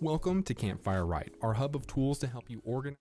Welcome to Campfire Right, our hub of tools to help you organize.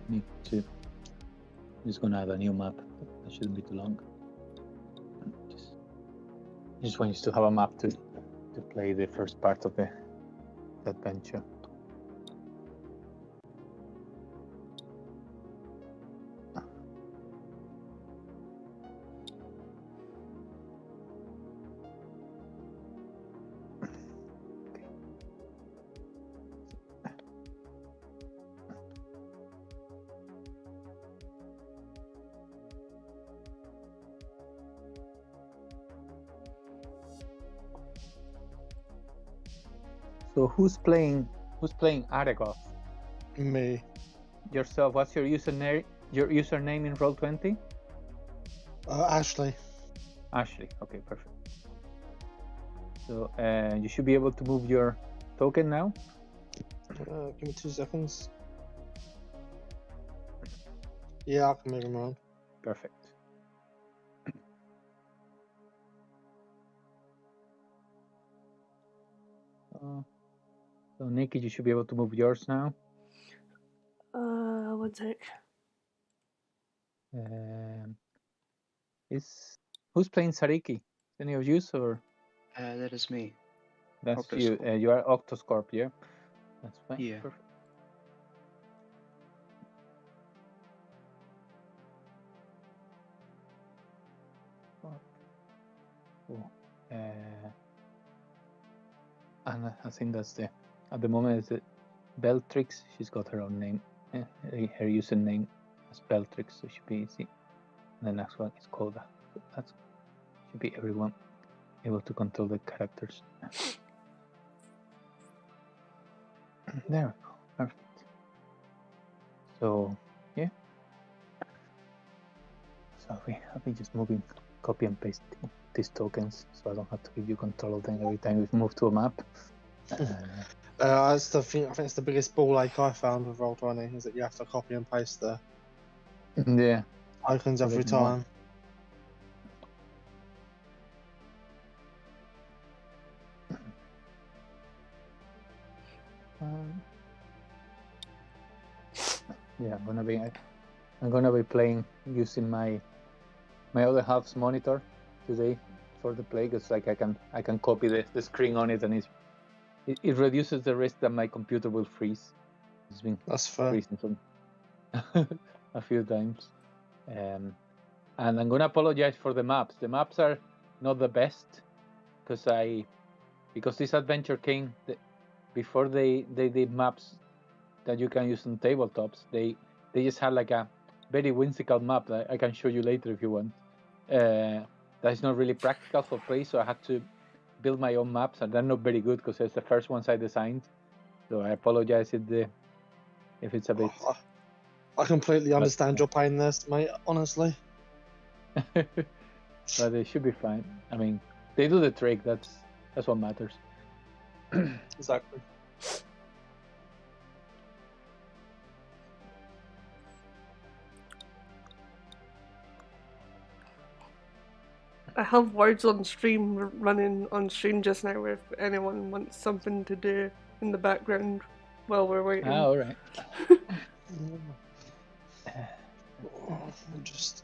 need to. Just gonna add a new map. That shouldn't be too long. Just want you to have a map to play the first part of the adventure. So who's playing Aragoth? Me. Yourself. What's your username? Your username in Roll20? Ashley. Ashley. Okay, perfect. So you should be able to move your token now. Give me 2 seconds. Yeah, I can move him around. Perfect. So Nikki, you should be able to move yours now. 1 sec. Who's playing Sariki? Any of you, or That is me. that's Octoscorp. you? You are Octoscorp, yeah. That's fine. Yeah. Perfect. Cool. And I think that's at the moment it's Beltrix. She's got her own name. Her username is Beltrix, so it should be easy. And the next one is Koda. That should be everyone able to control the characters. There we go. Perfect. So yeah. So I'll be just moving, copy and pasting these tokens, so I don't have to give you control of them every time we move to a map. That's the thing. I think it's the biggest ball ache I found with Roll20 is that you have to copy and paste the Yeah. icons every bit more. time. Yeah, I'm gonna be playing using my other half's monitor today for the play, because like I can copy the screen on it, and it reduces the risk that my computer will freeze. It's been That's fair. freezing some a few times. And I'm gonna apologize for the maps. The maps are not the best because this adventure came before they did maps that you can use on tabletops. They just had like a very whimsical map that I can show you later if you want. That's not really practical for play, so I had to build my own maps, and they're not very good because it's the first ones I designed. So I apologize if it's a bit. I completely understand your pain there, mate. Honestly. But they should be fine. I mean, they do the trick. That's what matters. Exactly. I have words on stream running on stream just now if anyone wants something to do in the background while we're waiting. All right. I'm just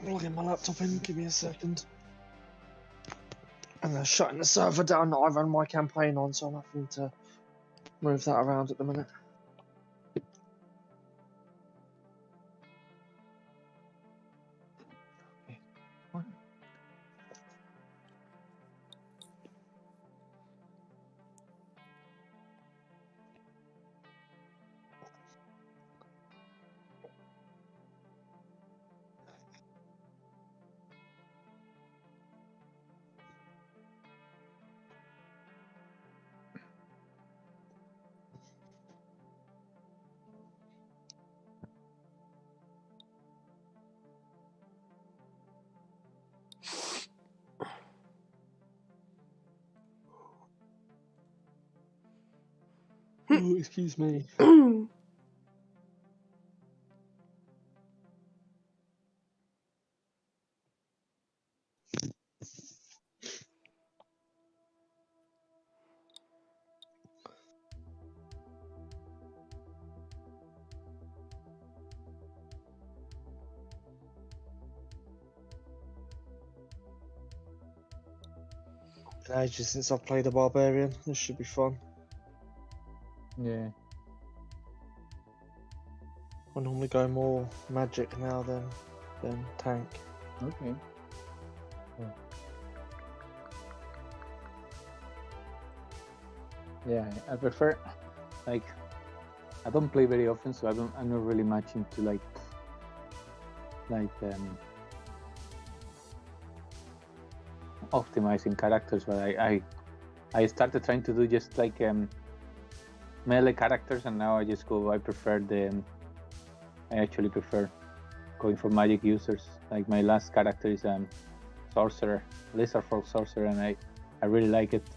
logging my laptop in. Give me a second. And they're shutting the server down that I run my campaign on, so I'm having to move that around at the minute. Oh, excuse me. been ages since I've played a barbarian. This should be fun. Yeah. I normally go more magic now than tank. Okay. Yeah, I prefer, like, I don't play very often, so I'm not really much into like optimizing characters, but I started trying to do just like melee characters, and now I actually prefer going for magic users. Like my last character is sorcerer, lizard folk sorcerer, and I really like it.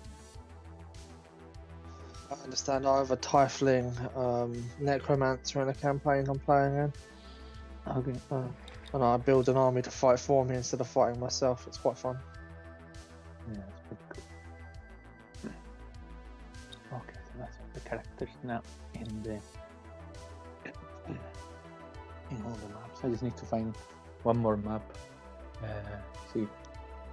I understand. I have a tiefling necromancer in a campaign I'm playing in. Okay. And I build an army to fight for me instead of fighting myself. It's quite fun. Yeah, that's pretty cool. Okay, so that's all the characters now in all the maps. I just need to find one more map. See,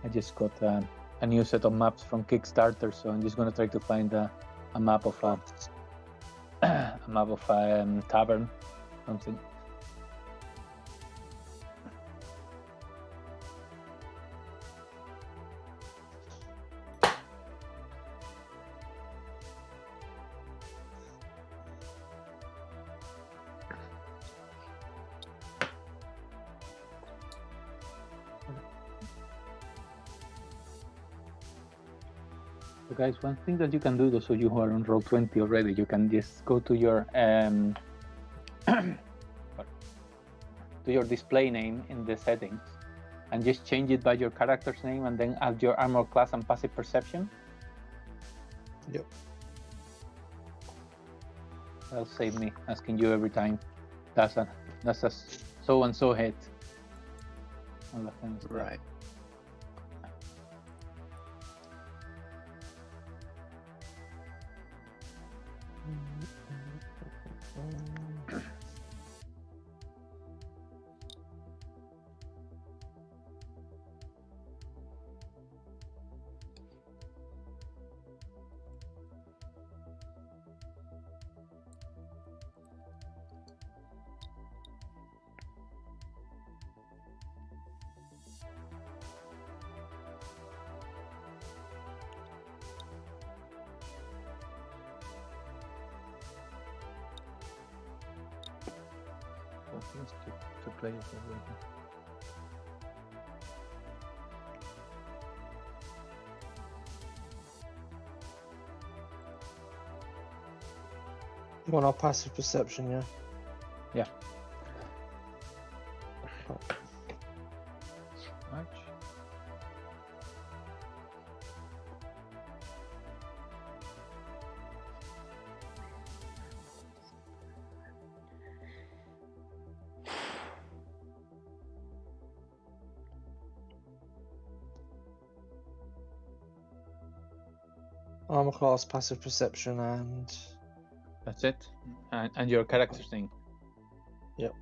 I just got a new set of maps from Kickstarter, so I'm just gonna try to find a map of a tavern, something. So guys, one thing that you can do, those of you who are on Roll20 already, you can just go to your display name in the settings and just change it by your character's name, and then add your armor class and passive perception. Yep. That'll save me asking you every time. That's a so and so hit. Right. Things to play as well. You want our passive perception, yeah? Yeah. Much. Armor class, passive perception, and That's it. And your character's name. Yep.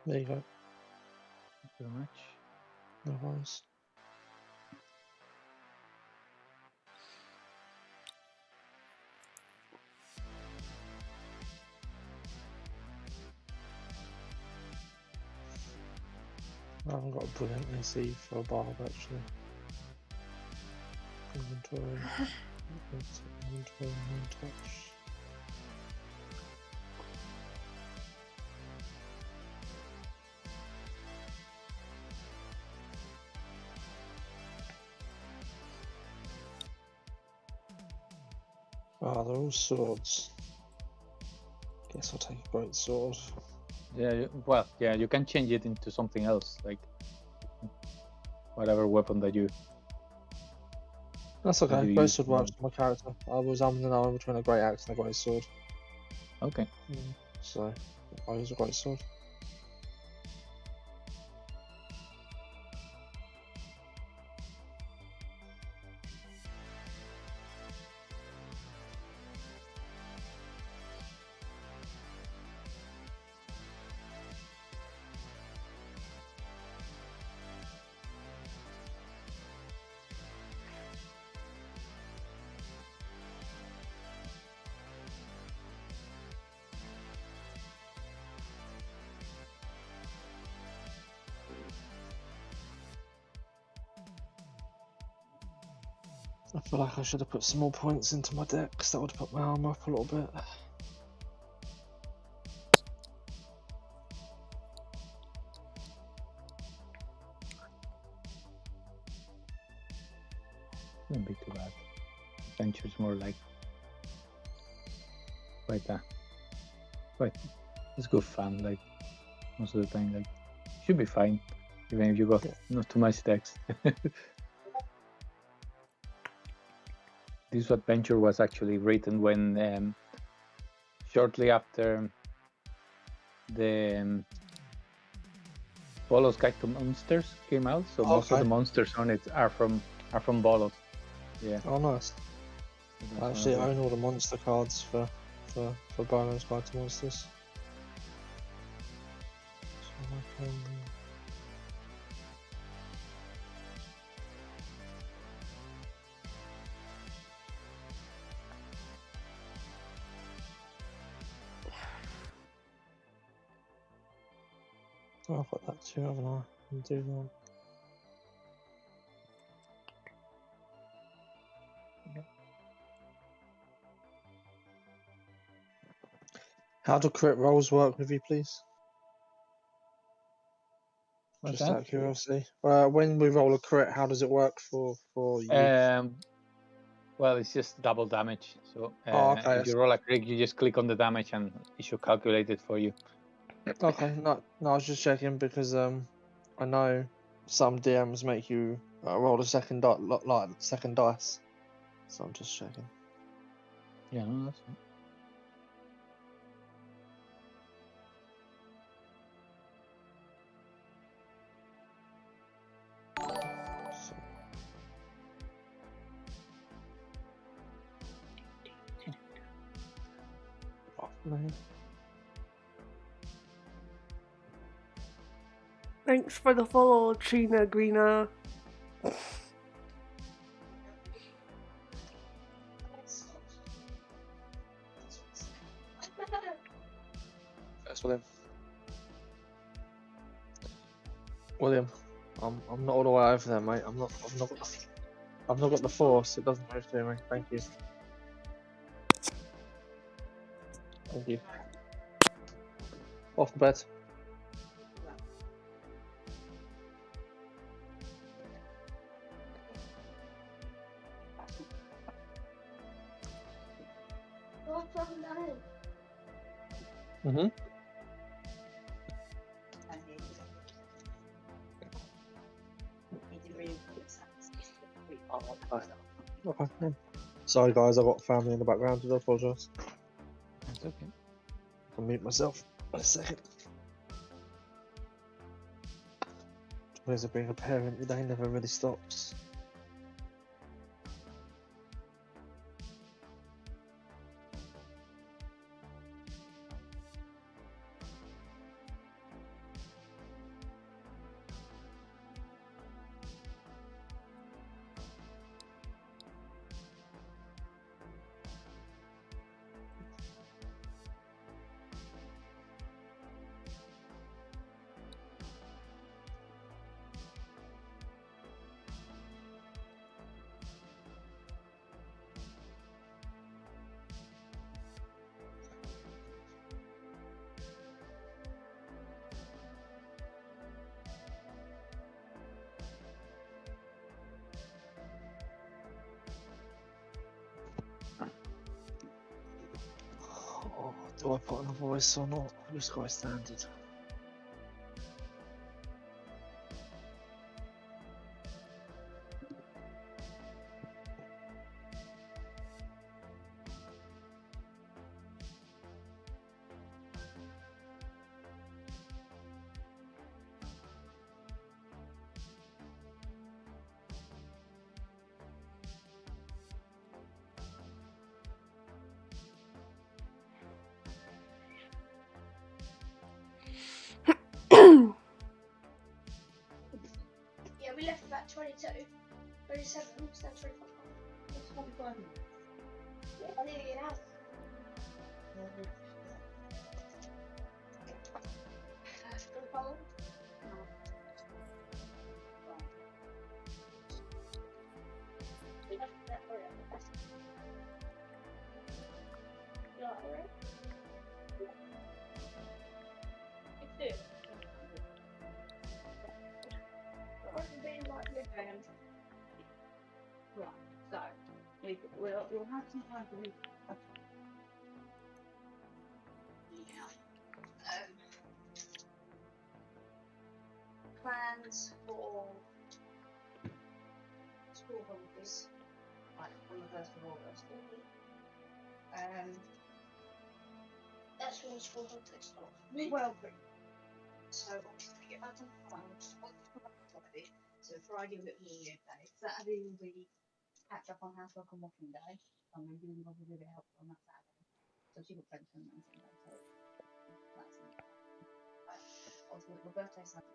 There you go. Thank you very much. No worries. I haven't got a brilliantly see for a barb actually. Inventory. Inventory, touch. Ah, they're all swords. Guess I'll take a great sword. Yeah, well, yeah, you can change it into something else, like whatever weapon that you. That's you okay. use. Great sword works for my character. I was umming between a great axe and a great sword. Okay. So I use a great sword. I feel like I should have put some more points into my decks. That would have put my armor up a little bit. Wouldn't be too bad. Adventure's more like quite it's good fun, like most of the time. Like should be fine, even if you got not too much text. This adventure was actually written when shortly after the Bolos Guide to Monsters came out, so most of the monsters on it are from Bolos. Yeah. Oh, nice. I actually own all the monster cards for Barber's Guide to Monsters. So I can... Oh, I've got that too, haven't I? I'll do that. How do crit rolls work with you, please? What's Just that? out of curiosity. When we roll a crit, how does it work for you? Well, it's just double damage. So okay. if you roll a crit, you just click on the damage and it should calculate it for you. Okay, no, I was just checking because I know some DMs make you roll a second second dice, so I'm just checking. Yeah, no, that's fine. Thanks for the follow, Trina Greena. That's William, I'm not all the way over there, mate. I've not got the force. It doesn't move to me. Thank you. Thank you. Off the bed. Mm-hmm. Okay. Sorry guys, I've got family in the background, I apologise. That's okay. I'll mute myself in a second. Where's being a parent, the day never really stops. Do I put on a voice or not? I've just got a standard. Yeah, we left about 22, 27, so 25. That's 25 minutes. Yeah, I need to get out. Follow? No. we'll have some time to read. Yeah. Plans for school holidays, like on the 1st of August. That's when school holidays start. Well, so obviously get back on Friday. So Friday will be a weird day. Saturday will be catch up on housework and washing day. I'm going to be a bit helpful on that Saturday. So she got French on that Sunday. So that's it. Also, my birthday Sunday.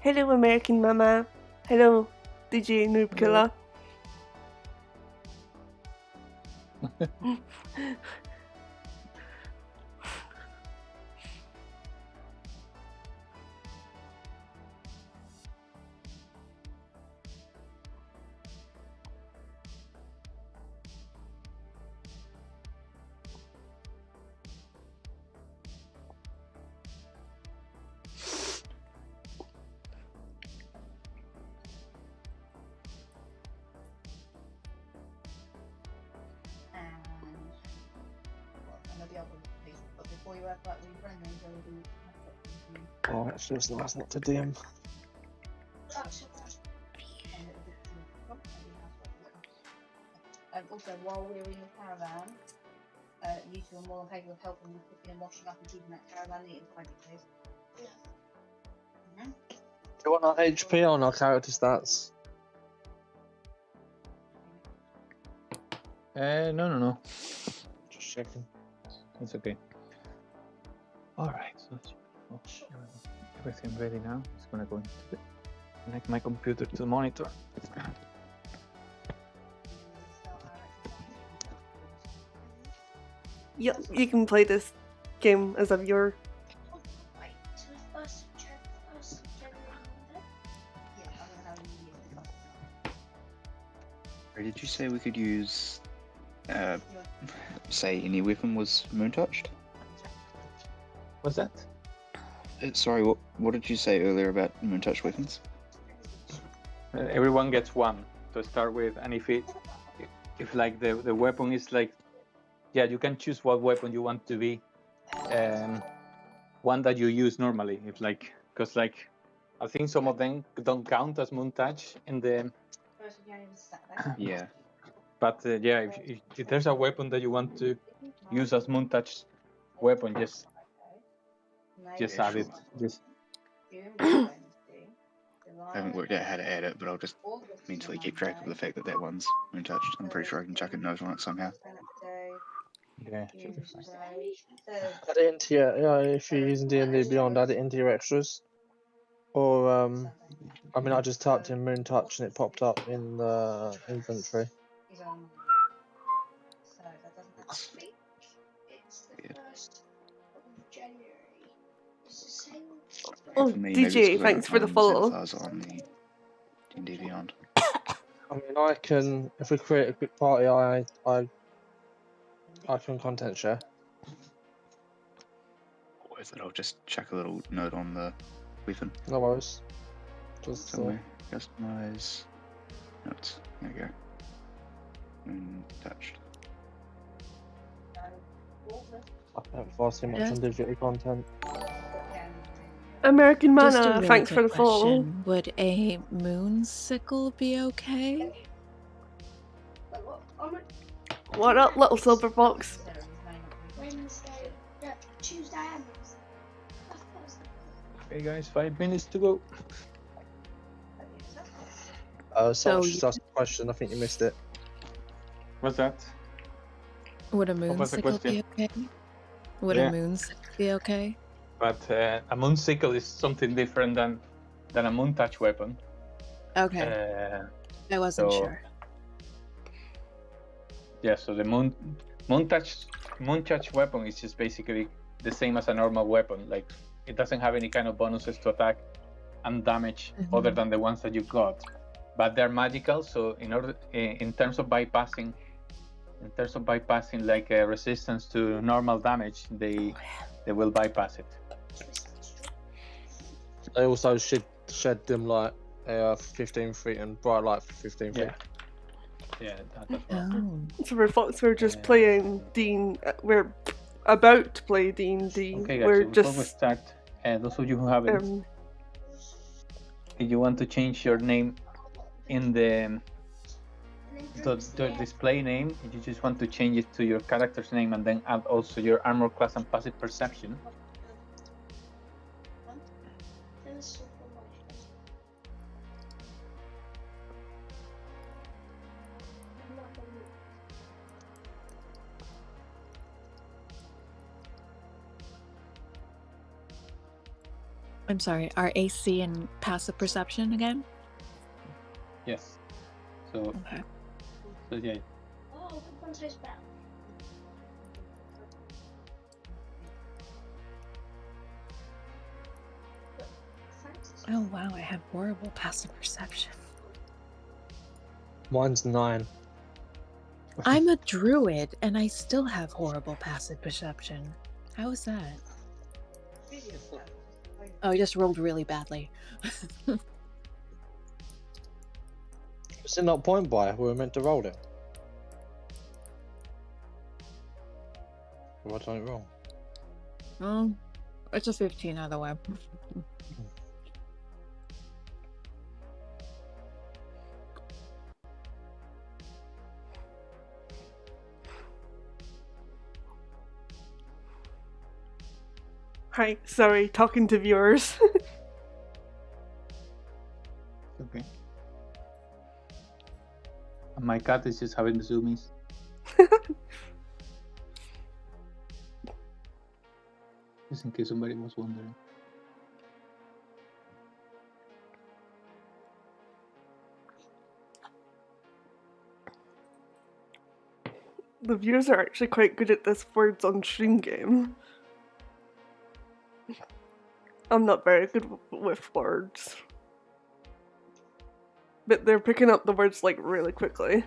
Hello, American Mama. Hello, DJ Noob Killer. But before you work out with your friend, Oh, it's just nice not to DM. And also, while we're in the caravan, you two are more than capable of helping with cooking and washing up and keeping that caravan neat and tidy, please. Yeah. Do you want our HP on our character stats? No. Just checking. It's okay. Alright, so everything ready now. It's gonna go into connect my computer to the monitor. Yep, you can play this game as a viewer. Wait, so first January Monday? Yeah, I'm gonna have a New Year's. Did you say we could use, say, any weapon was moon touched? What's that? Sorry, what did you say earlier about moon touched weapons? Everyone gets one to start with, and if like the weapon is like, yeah, you can choose what weapon you want to be, one that you use normally. If like, because like, I think some of them don't count as moon touch in the. First of January is Saturday. Yeah. But yeah, if there's a weapon that you want to use as moon touch weapon, just add it. Just. I haven't worked out how to add it, but I'll just mentally keep track of the fact that one's moon touched. I'm pretty sure I can chuck a note on it somehow. Yeah. Add it into your, if you're using D&D Beyond, add it into your extras. Or, I mean, I just typed in moon touch and it popped up in the inventory. It's the 1st of January. It's the same. Oh, For me, maybe it's DJ, 'cause I thanks don't for the find follow. Zephyrs on the D&D Beyond. I mean, I can, if we create a quick party, I can content share. Or is it I'll just chuck a little note on the weapon No worries. Just, somewhere. Customize notes. There we go. touched. I don't far too much on digital content. American Just a Mana, really thanks for quick the follow. question. Would a moonsicle be okay? What up, little silver fox? Wednesday, Tuesday and Okay, guys, 5 minutes to go. Someone So just asked a question. I think you missed it. What's that? Would a What was the moonsicle be okay? Would Yeah. a moonsicle be okay? But a moon sickle is something different than a moon touch weapon. Okay, I wasn't so- sure. Yeah, so the moon touch weapon is just basically the same as a normal weapon. Like it doesn't have any kind of bonuses to attack and damage other than the ones that you got. But they're magical, so in terms of bypassing like resistance to normal damage, they will bypass it. They also shed dim light 15 feet and bright light for 15 feet. Yeah, that's right. Oh, Silver Fox, we're just playing Dean. We're about to play D&D. Okay, guys, We're so before we just start, those of you who haven't, if you want to change your name in the display name, if you just want to change it to your character's name and then add also your armor class and passive perception. I'm sorry. Are AC and passive perception again? Yes. So Okay. yeah. Oh, which one tastes better? Oh wow, I have horrible passive perception. Mine's 9. I'm a druid and I still have horrible passive perception. How is that? Oh, I just rolled really badly. Is it not point by? We were meant to roll it. Or I done it wrong. Oh, it's a 15 either way. hi. Sorry, talking to viewers. Okay. And my cat is just having the zoomies. Just in case somebody was wondering. The viewers are actually quite good at this words on stream game. I'm not very good with words. But they're picking up the words like really quickly.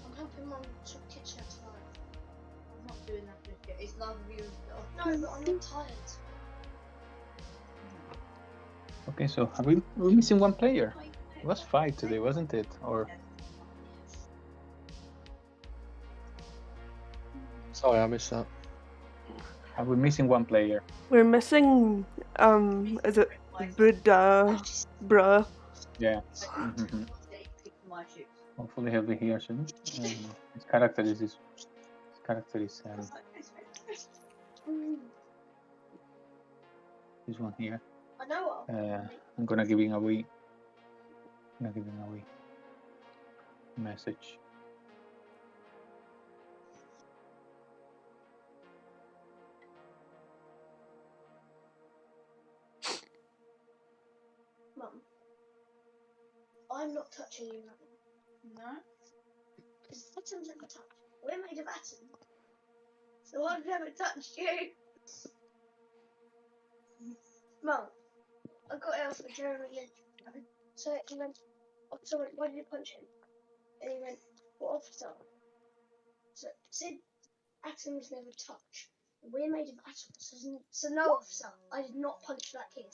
I'm helping Mum to kitchen tonight. I'm not doing that with you. It's neither of you. No, but I'm not tired. Okay, so we're missing one player. It was 5 today, wasn't it? Or Sorry, I missed that. are we missing one player? We're missing, is it Buddha, bruh? Yeah. Mhm. Hopefully he'll be here soon. His character is this one here. I know what. I'm gonna give him a wee message. Mum, I'm not touching you, Mum. No? Because atoms never touch. We're made of atoms. So I've never touched you. Mum, I got it off the Jeremy Lynch. So he went, oh, sorry, why did you punch him? And he went, what officer? So said Atom was never touched. We're made of atoms, so no officer. I did not punch that kid.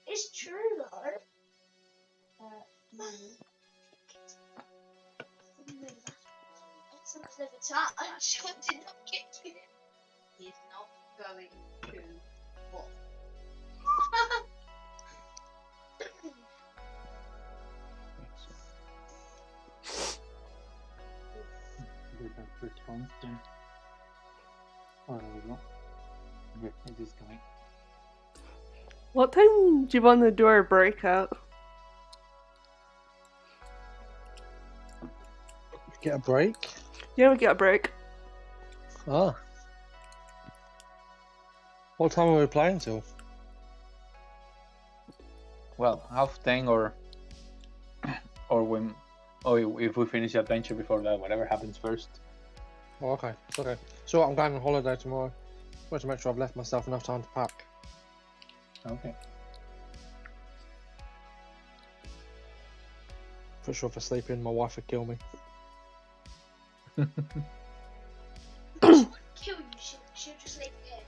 It's true though. Atom's never touched. I did not get you. He's not going to what? Response then. Oh, there we go. Okay, it is coming. What time do you want to do our break at? Get a break? Yeah, we get a break. Ah. What time are we playing till? Well, 10:30 or if we finish the adventure before that, whatever happens first. Oh, okay. Okay. So I'm going on holiday tomorrow. Want to make sure I've left myself enough time to pack. Okay. Pretty sure if I sleep in, my wife would kill me. Kill you, she'll just leave it here.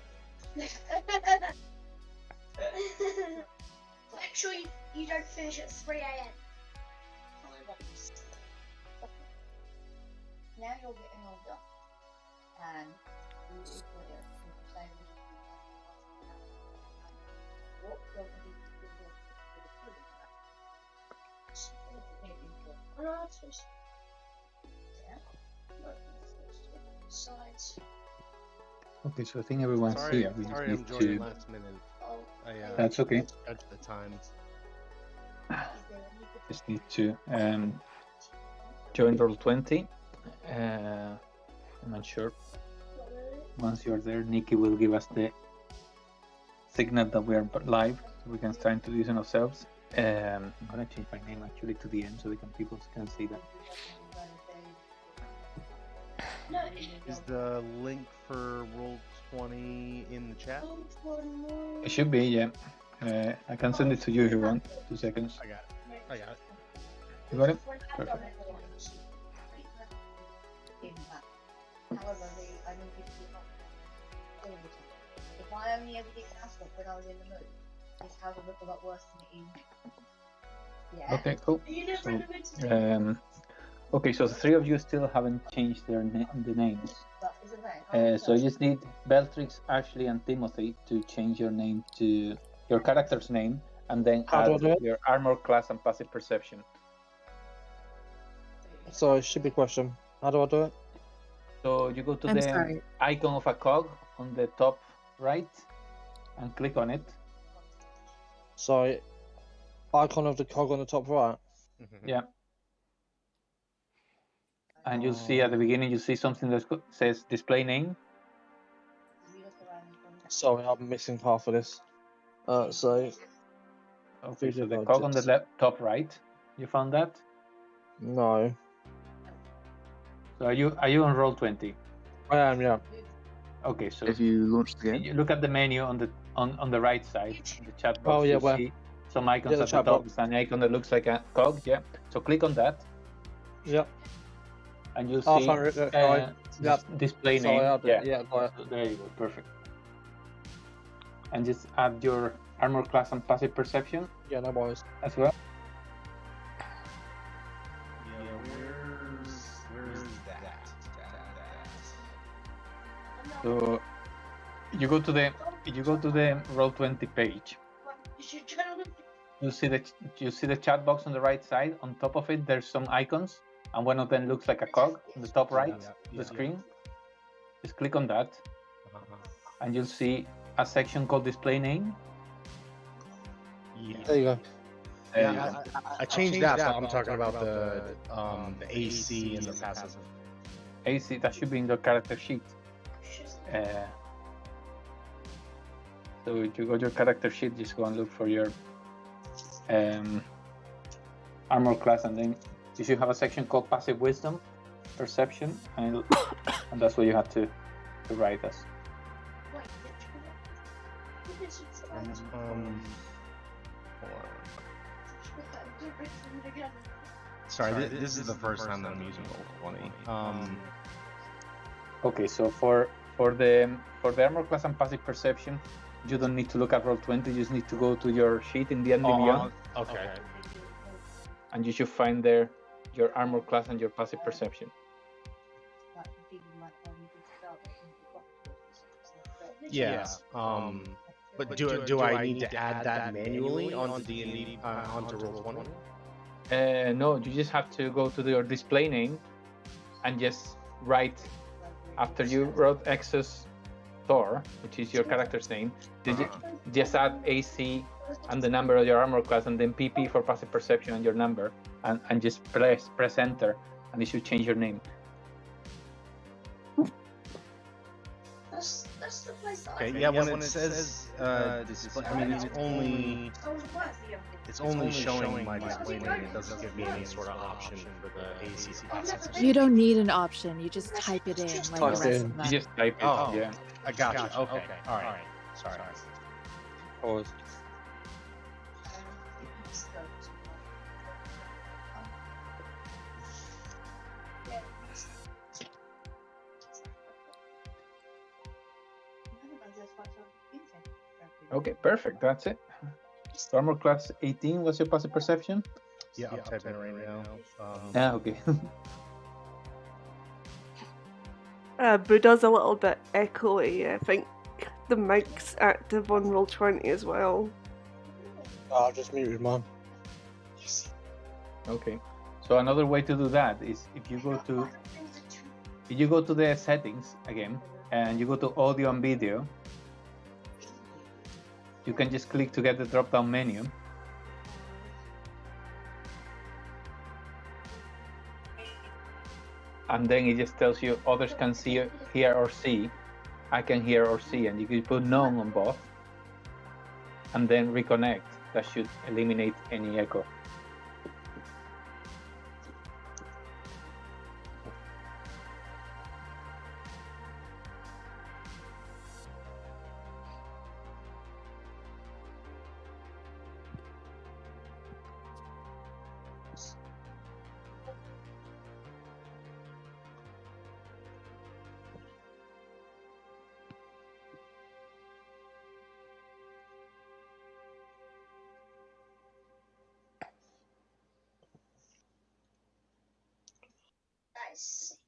Make sure you don't finish at 3 AM. Now you're getting older, and you is clear from the same what you're going to do for the Sides. Okay, so I think everyone's Sorry, here. We just sorry, need I'm joining to. last minute. That's okay. Judge the times. Just need to join Roll20. I'm not sure. Once you're there, Nikki will give us the signal that we are live, so we can start introducing ourselves. I'm gonna change my name actually to the end so people can see that. Is the link for Roll20 in the chat? It should be, yeah. I can send it to you if you want. 2 seconds. I got it. You got it? Perfect. However, I need you to be not all the time. If I only ever get cast off when I was in the mood, this house would look a lot worse than it is. Yeah. Okay, cool. So, okay, so the three of you still haven't changed the names. But it's okay. So you just need Beltrix, Ashley, and Timothy to change your name to your character's name, and then add your armor class and passive perception. So, stupid question. How do I do it? So you go to the icon of a cog on the top right and click on it. So, icon of the cog on the top right? Yeah. And you'll see at the beginning, you see something that says display name. Sorry, I'm missing half of this. So. Okay, so the cog on the top right, you found that? No. So are you on Roll20? I am, yeah. Okay, so if you launch the game, you look at the menu on the right side, the chat box. Oh yeah, you see some icons at the top. It's an icon that looks like a cog. Yeah. So click on that. Yep. And you'll see display name. Yeah. So there you go. Perfect. And just add your armor class and passive perception. Yeah, no worries. As well. So you go to the Roll20 page. You see the chat box on the right side. On top of it, there's some icons, and one of them looks like a cog on the top right of the screen. Just click on that, and you'll see a section called Display Name. There you go. I changed that, but I'm talking about the AC and the passive. AC, that should be in the character sheet. So if you go to your character sheet, just go and look for your armor class, and then you should have a section called Passive Wisdom, Perception, and that's what you have to write as. Hold on. Sorry, this is the first time that I'm using Roll20. Okay, so for the armor class and passive perception, you don't need to look at Roll20. You just need to go to your sheet in the end beyond, Okay. and you should find there your armor class and your passive perception. Yeah. But do I need to add that manually onto D&D onto Roll20? No, you just have to go to your display name and just write, after you wrote Exos Thor, which is your character's name, just add AC and the number of your armor class, and then PP for passive perception and your number, and just press enter, and it should change your name. That's the place that Okay, yeah, when it says display, I mean, it's only showing my display name. It doesn't give me any sort of option for the AC classes. You don't need an option. You just type it in like the type rest it of in. them. You just type it, Oh, yeah. I got you. Okay, all right. Sorry. Pause. Okay, perfect. That's it. Armor class 18. What's your passive perception? Yeah, I'm typing it right now. Yeah, okay. Buddha's a little bit echoey. I think the mic's active on Roll20 as well. I've just muted mine. Okay. So another way to do that is if you go to the settings again, and you go to audio and video, you can just click to get the drop-down menu. And then it just tells you others can see, hear, or see. I can hear or see, and you can put none on both, and then reconnect. That should eliminate any echo. That is sick.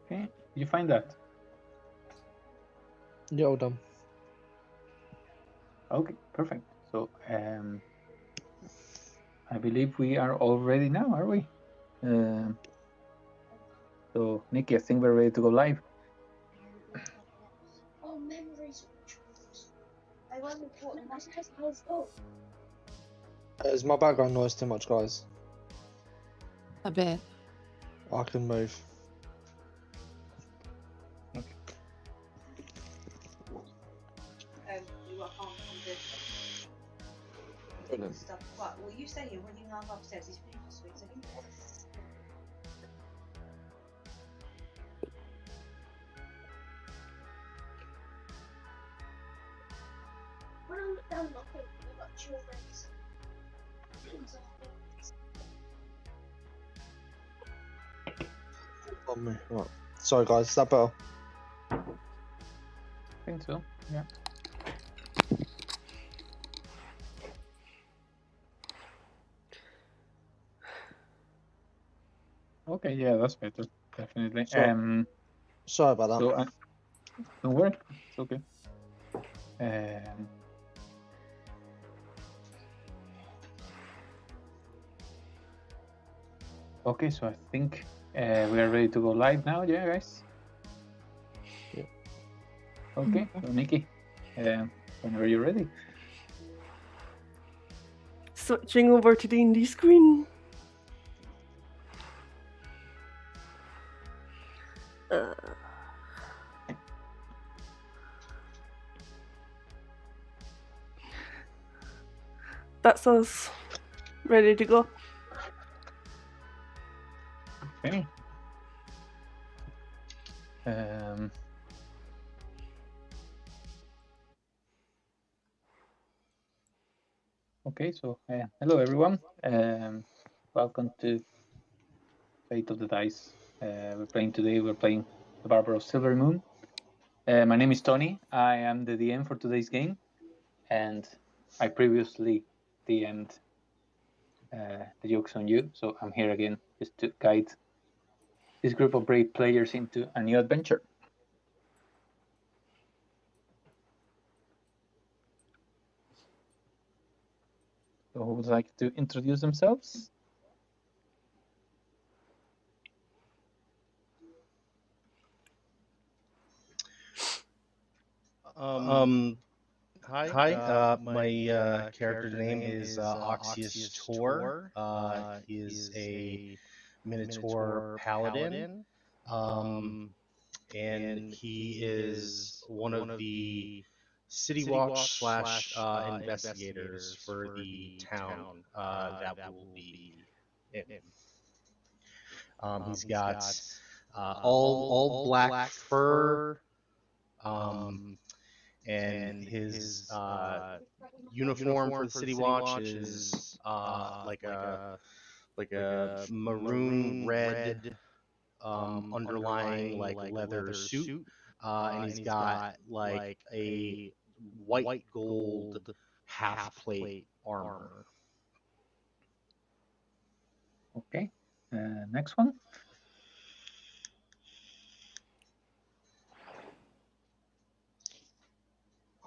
Okay, you find that? Yeah, all done. Okay, perfect. So I believe we are all ready now, are we? So Nikki, I think we're ready to go live. Oh, memories. I wonder what the next has got. Is my background noise too much, guys? A bit. I can move. You are on the Brilliant. stuff. Right, well, you stay here when you hang upstairs. It's pretty sweet, so you when I look down, I think I've got children's things On me. Right. Sorry, guys. Is that better? I think so, yeah. Okay, yeah, that's better, definitely. Sorry about that. So, don't worry, it's okay. Okay, so I think we are ready to go live now, yeah, guys? Yeah. Okay, so Nikki, whenever you're ready. Switching over to D&D screen. That's us. Ready to go. Okay. Okay, so hello everyone. Welcome to Fate of the Dice. We're playing the Barber of Silvery Moon. My name is Tony. I am the DM for today's game, and I previously DM'd the Jokes on You, so I'm here again just to guide this group of brave players into a new adventure. So who would like to introduce themselves? Hi. My character name is Oxius Tor. He is a Minotaur paladin, and he is one of the City Watch slash investigators for the town that will be in. He's got all black fur. And his uniform for the City Watch is like a maroon red underlying like leather suit, and he's got like a white gold half plate armor. Okay, next one.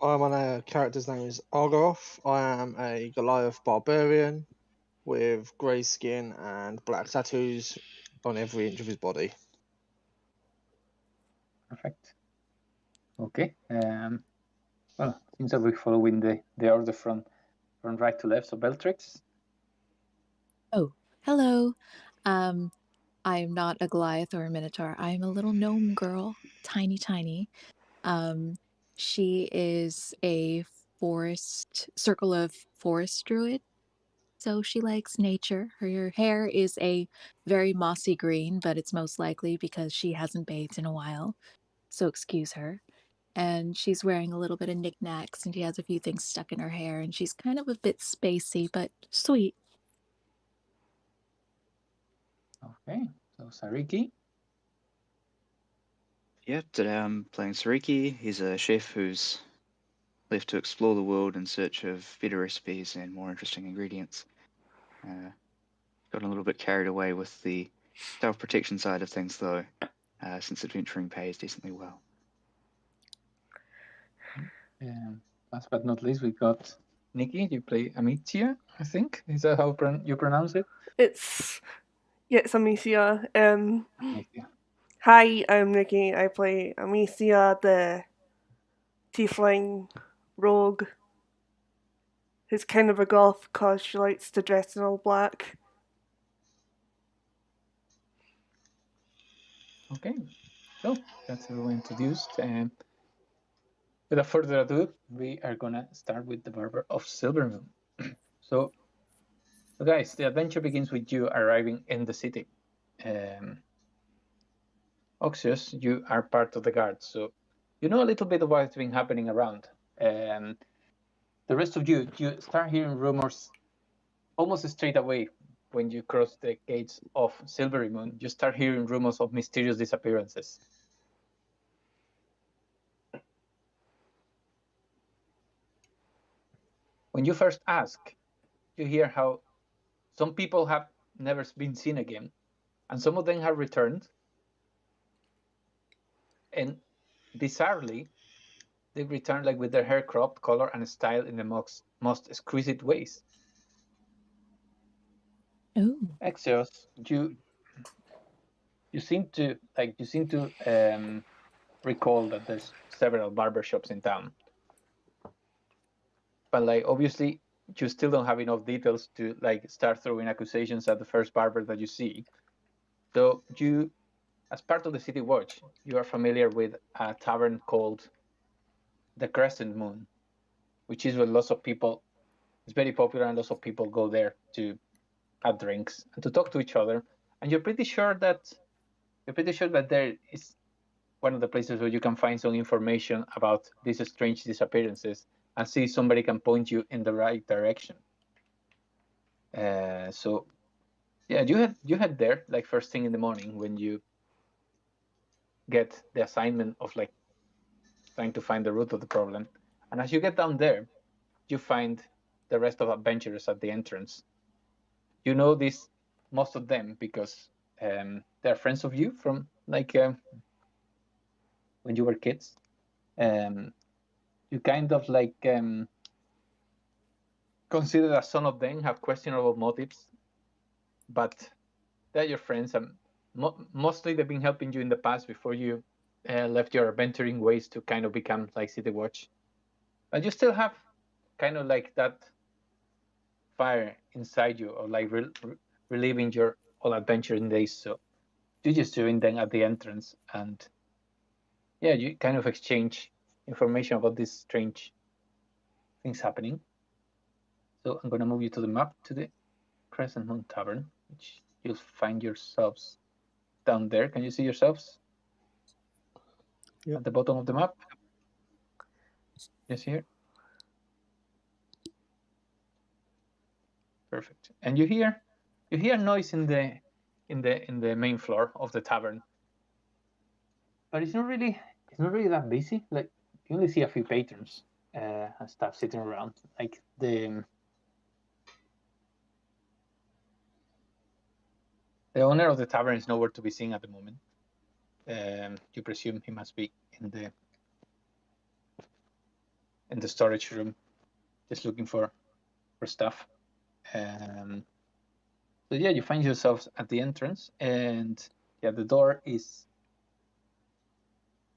Hi, my character's name is Argoth. I am a Goliath barbarian with grey skin and black tattoos on every inch of his body. Perfect. Okay. Well, seems that we're following the order from right to left. So Beltrix. Oh, hello. I'm not a Goliath or a Minotaur. I'm a little gnome girl, tiny. She is a circle of forest druid. So she likes nature. Her hair is a very mossy green, but it's most likely because she hasn't bathed in a while. So excuse her. And she's wearing a little bit of knickknacks, and she has a few things stuck in her hair, and she's kind of a bit spacey, but sweet. Okay, so Sariki. Yeah, today I'm playing Sariki. He's a chef who's left to explore the world in search of better recipes and more interesting ingredients. Gotten a little bit carried away with the self-protection side of things, though, since adventuring pays decently well. Last but not least, we've got Nikki. You play Amicia, I think. Is that how you pronounce it? It's Amicia. Amicia. Hi, I'm Nikki. I play Amicia, the tiefling rogue. Who's kind of a goth because she likes to dress in all black. Okay, so that's everyone introduced. Without further ado, we are gonna start with the Barber of Silver Moon. So guys, the adventure begins with you arriving in the city. Oxius, you are part of the guard, so you know a little bit of what's been happening around. The rest of you start hearing rumors almost straight away when you cross the gates of Silvery Moon. You start hearing rumors of mysterious disappearances. When you first ask, you hear how some people have never been seen again, and some of them have returned. And bizarrely, they return like with their hair cropped, color, and style in the most exquisite ways. Ooh. Axios, you seem to recall that there's several barber shops in town, but like obviously you still don't have enough details to like start throwing accusations at the first barber that you see. So you, as part of the city watch, you are familiar with a tavern called the Crescent Moon, which is where lots of people, it's very popular and lots of people go there to have drinks and to talk to each other. And you're pretty sure that there is one of the places where you can find some information about these strange disappearances and see if somebody can point you in the right direction. So yeah, you head there like first thing in the morning when you get the assignment of like trying to find the root of the problem. And as you get down there, you find the rest of adventurers at the entrance. You know this, most of them, because they're friends of you from like when you were kids. You kind of like consider that some of them have questionable motives, but they're your friends, and mostly they've been helping you in the past before you left your adventuring ways to kind of become like City Watch. But you still have kind of like that fire inside you, or like reliving your all adventuring days. So you just join them at the entrance, and yeah, you kind of exchange information about these strange things happening. So I'm gonna move you to the map to the Crescent Moon Tavern, which you'll find yourselves down there. Can you see yourselves? Yep. At the bottom of the map? Yes, here. Perfect. And you hear noise in the main floor of the tavern, but it's not really that busy. Like you only see a few patrons and stuff sitting around. Like the owner of the tavern is nowhere to be seen at the moment. You presume he must be in the storage room, just looking for stuff. So yeah, you find yourselves at the entrance, and yeah, the door is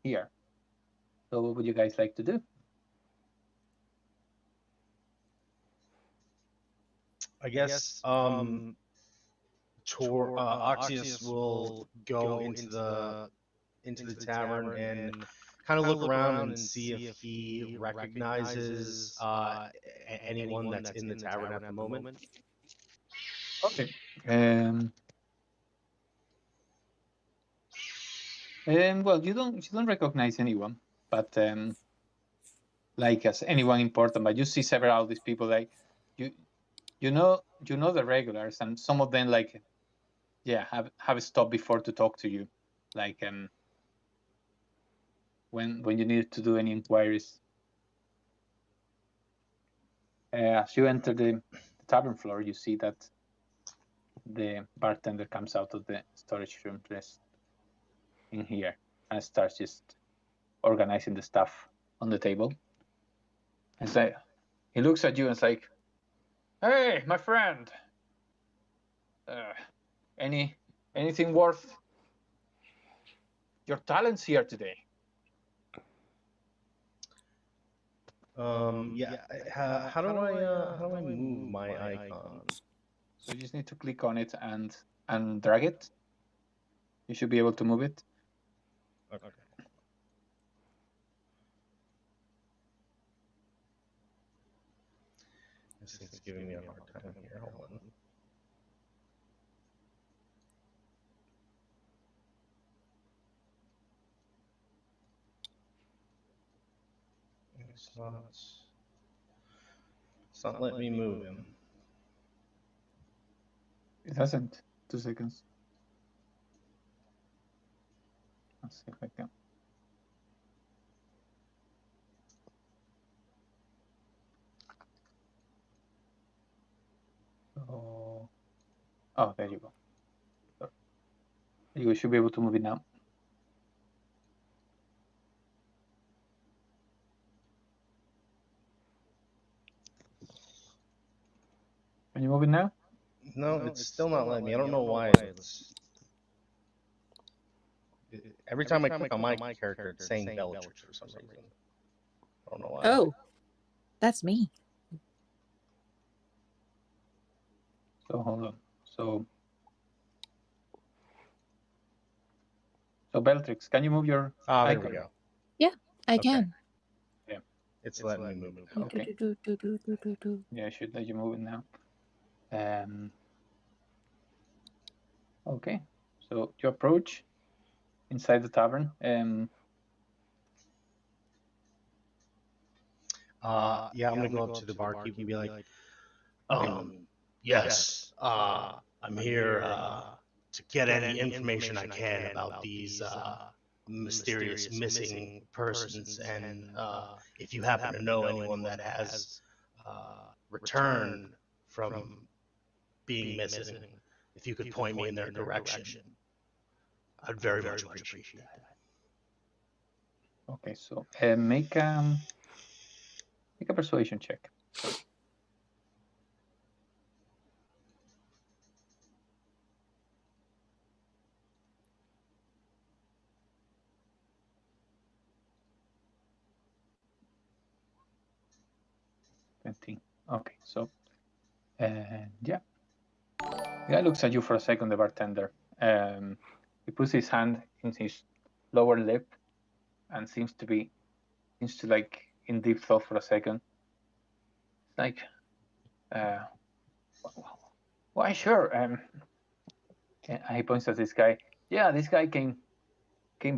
here. So what would you guys like to do? I guess Oxius will go into the tavern and kind of look around and see if he recognizes anyone that's in the tavern at the moment. Okay. Well, you don't recognize anyone, but like as anyone important, but you see several of these people, like you know the regulars, and some of them like yeah have stopped before to talk to you, like when you need to do any inquiries. As you enter the tavern floor, you see that the bartender comes out of the storage room dressed in here and starts just organizing the stuff on the table. And so he looks at you and is like, "Hey, my friend, anything worth your talents here today?" Yeah. How do I move my icon? So you just need to click on it and drag it. You should be able to move it. Okay. This thing's giving me a hard time here. Hold on. It's not letting me move him. It hasn't. 2 seconds. Let's see if I can. Oh, there you go. Sorry. You should be able to move it now. Can you move it now? No, it's still not letting me. I don't know why. Every time I click on my character, it's saying Bellatrix for some reason. I don't know why. Oh, that's me. So hold on. So Bellatrix, can you move your there icon? we go. Yeah, I Okay. can. Yeah. It's letting me move it. Okay. Yeah, I should let you move it now. Okay. So you approach inside the tavern. Yeah, I'm gonna go up to the barkeep and be like, yes, I'm here to get any information I can about these mysterious missing persons, and if you happen to know anyone that has returned from being missing, if you could point me in their direction, I'd very much appreciate that. Okay, so make a persuasion check. 20. Okay, so yeah. The guy looks at you for a second, the bartender. He puts his hand in his lower lip and seems to like in deep thought for a second. Like, why sure. And he points at this guy. Yeah, this guy came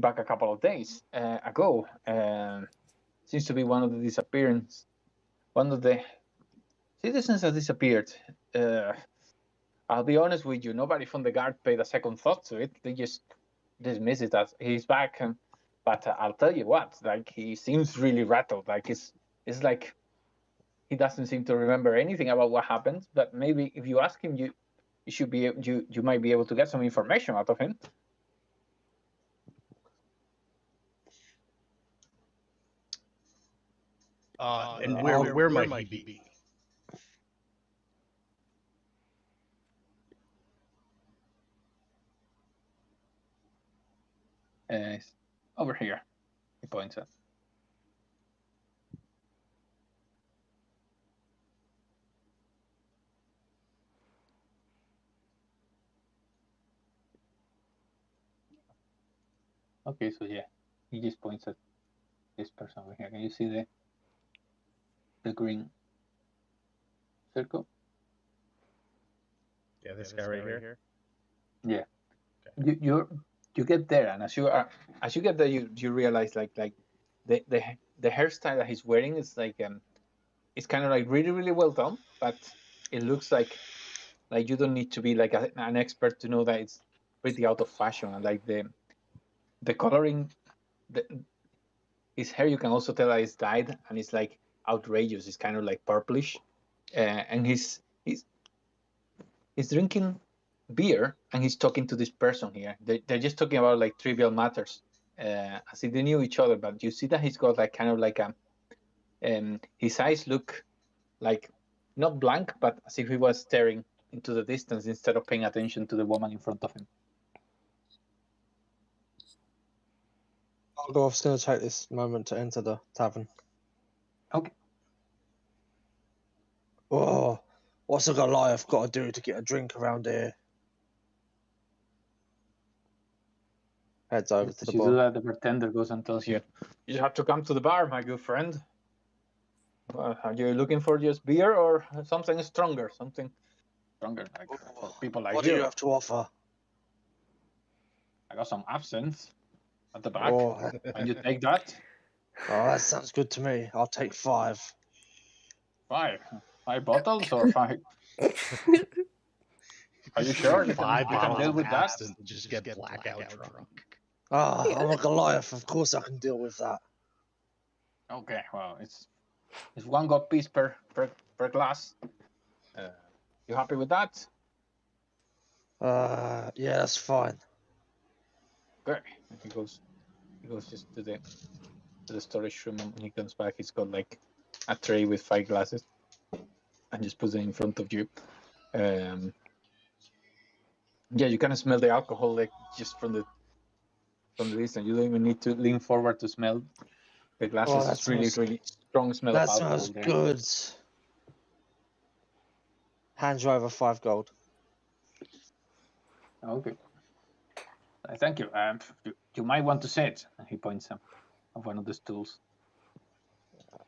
back a couple of days ago. Seems to be one of the citizens that disappeared. I'll be honest with you, nobody from the guard paid a second thought to it. They just dismiss it as he's back. But I'll tell you what, like he seems really rattled. Like it's like he doesn't seem to remember anything about what happened. But maybe if you ask him, you should be you might be able to get some information out of him. And where might he be? Over here, he points at. Okay, so yeah, he just points at this person over here. Can you see the green circle? Yeah, this guy right here. Yeah. Okay. You get there, and as you get there, you realize like the hairstyle that he's wearing is like it's kind of like really really well done, but it looks like you don't need to be like an expert to know that it's pretty out of fashion, and like the coloring, his hair you can also tell that it's dyed and it's like outrageous. It's kind of like purplish, and he's drinking beer and he's talking to this person here. They're just talking about like trivial matters, as if they knew each other. But you see that he's got like kind of like his eyes look like not blank, but as if he was staring into the distance instead of paying attention to the woman in front of him. Algorth's going to take this moment to enter the tavern. Okay. Oh, what's a Goliath got to do to get a drink around here? Heads over to the bar. Do that, the bartender goes and tells you, "You have to come to the bar, my good friend. Are you looking for just beer or something stronger? Something stronger, like for people like you." What do you have to offer? I got some absinthe at the back. Oh, And you take that? oh, that sounds good to me. I'll take 5. 5 bottles or 5? Are you sure you can deal with that? And just get blackout drunk. Ah, I'm a Goliath. Of course I can deal with that. Okay, well, it's 1 gold piece per glass. You happy with that? Yeah, that's fine. Okay. He goes just to the storage room, and when he comes back, he's got like a tray with 5 glasses, and just puts it in front of you. Yeah, you can smell the alcohol like just from the distance. You don't even need to lean forward to smell the glasses. Oh, It's really strong smell of alcohol. That smells good. Hand you over 5 gold. Okay. Thank you. You might want to sit. And he points at one of the stools.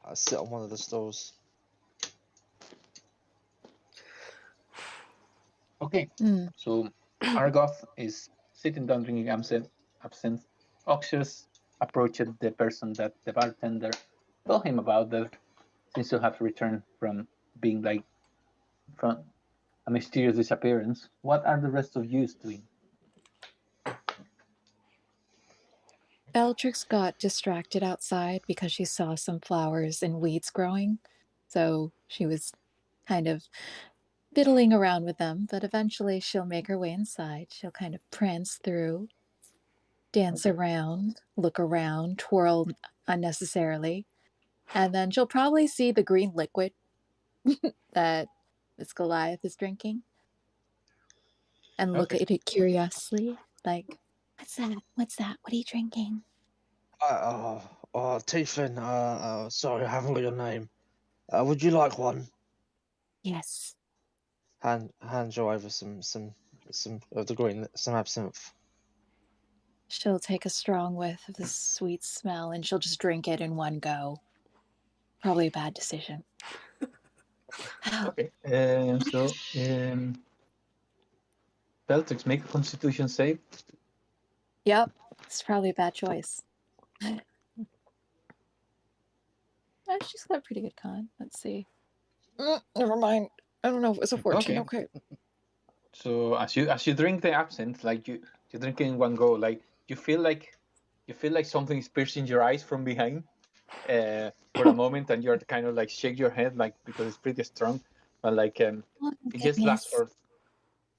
I sit on one of the stools. Okay. So Argoth is sitting down drinking absinthe. Oxus approached the person that the bartender told him about. seems to have returned from being like from a mysterious disappearance. What are the rest of you doing? Bellatrix got distracted outside because she saw some flowers and weeds growing. So she was kind of fiddling around with them, but eventually she'll make her way inside. She'll kind of prance through, dance around, look around, twirl unnecessarily, and then she'll probably see the green liquid that Miss Goliath is drinking and look at it curiously, like, what's that? What's that? What are you drinking? Tieflin, sorry, I haven't got your name. Would you like one? Yes. Hand you over some of the green, some absinthe. She'll take a strong whiff of the sweet smell and she'll just drink it in one go. Probably a bad decision. Okay. Bellatrix, make a Constitution save. Yep, it's probably a bad choice. She's got a pretty good con. Let's see. Never mind. I don't know if it was a 14. Okay. So as you drink the absinthe, like you drink it in one go, like you feel like something is piercing your eyes from behind for a moment, and you're kind of like shake your head like because it's pretty strong, but like it just lasts for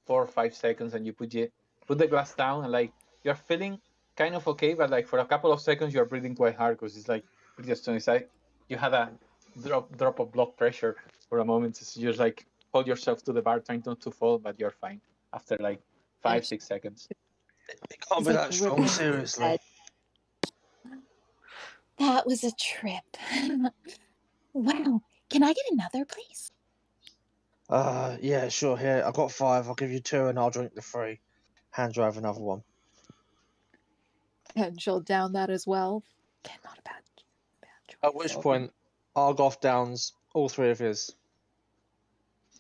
4 or 5 seconds, and you put the glass down, and like you're feeling kind of okay, but like for a couple of seconds you're breathing quite hard because it's like pretty strong. It's like you had a drop of blood pressure for a moment. So you just like hold yourself to the bar, trying not to fall, but you're fine after like 5-6 seconds. It can't be that strong, seriously. That was a trip. Wow. Can I get another, please? Yeah, sure. Here, I've got 5. I'll give you 2, and I'll drink the 3. Hand you over another one. And she'll down that as well. Okay, not a bad choice. At which point, Argoth downs all 3 of his.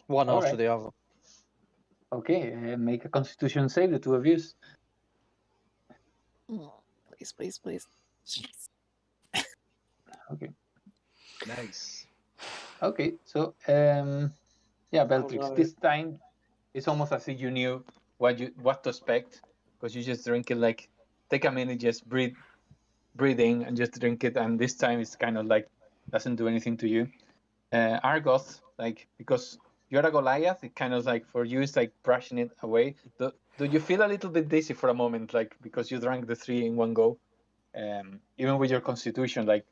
One after the other. Okay, make a Constitution save, the 2 of you. Please. Yes. Okay. Nice. Okay, so Bellatrix, this time it's almost as if you knew what to expect, because you just drink it, like take a minute, just breathe in and just drink it, and this time it's kind of like doesn't do anything to you. Argoth, like because you're a Goliath, it kind of like for you it's like brushing it away. Do you feel a little bit dizzy for a moment, like because you drank the 3 in one go? Even with your Constitution, like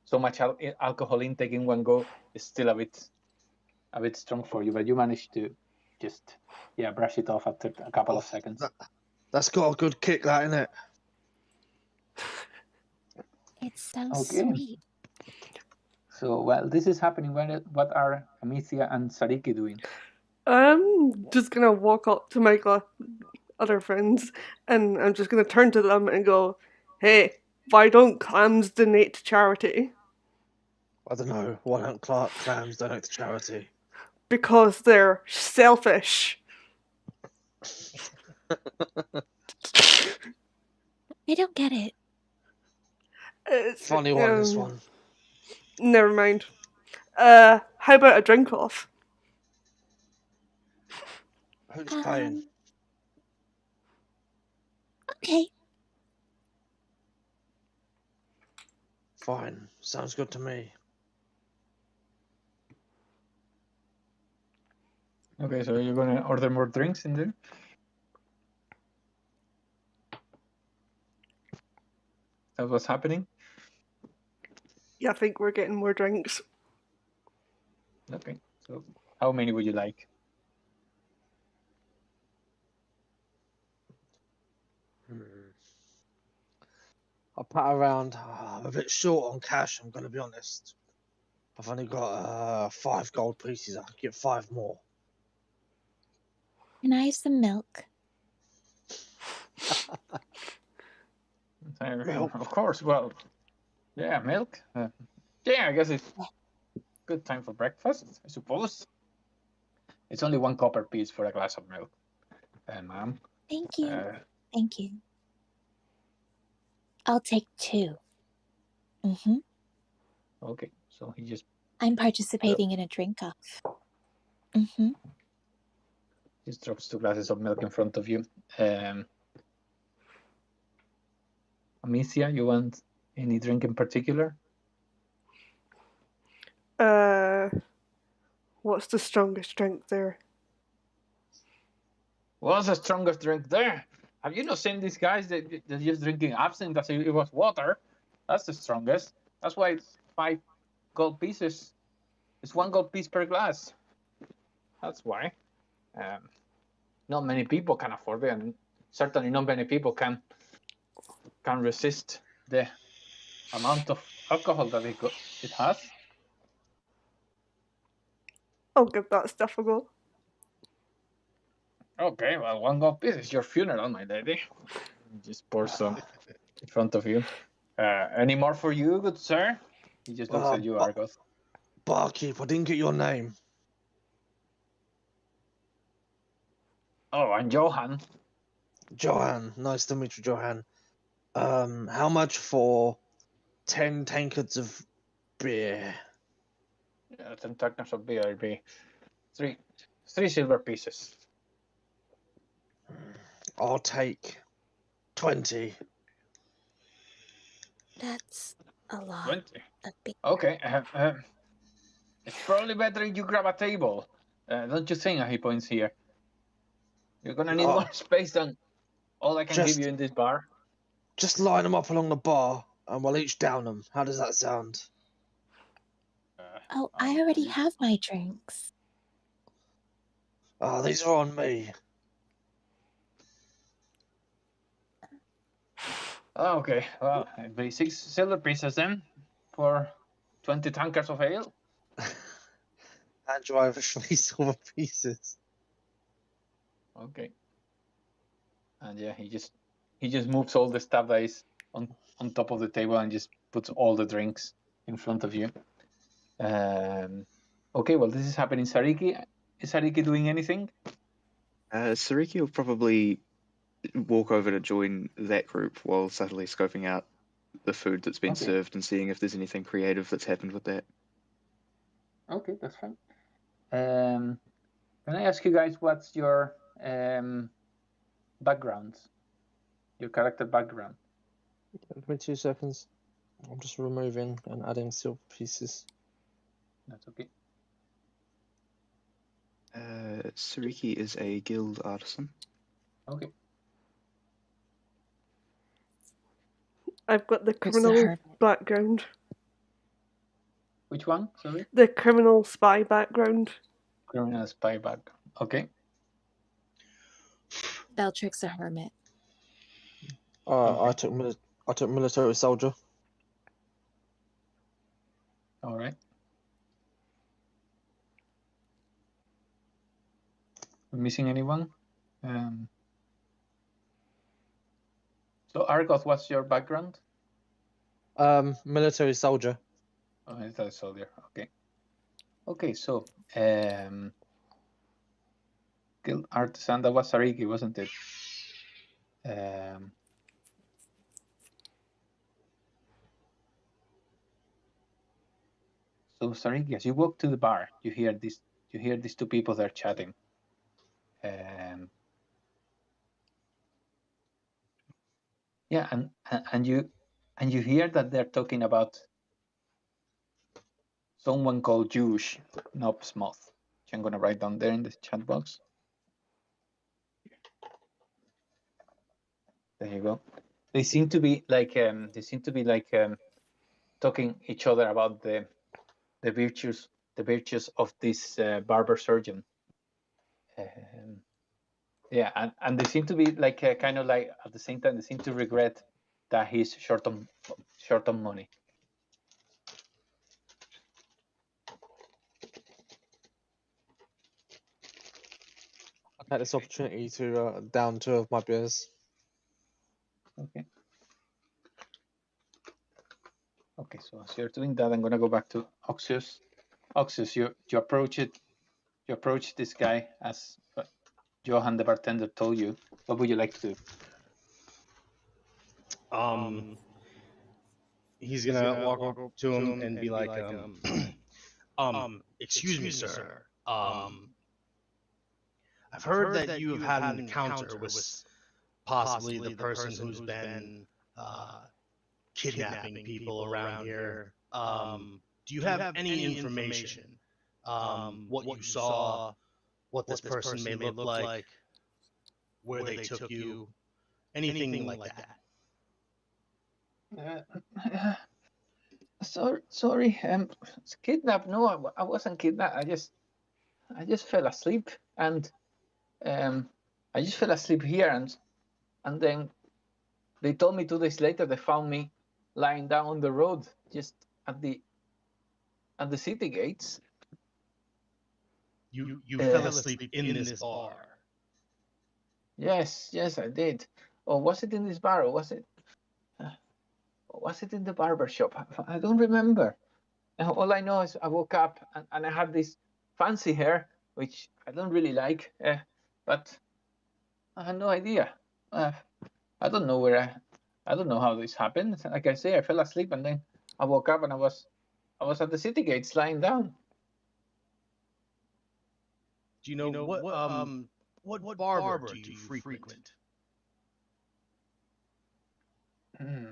so much alcohol intake in one go is still a bit strong for you, but you managed to just brush it off after a couple of seconds. That's got a good kick, that, isn't it? It's so sweet. So while this is happening, what are Amicia and Sariki doing? I'm just gonna walk up to my other friends, and I'm just gonna turn to them and go, "Hey, why don't clams donate to charity?" I don't know. Why don't clams donate to charity? Because they're selfish. I don't get it. Funny one, this one. Never mind. How about a drink off? Who's paying? Okay. Fine. Sounds good to me. Okay, so you're gonna order more drinks in there? That what's happening? Yeah, I think we're getting more drinks. Okay, so how many would you like? I'll pat around. I'm a bit short on cash, I'm going to be honest. I've only got 5 gold pieces. I could get 5 more. Can I have some milk? Milk? Of course. Well, yeah, milk. I guess it's good time for breakfast, I suppose. It's only 1 copper piece for a glass of milk, ma'am. Thank you. Thank you. I'll take 2. Okay, so he just I'm participating in a drink-off. Mm-hmm. Just drops 2 glasses of milk in front of you. Amicia, you want any drink in particular? What's the strongest drink there? What's the strongest drink there? Have you not seen these guys that just drinking absinthe as if it was water? That's the strongest. That's why it's 5 gold pieces. It's 1 gold piece per glass. That's why. Not many people can afford it, and certainly not many people can resist the amount of alcohol that it has. I'll give that stuff a go. Okay, well, 1 gold piece is your funeral, my lady. Just pour some in front of you. Any more for you, good sir? He just looks at you, Argos. Barkeep, I didn't get your name. Oh, and Johan. Johan. Nice to meet you, Johan. How much for 10 tankards of beer? Yeah, 10 tankards of beer would be 3 silver pieces. I'll take 20. That's a lot 20. of beer. Okay. It's probably better if you grab a table. Don't you think? He points here. You're gonna need more space than all I can give you in this bar. Just line them up along the bar, and we'll each down them. How does that sound? Oh, I already have my drinks. Oh, these are on me. Okay, well, it'd be 6 silver pieces then for 20 tankards of ale. Hand you over 3 silver pieces. Okay. And yeah, he just moves all the stuff that is on top of the table and just puts all the drinks in front of you. Okay, well, this is happening. Sariki, is Sariki doing anything? Sariki will probably walk over to join that group while subtly scoping out the food that's been served and seeing if there's anything creative that's happened with that. Okay, that's fine. Can I ask you guys what's your backgrounds? Your character background? Give me 2 seconds. I'm just removing and adding silver pieces. That's okay. Sariki is a guild artisan. Okay. I've got the criminal background. Which one? Sorry? The criminal spy background. Criminal spy background. Okay. Bellatrix a hermit. I took military soldier. All right. Missing anyone? So Argoth, what's your background? Military soldier. Oh, military soldier. Okay. Okay, so guild artisan, that was Sariki, wasn't it? So Sariki, as you walk to the bar, you hear these 2 people there chatting. Yeah, and you hear that they're talking about someone called Jush Knobsmoth, which I'm gonna write down there in the chat box. There you go. They seem to be like talking each other about the virtues of this barber surgeon. Yeah, and they seem to be like kind of like at the same time they seem to regret that he's short on money. I had this opportunity to down 2 of my beers. Okay. Okay, so as you're doing that, I'm gonna go back to Oxius. Oxius, you approach it. You approach this guy as Johan the bartender told you. What would you like to do? He's gonna walk up to him and be like, Excuse me, sir. I've heard that you have had an encounter with possibly the person who's been kidnapping people around here. Do you have any information? What you saw, what this person may look like, where they took you, anything like that? Sorry. Kidnapped? No, I wasn't kidnapped. I just fell asleep, and I just fell asleep here, and then they told me 2 days later they found me lying down on the road, just at the city gates. You fell asleep in this bar. Yes, I did. Or was it in this bar, or was it in the barber shop? I don't remember. All I know is I woke up and I had this fancy hair, which I don't really like, but I had no idea. I don't know I don't know how this happened. Like I say, I fell asleep and then I woke up and I was at the city gates lying down. Do you know what barber do you frequent?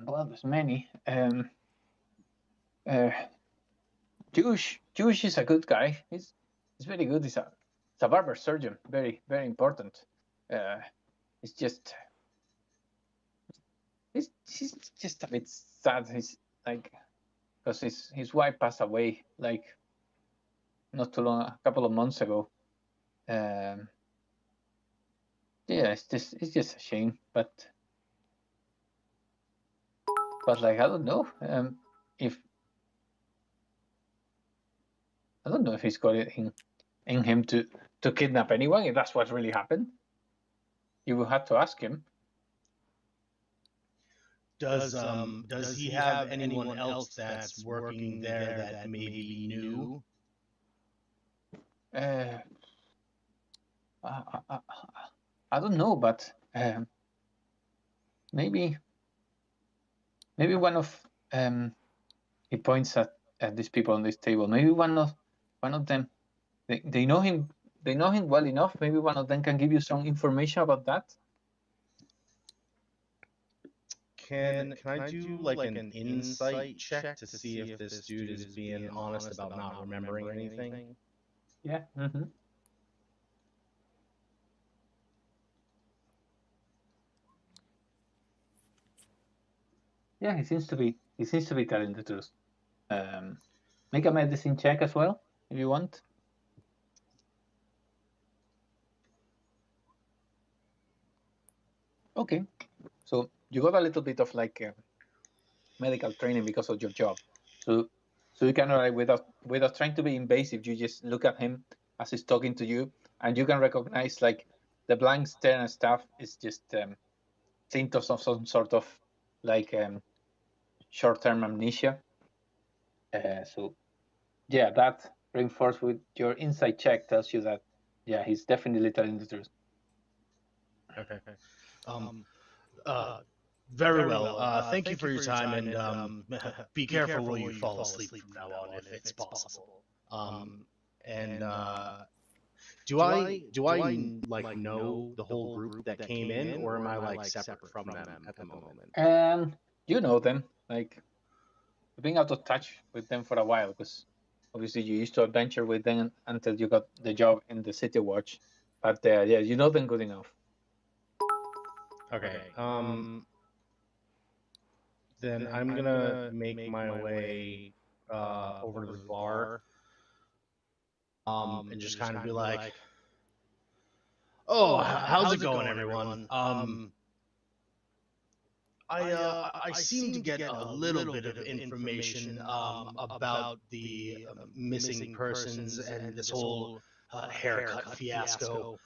Well, there's many. Jewish is a good guy. He's very good. He's a barber surgeon. Very, very important. It's just he's just a bit sad. He's like, because his wife passed away like not too long, a couple of months ago. Yeah, it's just a shame, but like I don't know if he's got it in him to kidnap anyone. If that's what really happened, you will have to ask him. Does he have anyone else that's working there that maybe knew? I don't know, but maybe one of he points at these people on this table. Maybe one of them, they know him well enough. Maybe one of them can give you some information about that. Can I do like an insight check to see if this dude is being honest about not remembering anything? Yeah. Mm-hmm. Yeah, he seems to be telling the truth. Make a medicine check as well if you want. Okay, so you got a little bit of like medical training because of your job, so you can without trying to be invasive, you just look at him as he's talking to you, and you can recognize like the blank stare and stuff is just symptoms of some sort of like short-term amnesia. So yeah, that reinforced with your insight check tells you that yeah, he's definitely telling the truth. Okay. Very well. Thank you for your time, and be careful where you fall asleep from now on, if it's possible. And do I like know the whole group that came in, or am I like separate from them at the moment? You know them, like you've been out of touch with them for a while because obviously you used to adventure with them until you got the job in the City Watch. But yeah, you know them good enough. Okay. Then I'm gonna make my way over to the bar, and just kind of be like, "Oh, how's it going, everyone? I seem to get a little bit of information about the missing persons and this whole haircut fiasco.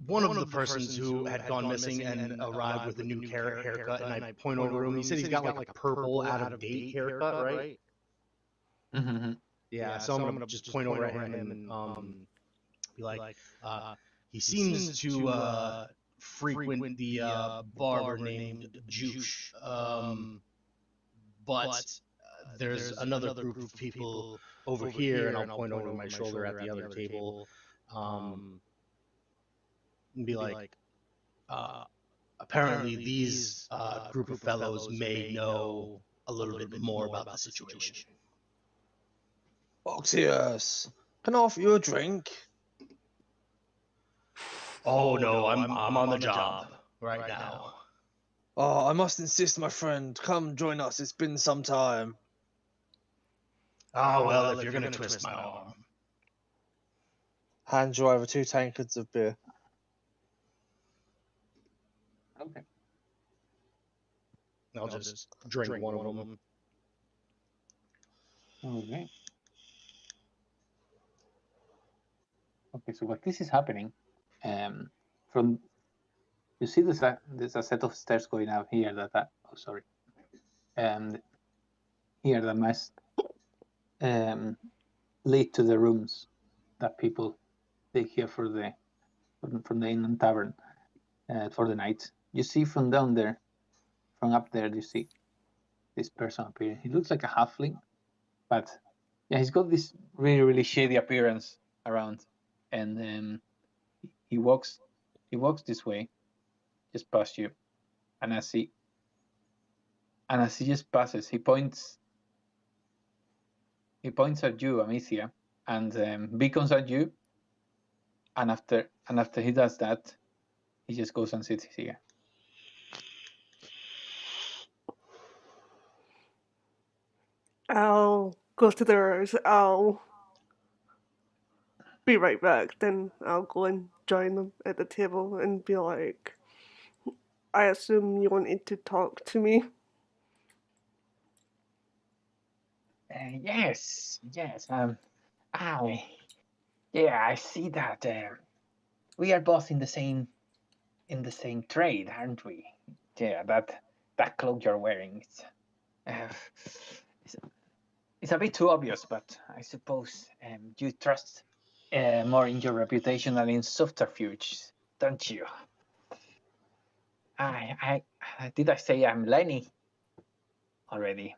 One of the persons who had gone missing and arrived with a new haircut, and I point over to him. He said he's got like a purple, out of date haircut, right? Mm-hmm. Yeah. So I'm gonna just point over at him and be like, he seems to frequent the barber named Juice, but there's another group of people over here, and I'll point over my shoulder at the other table, and be like, apparently these group of fellows may know a little bit more about the situation. Oxius, can I offer you a drink? Oh no, I'm on the job right now. Oh, I must insist, my friend. Come join us. It's been some time. Oh well, if you're gonna twist my arm. Hand you over 2 tankards of beer. Okay. I'll just drink one of them. Okay. Okay, so what this is happening, from you see there's a set of stairs going up here that oh sorry, and here that must lead to the rooms that people take here for the from the inn and tavern for the night. You see from down there, from up there, you see this person appear. He looks like a halfling, but yeah, he's got this really shady appearance around, and he walks this way, just past you, and as he just passes, he points at you, Amicia, and beacons at you, and after he does that, he just goes and sits here. I'll go to theirs. I'll be right back. Then I'll go and join them at the table and be like, I assume you wanted to talk to me. Yes. I see that we are both in the same trade, aren't we? Yeah, that cloak you're wearing, it's a bit too obvious, but I suppose you trust more in your reputation than in subterfuge, don't you? Did I say I'm Lenny already?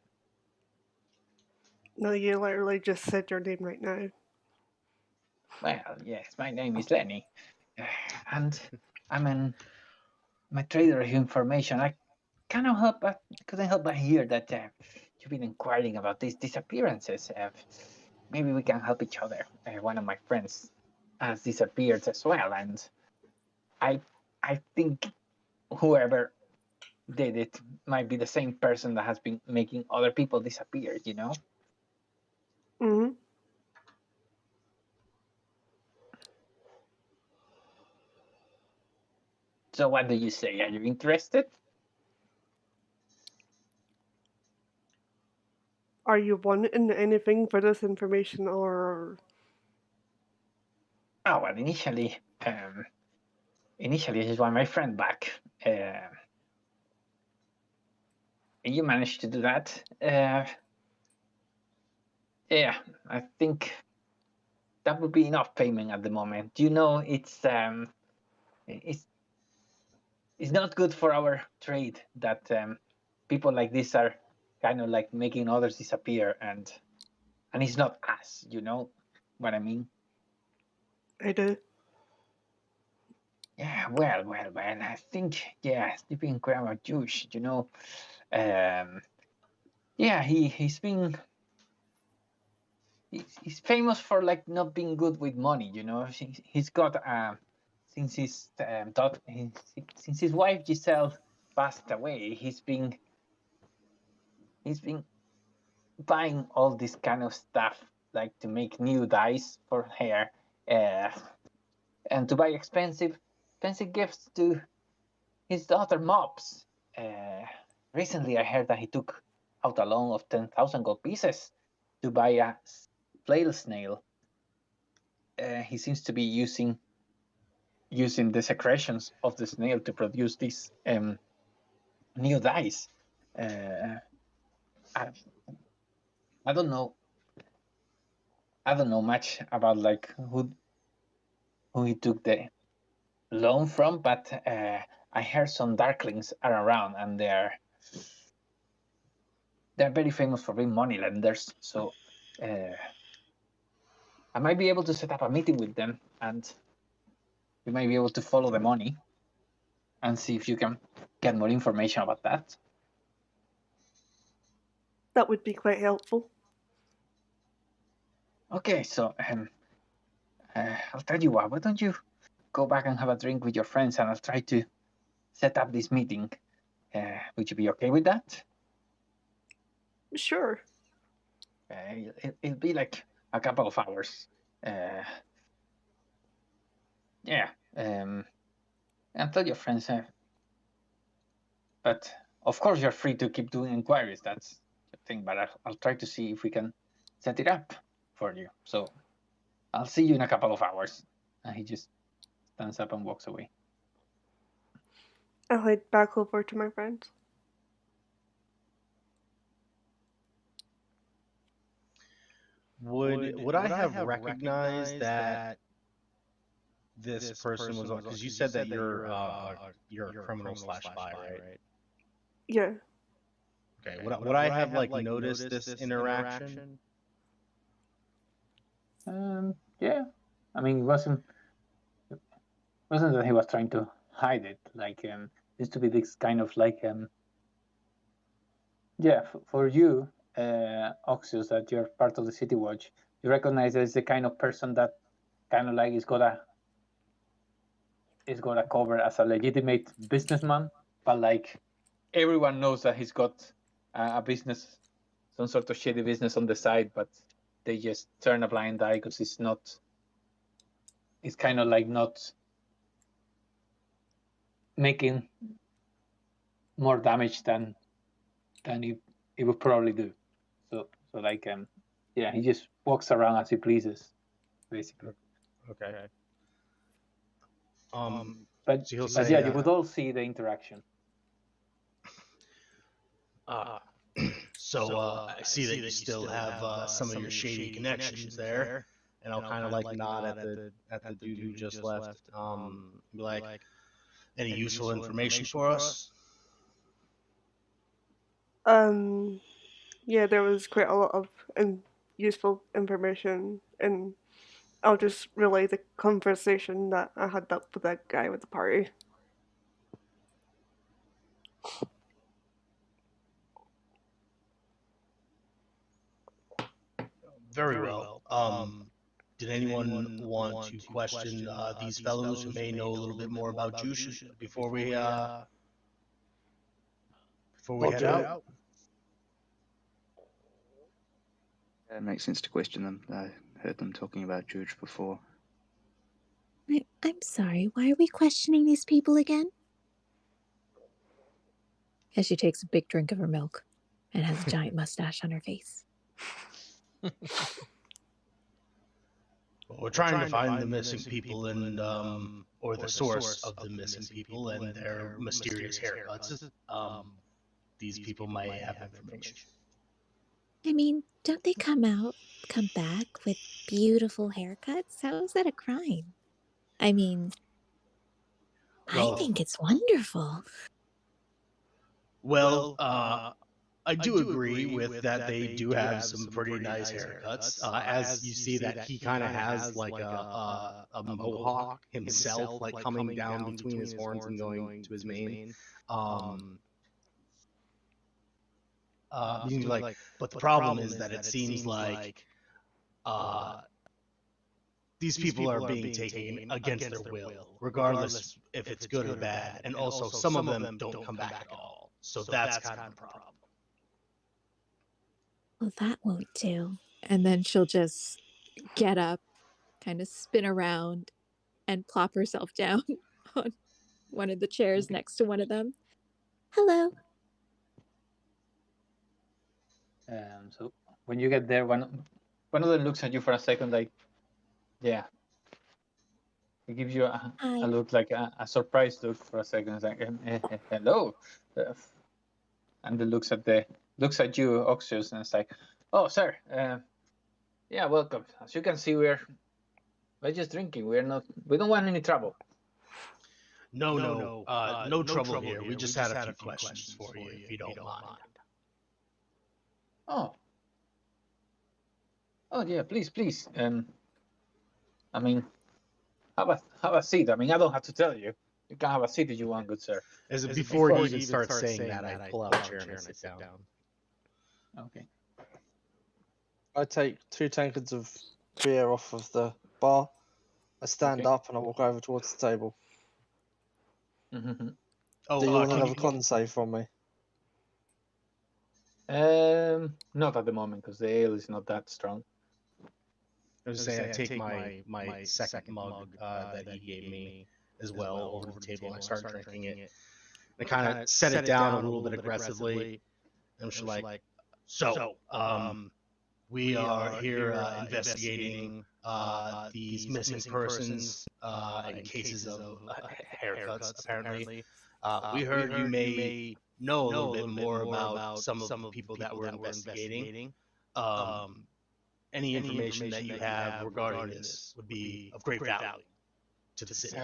No, you literally just said your name right now. Well, yes, my name is Lenny, and I'm a trader of information. I couldn't help but hear that you've been inquiring about these disappearances. Maybe we can help each other. One of my friends has disappeared as well, and I think whoever did it might be the same person that has been making other people disappear. You know. Mm-hmm. So what do you say? Are you interested? Are you wanting anything for this information, or? Oh, well, initially, I just want my friend back. You managed to do that. Yeah, I think that would be enough payment at the moment. You know, it's not good for our trade that people like this are kind of like making others disappear, and it's not us. You know what I mean? I do. Yeah, well. I think you've been inquiring about Juice. You know, yeah, he's been. He's famous for like not being good with money. You know, he's got since since his wife Giselle passed away, he's been buying all this kind of stuff, like to make new dyes for hair, and to buy expensive gifts to his daughter Mops. Recently, I heard that he took out a loan of 10,000 gold pieces to buy a flail snail. He seems to be using the secretions of the snail to produce these new dyes. I don't know. I don't know much about like who he took the loan from, but I heard some darklings are around, and they're very famous for being money lenders. So I might be able to set up a meeting with them, and you might be able to follow the money and see if you can get more information about that. That would be quite helpful. Okay, so I'll tell you what. Why don't you go back and have a drink with your friends, and I'll try to set up this meeting. Would you be okay with that? Sure. It'll be like a couple of hours. Yeah. And tell your friends. But of course, you're free to keep doing inquiries. That's the thing. But I'll try to see if we can set it up for you. So I'll see you in a couple of hours. And he just stands up and walks away. I'll head back over to my friends. Would I have recognized that this person was on? Because you said that you're a criminal slash spy, right? Yeah. Okay. Would I have like noticed this interaction? Yeah. I mean, it wasn't that he was trying to hide it. Like used to be this kind of like yeah, for you, Oxius, that you're part of the City Watch, you recognize as the kind of person that kind of like is gonna cover as a legitimate businessman, but like everyone knows that he's got a business, some sort of shady business on the side, but they just turn a blind eye because it's kind of like not making more damage than it would probably do. So like yeah, he just walks around as he pleases, basically. Okay. But so he'll say, yeah, you would all see the interaction. So I see that you still have some of your shady connections there, and I'll kind of like nod at the dude who just left. Be like, any useful information for us? Yeah, there was quite a lot of useful information, and I'll just relay the conversation that I had up with that guy with the party. Very well. Did anyone want to question these fellows who may know a little bit more about Juice before we head out? It makes sense to question them. I heard them talking about Juge before. I'm sorry, why are we questioning these people again? As she takes a big drink of her milk and has a giant mustache on her face. Well, we're trying to find the missing people and or the source of the missing people and their mysterious haircuts. These people might have information. I mean, don't they come back with beautiful haircuts? How is that a crime? I mean, I think it's wonderful. Well, I do agree with that. They do have some pretty nice haircuts. As you see that he kind of has like a mohawk himself, like coming down between his horns and going to his mane. But the problem is that it seems like these people are being taken against their will, regardless if it's good or bad. And also, some of them don't come back at all. So that's kind of a problem. Well, that won't do. And then she'll just get up, kind of spin around, and plop herself down on one of the chairs next to one of them. Hello. So when you get there, one of them looks at you for a second, like, yeah. It gives you a look, like a surprised look for a second. It's like, hello. And it looks at you, Oxius, and it's like, oh, sir. Yeah, welcome. As you can see, we're just drinking. We don't want any trouble. No trouble here. We just had a few questions for you, if you don't mind. Oh. Oh yeah, please, please. I mean, have a seat. I mean, I don't have to tell you. You can have a seat if you want, good sir. Before he even starts saying that, I pull out a chair and I sit down. Okay. I take 2 tankards of beer off of the bar. I stand Okay. up and I walk over towards the table. Mm-hmm. Oh, Do you want can another con save from me? Not at the moment because the ale is not that strong. I was saying I take my second mug that he gave me as well over the table and I start drinking it. I kind of set it down a little bit aggressively. And she's like, so, we are here investigating these missing persons in cases of haircuts, apparently. We heard you may know a little bit more about some of the people that we're investigating. Any information that you have regarding this would be of great value to the city.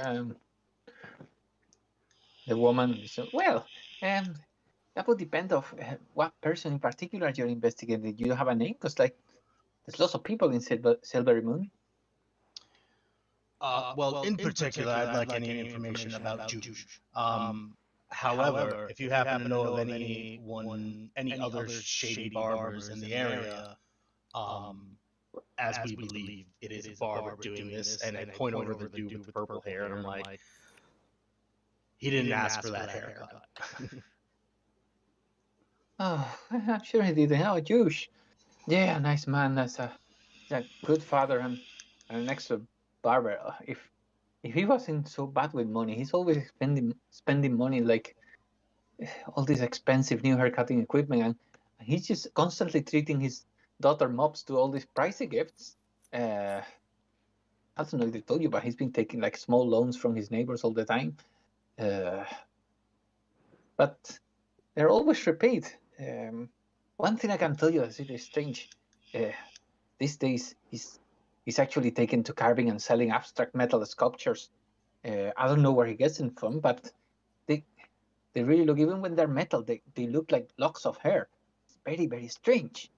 The woman said, well, that would depend of what person in particular you're investigating. Do you have a name? Because like there's lots of people in Silvery Moon. Well, in particular, I'd like any information about Juge. However, if you happen to know of any other shady barbers in the area, as we believe it is a barber doing this, and I point over the dude with the purple hair, and I'm like, he didn't ask for that haircut. Oh, I'm sure he didn't. Oh, Juge. Yeah, nice man. That's a good father and an excellent barber. If he wasn't so bad with money, he's always spending money like all this expensive new haircutting equipment, and he's just constantly treating his daughter mops to all these pricey gifts. I don't know if they told you, but he's been taking like small loans from his neighbors all the time. But they're always repaid. One thing I can tell you is really strange. These days, he's actually taken to carving and selling abstract metal sculptures. I don't know where he gets them from, but they really look, even when they're metal, they look like locks of hair. It's very, very strange.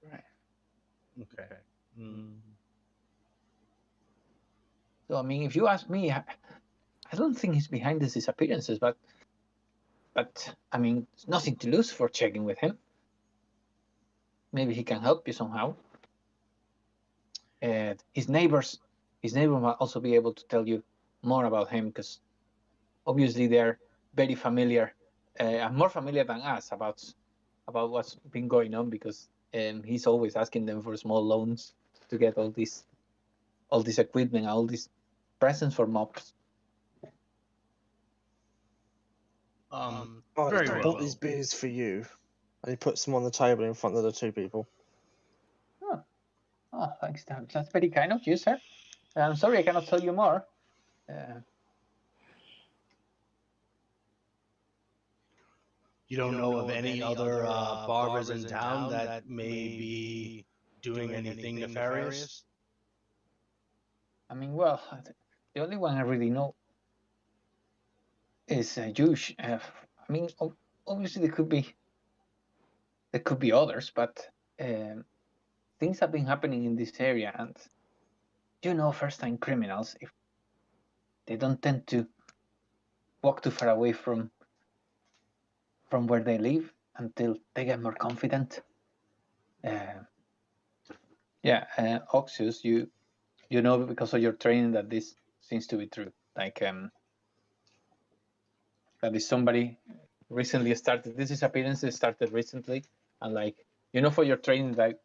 Right. Okay. So, I mean, if you ask me, I don't think he's behind these disappearances, but I mean, there's nothing to lose for checking with him. Maybe he can help you somehow. His neighbor might also be able to tell you more about him, because obviously they're very familiar, and more familiar than us about what's been going on, because he's always asking them for small loans to get all this equipment, all these presents for mops. Very I well. bought these beers for you. And he puts them on the table in front of the 2 people. Oh, thanks. That's very kind of you, sir. I'm sorry I cannot tell you more. You don't know of any other barbers in town that may be doing anything nefarious? I mean, well, the only one I really know is Juge. I mean, obviously there could be others, but things have been happening in this area, and first-time criminals, if they don't tend to walk too far away from where they live until they get more confident. Oxius, you know because of your training that this seems to be true. Like that is somebody recently started. This disappearance started recently, and like for your training that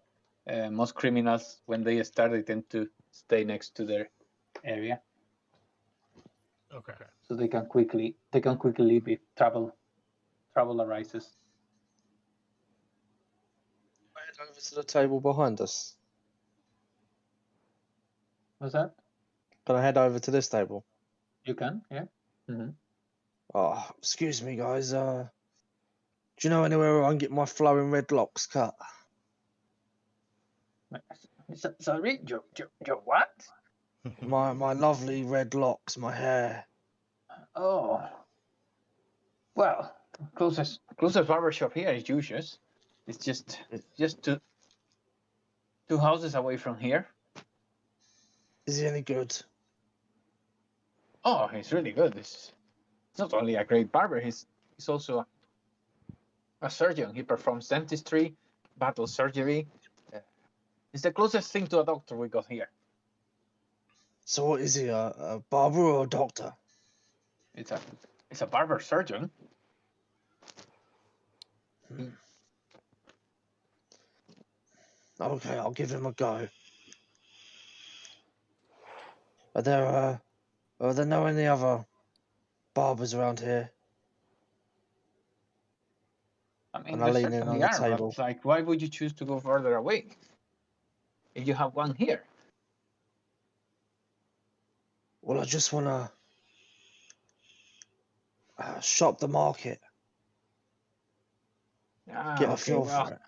most criminals, when they start, they tend to stay next to their area. Okay. So they can quickly leave if trouble arises. Head over to the table behind us. What's that? Can I head over to this table? You can, yeah. Mm-hmm. Oh, excuse me, guys. Do you know anywhere where I can get my flowing red locks cut? Sorry, your what? my lovely red locks, my hair. Oh, Well, closest barber shop here is Juice's. It's just two houses away from here. Is he any good? Oh, he's really good. He's not only a great barber, he's also a surgeon. He performs dentistry, battle surgery. It's the closest thing to a doctor we got here. So what is he, a barber or a doctor? It's a barber surgeon. Okay, I'll give him a go. Are there no any other barbers around here? I mean, And I there lean in certainly on the are, table. but like, why would you choose to go further away if you have one here? Well, I just want to shop the market, get a feel for it.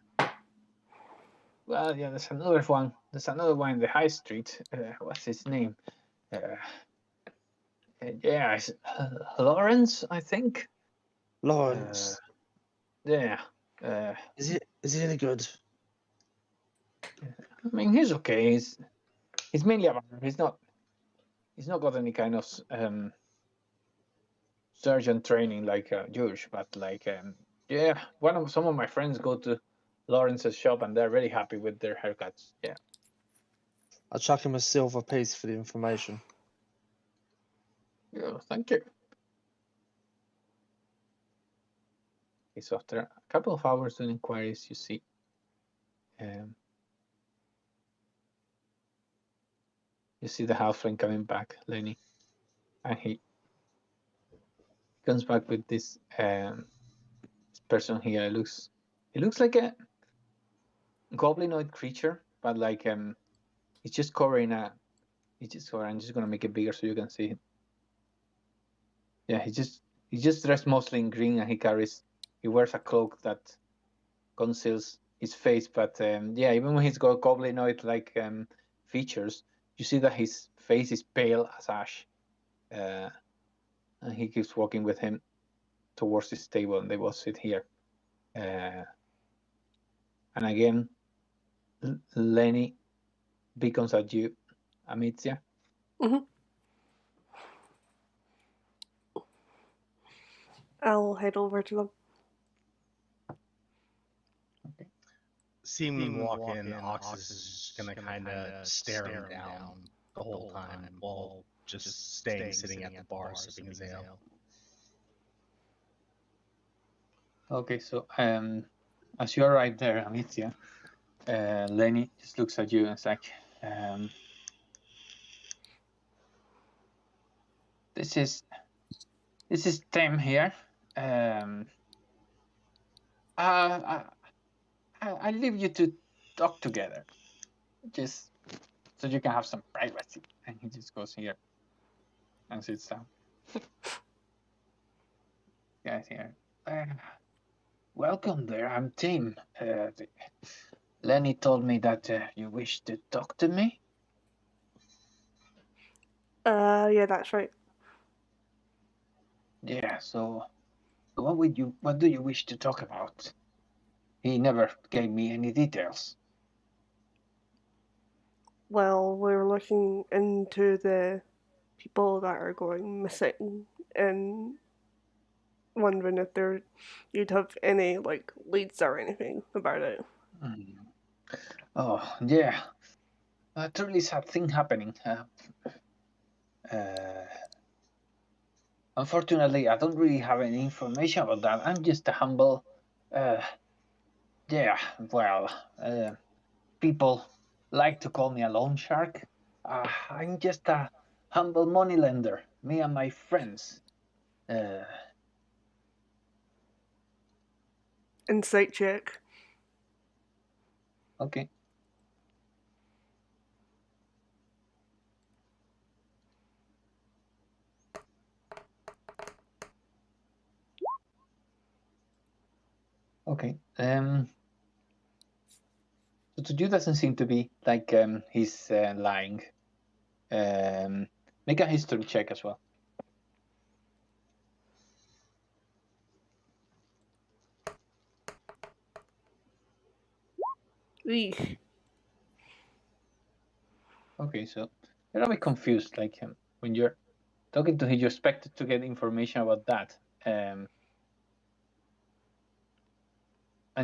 Well, yeah, there's another one. There's another one in the high street. What's his name? Yeah, it's Lawrence, I think. Lawrence. Yeah. Is he any good? I mean, he's okay. He's mainly a barber. He's not got any kind of surgeon training like Josh, but like yeah, some of my friends go to Lawrence's shop and they're really happy with their haircuts. Yeah. I'll chuck him a silver piece for the information. Yeah, thank you. Okay, so after a couple of hours doing inquiries, you see the halfling coming back, Lenny, and he comes back with this person here. It looks like a goblinoid creature, but like it's just covering I'm just gonna make it bigger so you can see it. Yeah, he's just dressed mostly in green, and he wears a cloak that conceals his face. But yeah, even when he's got goblinoid like features, you see that his face is pale as ash. And he keeps walking with him towards his table, and they both sit here. And again, Lenny beckons at you, Amicia. I'll head over to them. See him walk in, Oxus is just gonna kind of stare him down the whole time while just staying sitting at the bar sipping his ale. Okay, so as you are right there, Amicia, Lenny just looks at you and is like, this is Tim here. I leave you to talk together, just so you can have some privacy. And he just goes here and sits down. Guys here. Welcome there. I'm Tim. Lenny told me that you wish to talk to me. Yeah, that's right. Yeah. So, what do you wish to talk about? He never gave me any details. Well, we're looking into the people that are going missing and wondering if you'd have any like leads or anything about it. Oh yeah, a truly sad thing happening. Unfortunately, I don't really have any information about that. I'm just a humble. Yeah, well, people like to call me a loan shark. I'm just a humble moneylender. Me and my friends. Insight check. Okay. Okay. So to you doesn't seem to be like he's lying. Make a history check as well. Eesh. Okay, so you're a bit confused. Like when you're talking to him, you expected to get information about that, and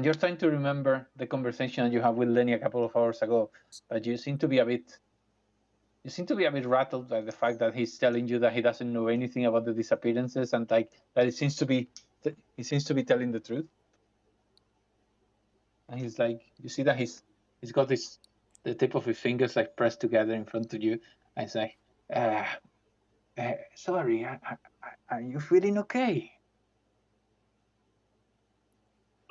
you're trying to remember the conversation you had with Lenny a couple of hours ago, but you seem to be a bit rattled by the fact that he's telling you that he doesn't know anything about the disappearances, and like that he seems to be telling the truth. And he's like, you see that he's got the tip of his fingers like pressed together in front of you, and he's like, sorry, are you feeling okay?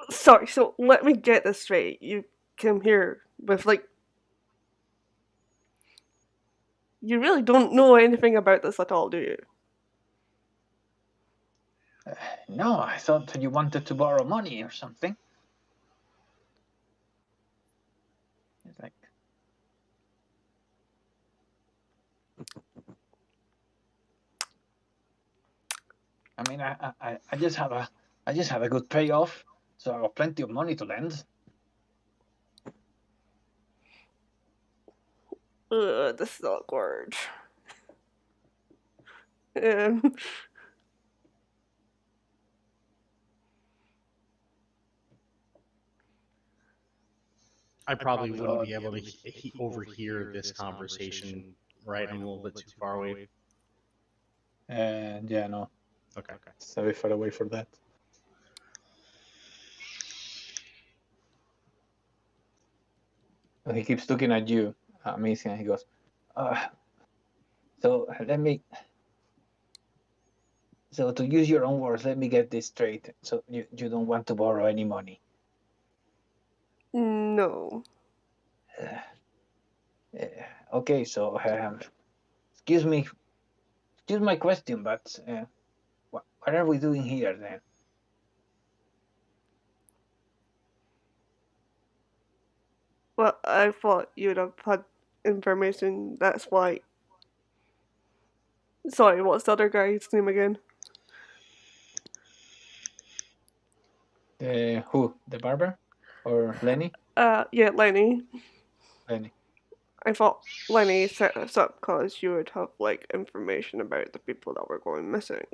Sorry, so let me get this straight. You came here with, like... You really don't know anything about this at all, do you? No, I thought that you wanted to borrow money or something. He's like, I mean, I just have a good payoff, so I got plenty of money to lend. This is awkward. Um, I probably wouldn't be able to overhear this conversation, right? I'm a little bit too far away. And yeah, no. Okay. It's a bit far away for that. And he keeps looking at you, amazing, and he goes, so to use your own words, let me get this straight. So you don't want to borrow any money? no. Okay, so excuse my question, but what are we doing here then? Well, I thought you'd have had information, that's why. Sorry, what's the other guy's name again? Who? The barber? Or Lenny? Yeah, Lenny. Lenny. I thought Lenny set us up because you would have, like, information about the people that were going missing.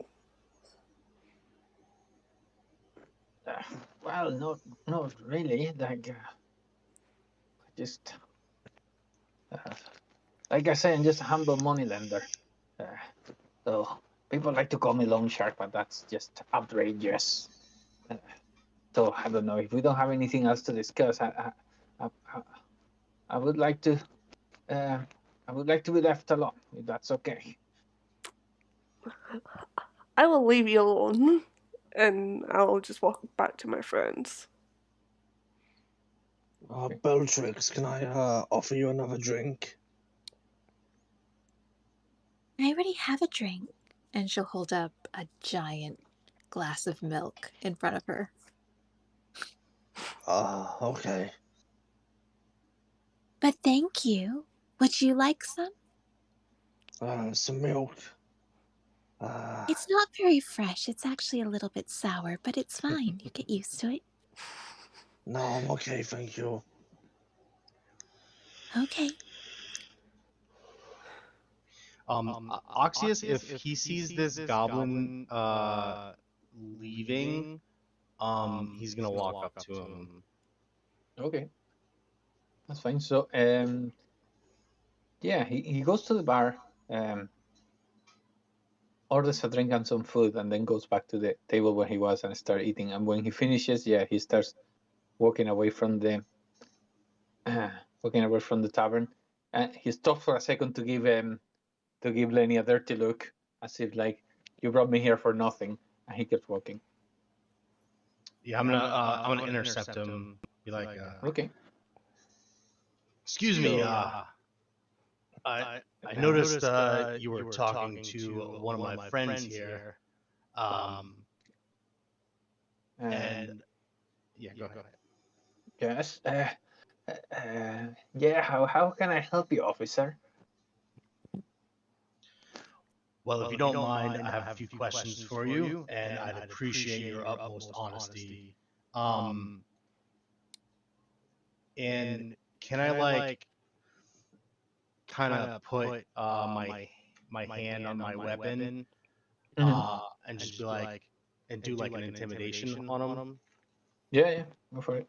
Well, not really. Like, just like I say, I'm just a humble moneylender. So people like to call me loan shark, but that's just outrageous. So I don't know if we don't have anything else to discuss. I would like to. I would like to be left alone, if that's okay. I will leave you alone, and I'll just walk back to my friends. Bellatrix, can I offer you another drink? I already have a drink. And she'll hold up a giant glass of milk in front of her. Okay. But thank you. Would you like some? Some milk. It's not very fresh. It's actually a little bit sour, but it's fine. You get used to it. No, I'm okay, thank you. Okay. Oxius, if he sees this goblin leaving, he's gonna walk up to him. Okay, that's fine. So, yeah, he goes to the bar, orders a drink and some food, and then goes back to the table where he was and starts eating. And when he finishes, yeah, he starts walking away from the tavern. And he stops for a second to give Lenny a dirty look, as if like, you brought me here for nothing, and he keeps walking. Yeah, I'm gonna intercept him. Be like, okay. Excuse me. I noticed you were talking to one of my friends here. And yeah, go ahead. Yes. Yeah. How can I help you, officer? Well, if you don't mind, I have a few questions for you, and I'd appreciate your utmost honesty. And can I like kind of put my hand on my weapon and just be like and do like an intimidation on him? Yeah, go for it.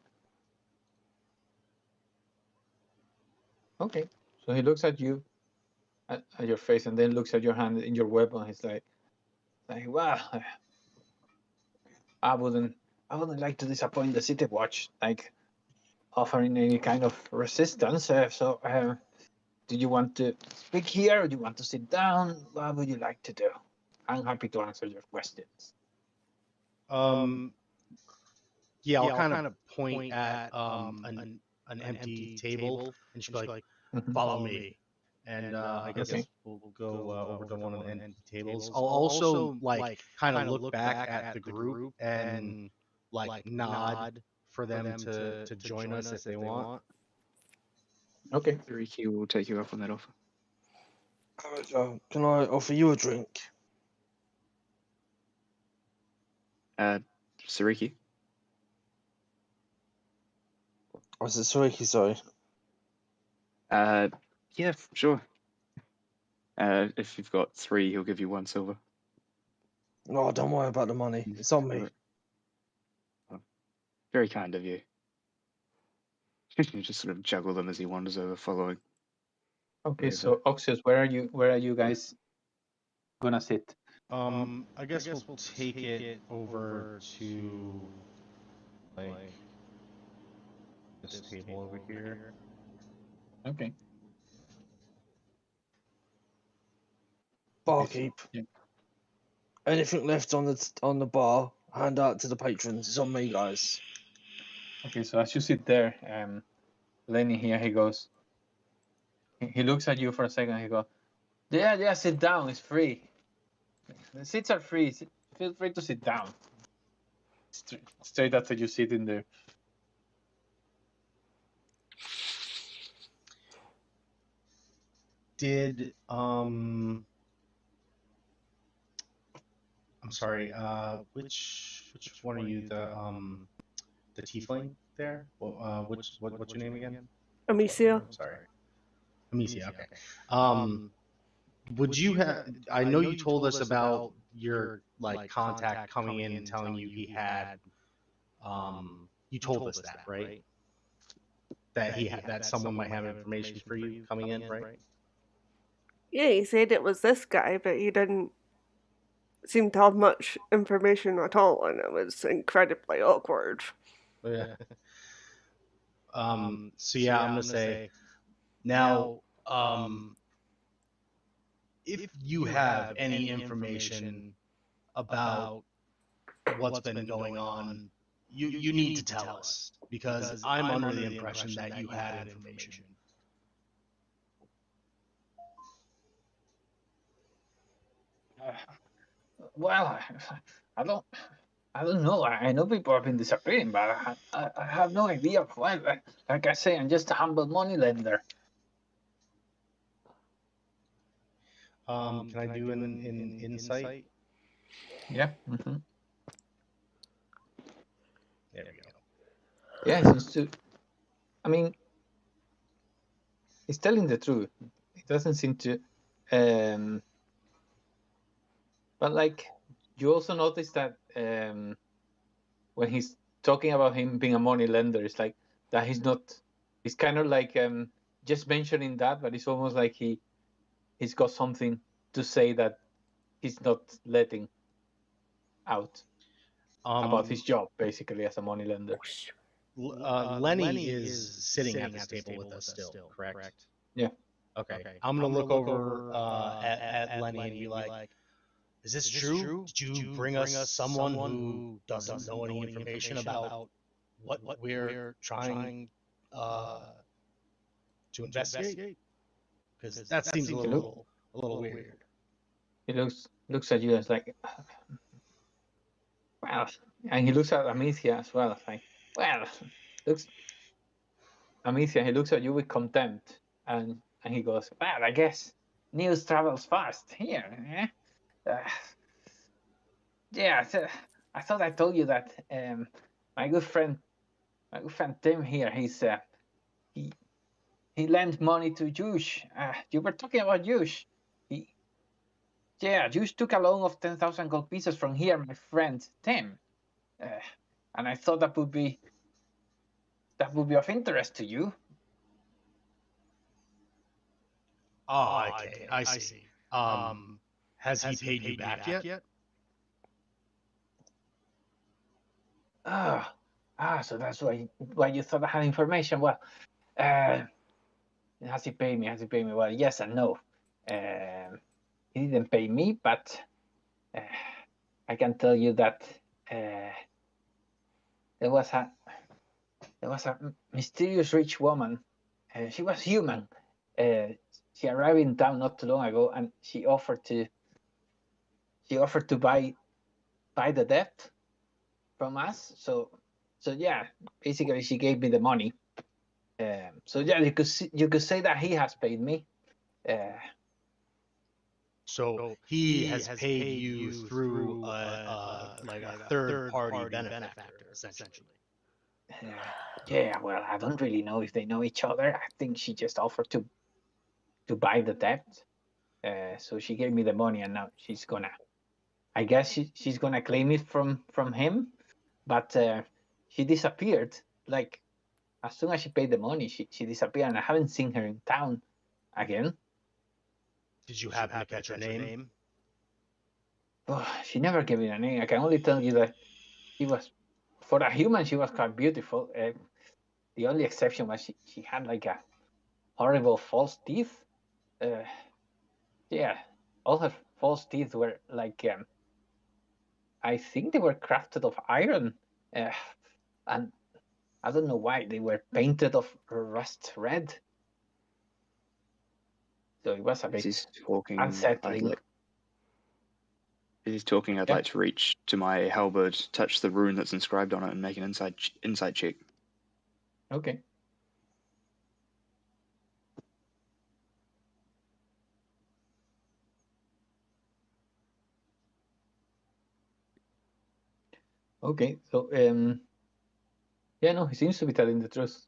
Okay. So he looks at you, at your face, and then looks at your hand in your weapon. He's like, well, I wouldn't like to disappoint the city watch, like offering any kind of resistance. Do you want to speak here, or do you want to sit down? What would you like to do? I'm happy to answer your questions. Yeah, I'll kind of point at an empty table and just be like, follow me. And I guess we'll go over to one of the empty tables. I'll also like kind of look back at the group and like nod for them to join us if they want. Okay. Sariki will take you up on that offer. Can I offer you a drink? Sariki? Or is it Sariki, sorry? Yeah, sure. If you've got 3, he'll give you 1 silver. No, don't worry about the money. It's on me. Very kind of you. You just sort of juggle them as he wanders over, following. Okay, so Oxius, where are you guys gonna sit? I guess we'll take it over to like this table over here. Okay. Barkeep. Yeah. Anything left on the bar, hand out to the patrons. It's on me, guys. Okay, so as you sit there, Lenny here, he goes. He looks at you for a second. He goes, "Yeah, sit down. It's free. The seats are free. Feel free to sit down." Straight after you sit in there. Did I'm sorry. Which one are you? The tiefling there? Well, what's your name again? Amicia. Sorry, Amicia. Okay. Would you have? I know you told us about your like contact coming in and telling you he had. You told us that, right? That someone might have information for you coming in, right? Yeah, he said it was this guy, but he didn't seem to have much information at all, and it was incredibly awkward. Yeah. So yeah, I'm gonna say now. If you have any information about what's been going on, you need to tell us because I'm under the impression that you had information. Well, I don't know. I know people have been disappearing, but I have no idea of why. Like I say, I'm just a humble moneylender. Can I do an insight? Yeah. There we go. Yeah, he seems to. I mean, he's telling the truth. He doesn't seem to. But like, you also notice that when he's talking about him being a money lender, it's like that he's not. He's kind of like just mentioning that, but it's almost like he's got something to say that he's not letting out about his job, basically, as a money lender. Lenny is sitting at this table with us still, correct? Yeah. Okay. I'm gonna look over at Lenny and be like, "Is this true? Did you bring us someone who doesn't know any information about what we're trying to investigate? Because that seems a little weird." He looks at you as like, well, and he looks at Amicia as well. It's like, well, Amicia. He looks at you with contempt, and he goes, well, I guess news travels fast here. Yeah, I thought I told you that my good friend Tim here, he's he lent money to Jush. You were talking about Jush. Jush took a loan of 10,000 gold pieces from here, my friend Tim, and I thought that would be of interest to you. Oh, okay, I see. Has he paid you back yet? So that's why you thought I had information. Well, has he paid me? Well, yes and no. He didn't pay me, but I can tell you that there was a mysterious rich woman. She was human. She arrived in town not too long ago, and she offered to buy the debt from us. So yeah, basically she gave me the money. So yeah, you could say that he has paid me. So he has paid you through like a third-party benefactor, essentially. Yeah, well, I don't really know if they know each other. I think she just offered to buy the debt. So she gave me the money, and now she's gonna. I guess she's gonna claim it from him, but she disappeared. Like as soon as she paid the money, she disappeared, and I haven't seen her in town again. Did you happen to catch her name? Oh, she never gave me a name. I can only tell you that she was, for a human, she was quite beautiful. The only exception was she had like a horrible false teeth. Yeah, all her false teeth were like, I think they were crafted of iron, and I don't know why they were painted of rust red. So it was a bit unsettling. As he's talking, I'd like to reach to my halberd, touch the rune that's inscribed on it, and make an insight check. Okay. Okay, so yeah, no, he seems to be telling the truth.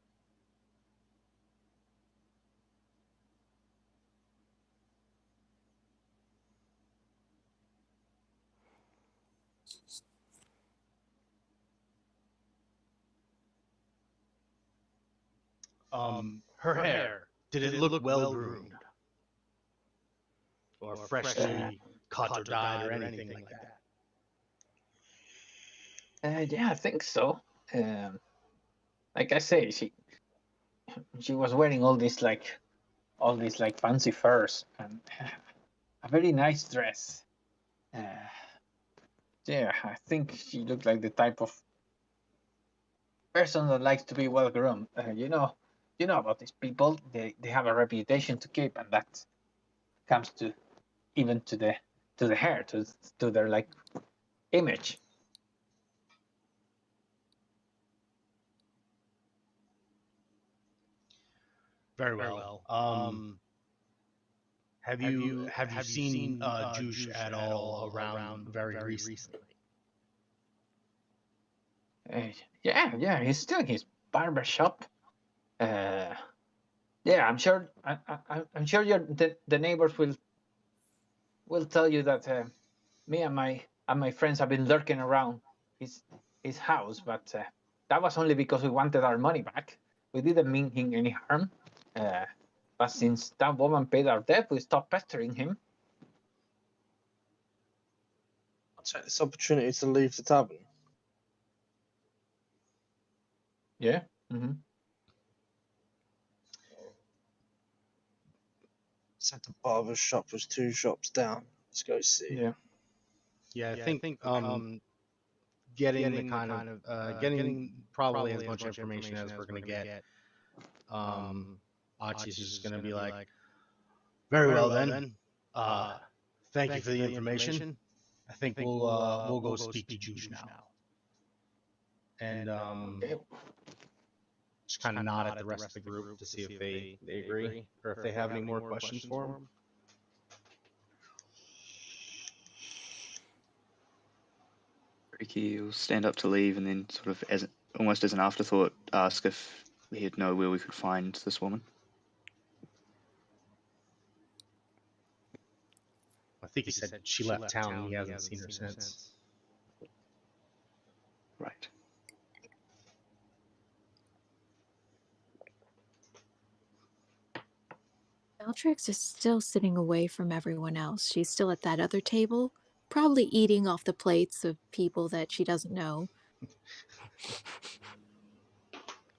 Her hair, did it look well groomed? Or freshly cut or dyed or anything like that? Yeah, I think so. Like I say, she was wearing all these like fancy furs and a very nice dress. Yeah, I think she looked like the type of person that likes to be well groomed. You know about these people. They have a reputation to keep, and that comes to even to the hair, to their like image. Very well. Have you seen Jush at all around very recently? Yeah, he's still in his barber shop. Yeah, I'm sure. I'm sure the neighbors will tell you that me and my friends have been lurking around his house, but that was only because we wanted our money back. We didn't mean him any harm. But since that woman paid our debt, we stopped pestering him. I'll take this opportunity to leave the tavern. Yeah. Mm-hmm. Said the barber's shop was 2 shops down. Let's go see. Yeah, I think getting the kind of getting probably as much information as we're gonna get. Archie's just gonna be like, very well then. Thank you for the information. I think we'll go speak to Jush now. And just kind of nod at the rest of the group to see if they agree or if they have any more questions for him. Ricky will stand up to leave, and then sort of almost as an afterthought, ask if he'd know where we could find this woman. I think he said she left town and he hasn't seen her since. Right. Bellatrix is still sitting away from everyone else. She's still at that other table, probably eating off the plates of people that she doesn't know,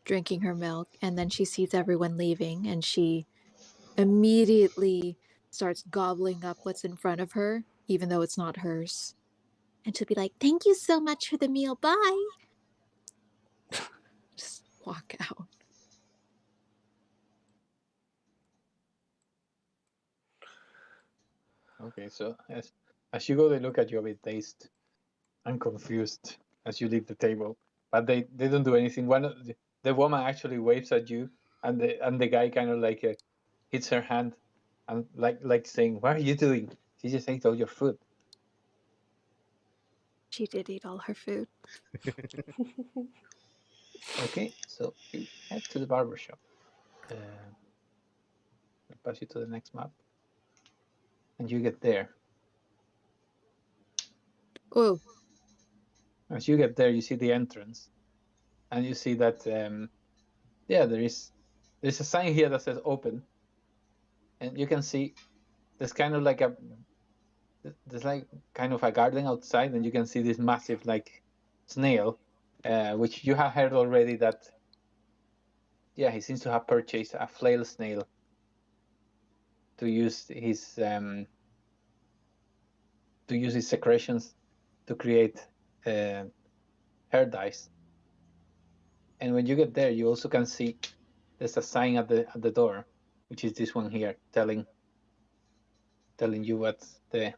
drinking her milk, and then she sees everyone leaving, and she immediately starts gobbling up what's in front of her, even though it's not hers. And she'll be like, "Thank you so much for the meal. Bye." Just walk out. Okay, so as you go, they look at you a bit dazed and confused as you leave the table, but they don't do anything. The woman actually waves at you, and the guy kind of like hits her hand, and like saying, "What are you doing? She just ate all your food." She did eat all her food. Okay, so you head to the barber shop. I'll pass you to the next map, and you get there. Oh, As you get there, you see the entrance, and you see that there's a sign here that says open, and you can see there's kind of like a garden outside, and you can see this massive like snail, which you have heard already that he seems to have purchased a flail snail to use his secretions to create hair dyes. And when you get there, you also can see there's a sign at the door, which is this one here, telling you what the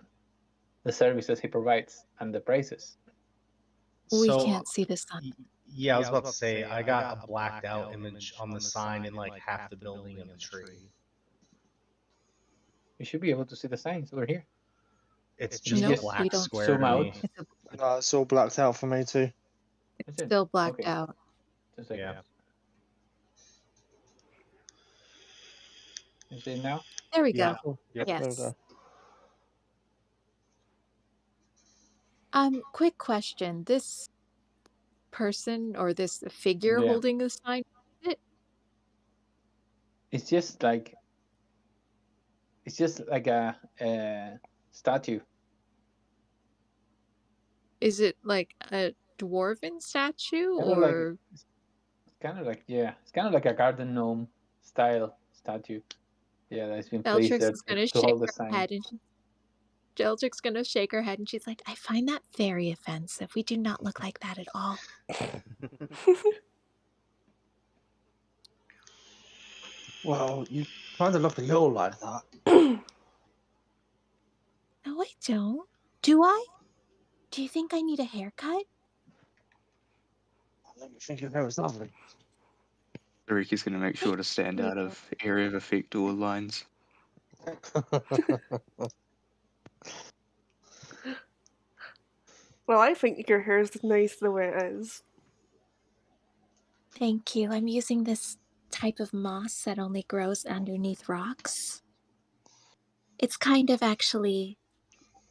services he provides and the prices. we So, can't see the sun. Yeah, I was about to say, I got a blacked out image on the sign in like half the building of the tree. You should be able to see the signs over here. It's You just a Nope, black we don't. square zoom to out. me. It's all blacked out for me too. Is It's it? still blacked Okay. out. Just a second. Yeah. Is it now? There we Yeah. go. Yep. There we Yes. go. Quick question. This person or this figure Yeah. holding the sign, It's just like a statue. is it like a dwarven statue Kind of like or it's kind of like a garden gnome style statue. Yeah, that's been placed Bellatrix there is gonna to shake hold the her sign. head and Bellatrix gonna shake her head and she's like, "I find that very offensive. We do not look like that at all." Well, you kind of look a little like that. No, I don't. Do I? Do you think I need a haircut? Let me think your hair is lovely. Riki's going to make sure to stand out of area of effect or lines. Well, I think your hair is nice the way it is. Thank you. I'm using this type of moss that only grows underneath rocks. It's kind of actually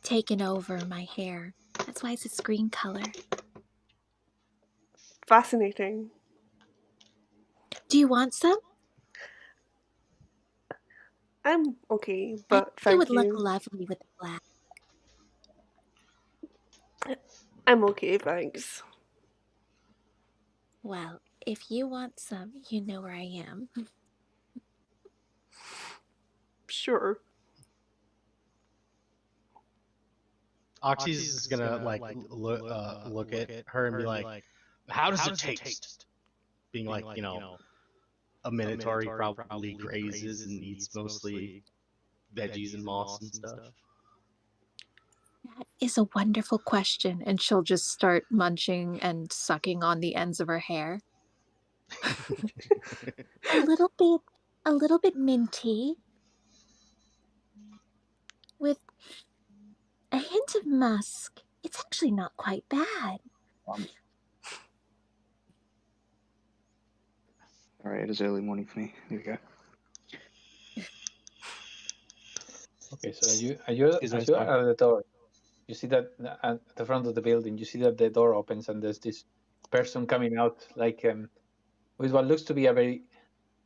taken over my hair. That's why it's this green color. Fascinating. Do you want some? I'm okay, I but think it thank would look you. lovely with the black. I'm okay, thanks. Well, if you want some, you know where I am. Sure. Oxy's is gonna look at her and be like, "How does it taste?" Being like, a minotaur he probably grazes and eats mostly veggies and moss and stuff. That is a wonderful question, and she'll just start munching and sucking on the ends of her hair. a little bit minty, with a hint of musk. It's actually not quite bad. All right, it is early morning for me. Here we go. Okay, so as you Excuse me, as you sorry. are at the door, you see that at the front of the building, you see that the door opens and there's this person coming out, like with what looks to be a very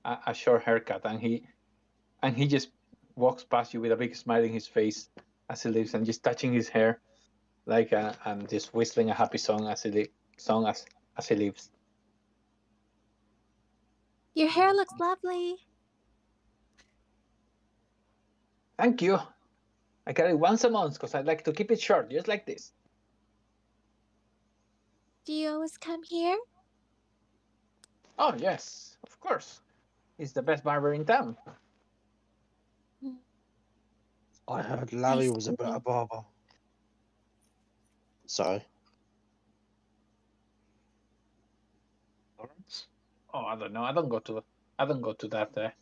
a short haircut, and he just walks past you with a big smile in his face as he leaves, and just touching his hair, like and just whistling a happy song as as he leaves. Your hair looks lovely. Thank you. I cut it once a month because I like to keep it short, just like this. Do you always come here? Oh yes, of course. He's the best barber in town. I heard Larry Nice was a to better meet barber. Sorry. Lawrence? Oh, I don't know. I don't go to that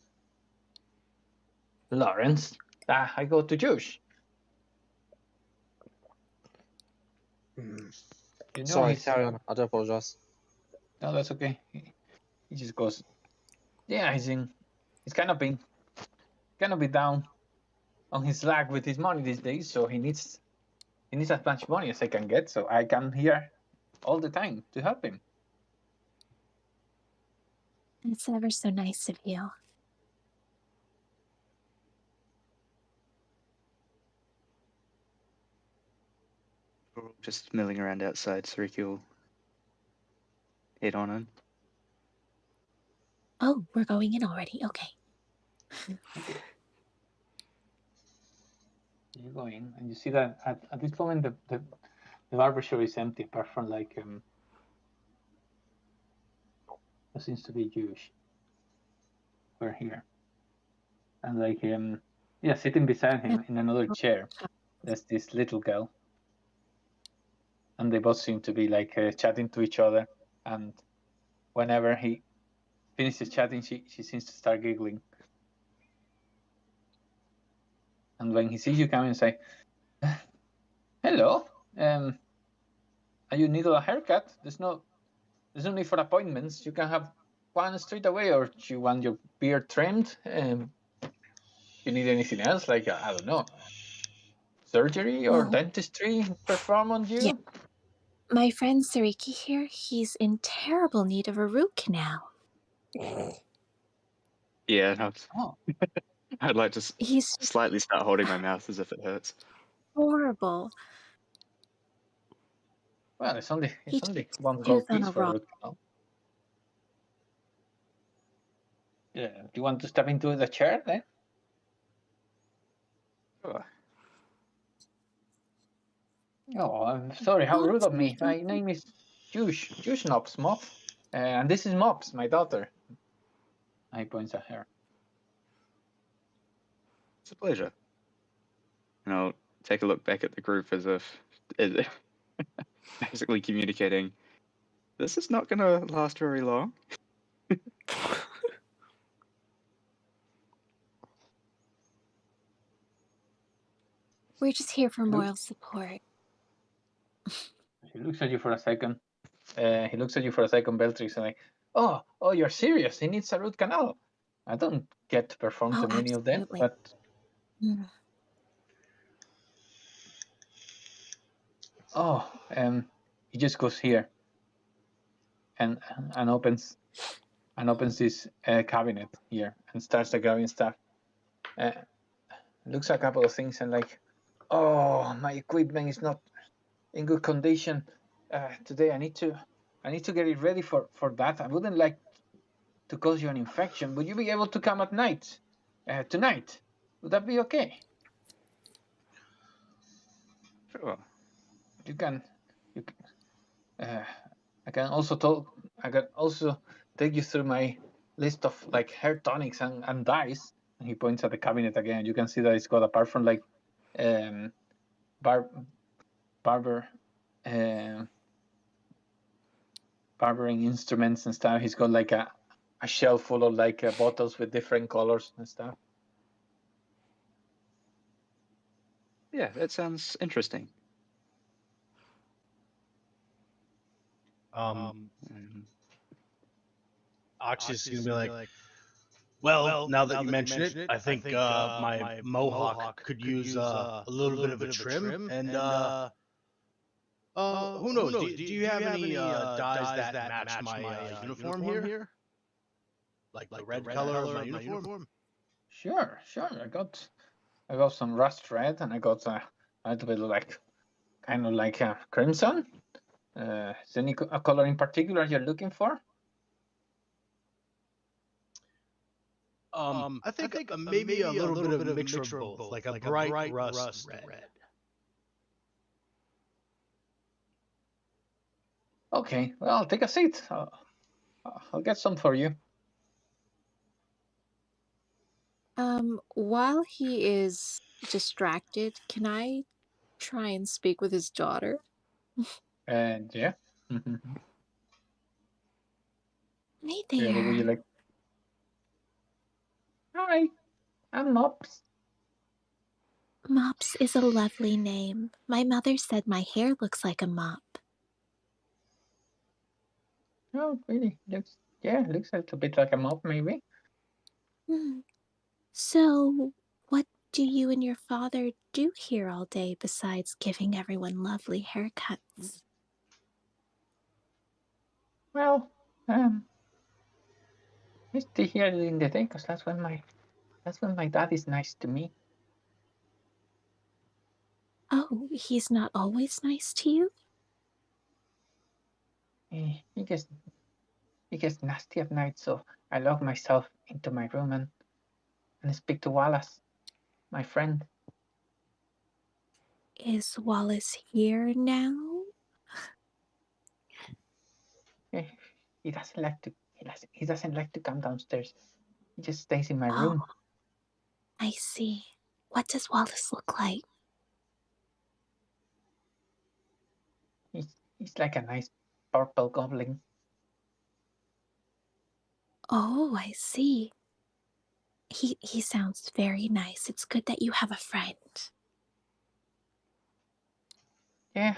Lawrence. I go to Josh. You know Sorry, he's carry on. I do apologise. no, that's okay. He just goes. Yeah, he's kind of been down on his luck with his money these days, so he needs as much money as I can get, so I come here all the time to help him. It's ever so nice of you. We're all just milling around outside, so Ricky will head on in. Oh, we're going in already. Okay. You go in and you see that at this moment the barber shop is empty apart from like there seems to be Jewish. We're here. And like yeah, sitting beside him in another chair, there's this little girl. And they both seem to be like chatting to each other. And whenever he finishes chatting, she seems to start giggling. And when he sees you come and say, "Hello, are you need a haircut? There's no need for appointments. You can have one straight away, or do you want your beard trimmed? You need anything else, like I don't know, surgery or Well, dentistry performed on you?" yeah. My friend Sariki here, he's in terrible need of a root canal. Yeah, no, Oh, I'd like to He's slightly start holding my mouth as if it hurts. horrible. well, it's only He one chews gold on piece a for a rock. root canal. Yeah, do you want to step into the chair then? Sure. Oh, I'm sorry, how Oh, rude of me. Sariki. My name is Jush Knobs Mops, and this is Mops, my daughter. I points at her. It's a pleasure. And I'll take a look back at the group as if basically communicating, this is not going to last very long. We're just here for He moral support. looks at you for a second. He looks at you for a second, Beltrix, and like, oh, you're serious? He needs a root canal. I don't get to perform Oh, too many of them, absolutely. but Mm. he just goes here and opens this cabinet here and starts grabbing stuff. Looks at a couple of things and like, oh, my equipment is not in good condition today. I need to get it ready for that. I wouldn't like to cause you an infection. Would you be able to come at night tonight? Would that be okay? Sure. You can I can also take you through my list of like hair tonics and dyes. And he points at the cabinet again. You can see that it's got, apart from like barber barbering instruments and stuff, he's got like a shelf full of like bottles with different colors and stuff. Yeah, that sounds interesting. Um, Oxy's gonna be like, well, now that you mention it, I think my mohawk could use a little bit of a trim, and who knows? Do you have any dyes that match my uniform here? Like the red color of my uniform? Sure. I got some rust red, and I got a little bit like kind of like a crimson. Is any a color in particular you're looking for? I think maybe a little bit of a mixture of both, like a bright rust red. Okay, well, take a seat. I'll get some for you. While he is distracted, can I try and speak with his daughter? And yeah. Hey Yeah, what would you there. like? Hi, I'm Mops. Mops is a lovely name. My mother said my hair looks like a mop. Oh, really? Looks a little bit like a mop, maybe. So, what do you and your father do here all day besides giving everyone lovely haircuts? Well, I stay here during the day because that's when my dad is nice to me. Oh, he's not always nice to you? He gets nasty at night, so I lock myself into my room and speak to Wallace, my friend. Is Wallace here now? He doesn't like to. He doesn't like to come downstairs. He just stays in my Oh, room. I see. What does Wallace look like? He's like a nice purple goblin. Oh, I see. He sounds very nice. It's good that you have a friend. Yeah.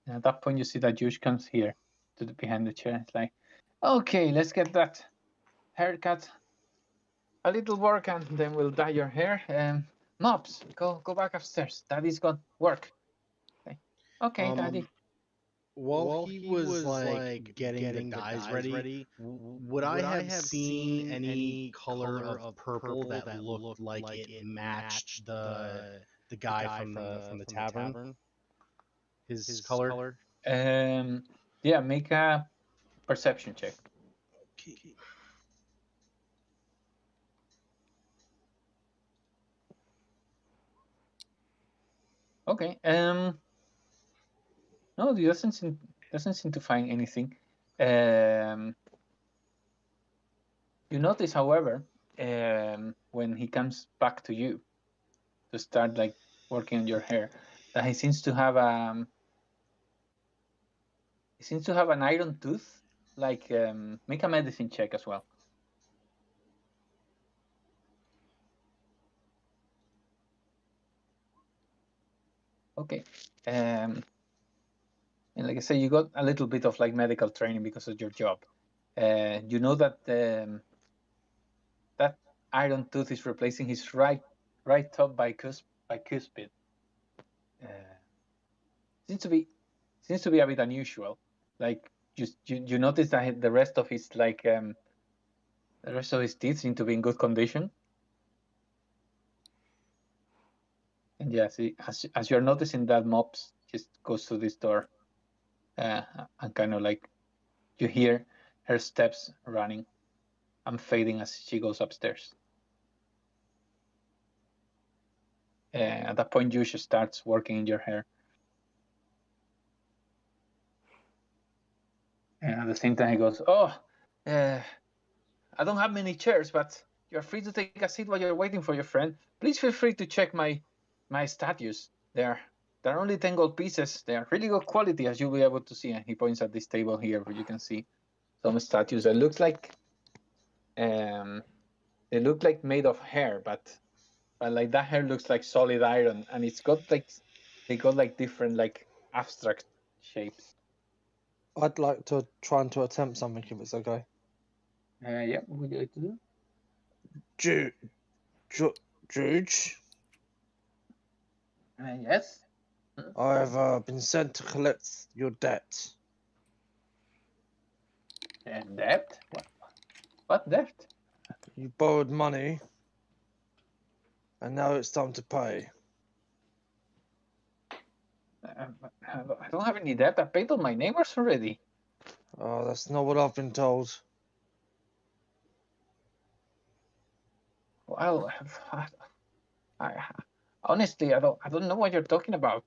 And at that point, you see that Jush comes here to behind the chair. It's like, okay, let's get that haircut. A little work, and then we'll dye your hair. Mops, go back upstairs. Daddy's got work. Okay, Daddy. While he was like getting the dyes ready, would I have seen any color of purple that looked like it matched the guy from the tavern? His color? Yeah, make a perception check. Okay. No, he doesn't seem to find anything. You notice, however, when he comes back to you to start like working on your hair, that he seems to have an iron tooth. Like, make a medicine check as well. Okay. And like I say, you got a little bit of like medical training because of your job. You know that that iron tooth is replacing his right top bicuspid. Seems to be a bit unusual. Like you notice that the rest of his teeth seem to be in good condition. And yeah, see, as you're noticing that, Mops just goes to this door, and kind of like you hear her steps running and fading as she goes upstairs. At that point, Yush starts working in your hair. And at the same time, he goes, "Oh, I don't have many chairs, but you're free to take a seat while you're waiting for your friend. Please feel free to check my statues. They're only 10 gold pieces. They are really good quality, as you'll be able to see." And he points at this table here where you can see some statues that looks like they look like made of hair, but like that hair looks like solid iron, and it's got like they got like different like abstract shapes. I'd like to try and to attempt something if it's okay. Yeah, what would you like to do? Juge, Yes. I have been sent to collect your debt. Debt? What debt? You borrowed money, and now it's time to pay. I don't have any debt. I paid all my neighbors already. Oh, that's not what I've been told. Well, honestly, I don't know what you're talking about.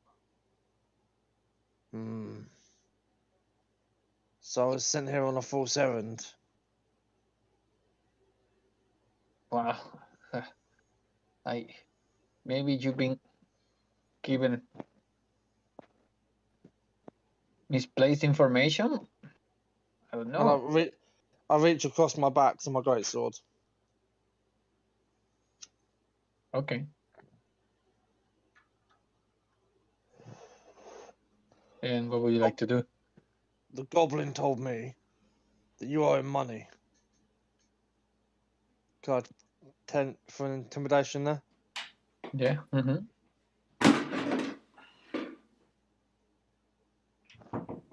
So I was sent here on a false errand. Well, maybe you've been given misplaced information. I don't know. And I reach across my back to my greatsword. Okay. And what would you like to do? The goblin told me that you owe him money. Can I 10 for an intimidation there? Yeah.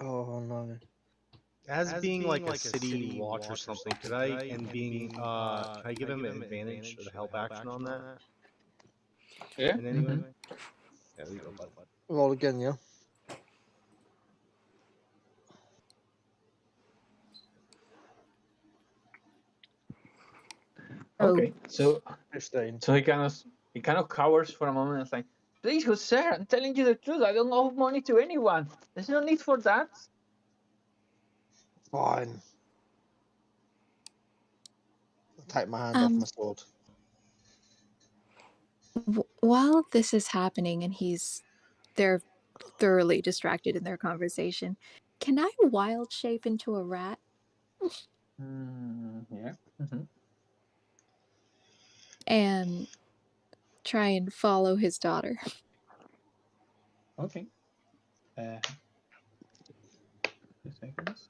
Oh no. As being like a city watch or something, could I can I give him an advantage or the help action on that? Yeah. In any way? Yeah, there you go, bud. Roll again, yeah. Okay. So 15. he kind of cowers for a moment and is like, please, good sir, I'm telling you the truth. I don't owe money to anyone. There's no need for that. Fine. I'll take my hand off my sword. While this is happening and they're thoroughly distracted in their conversation, can I wild shape into a rat? Yeah. And try and follow his daughter. Okay. 2 seconds.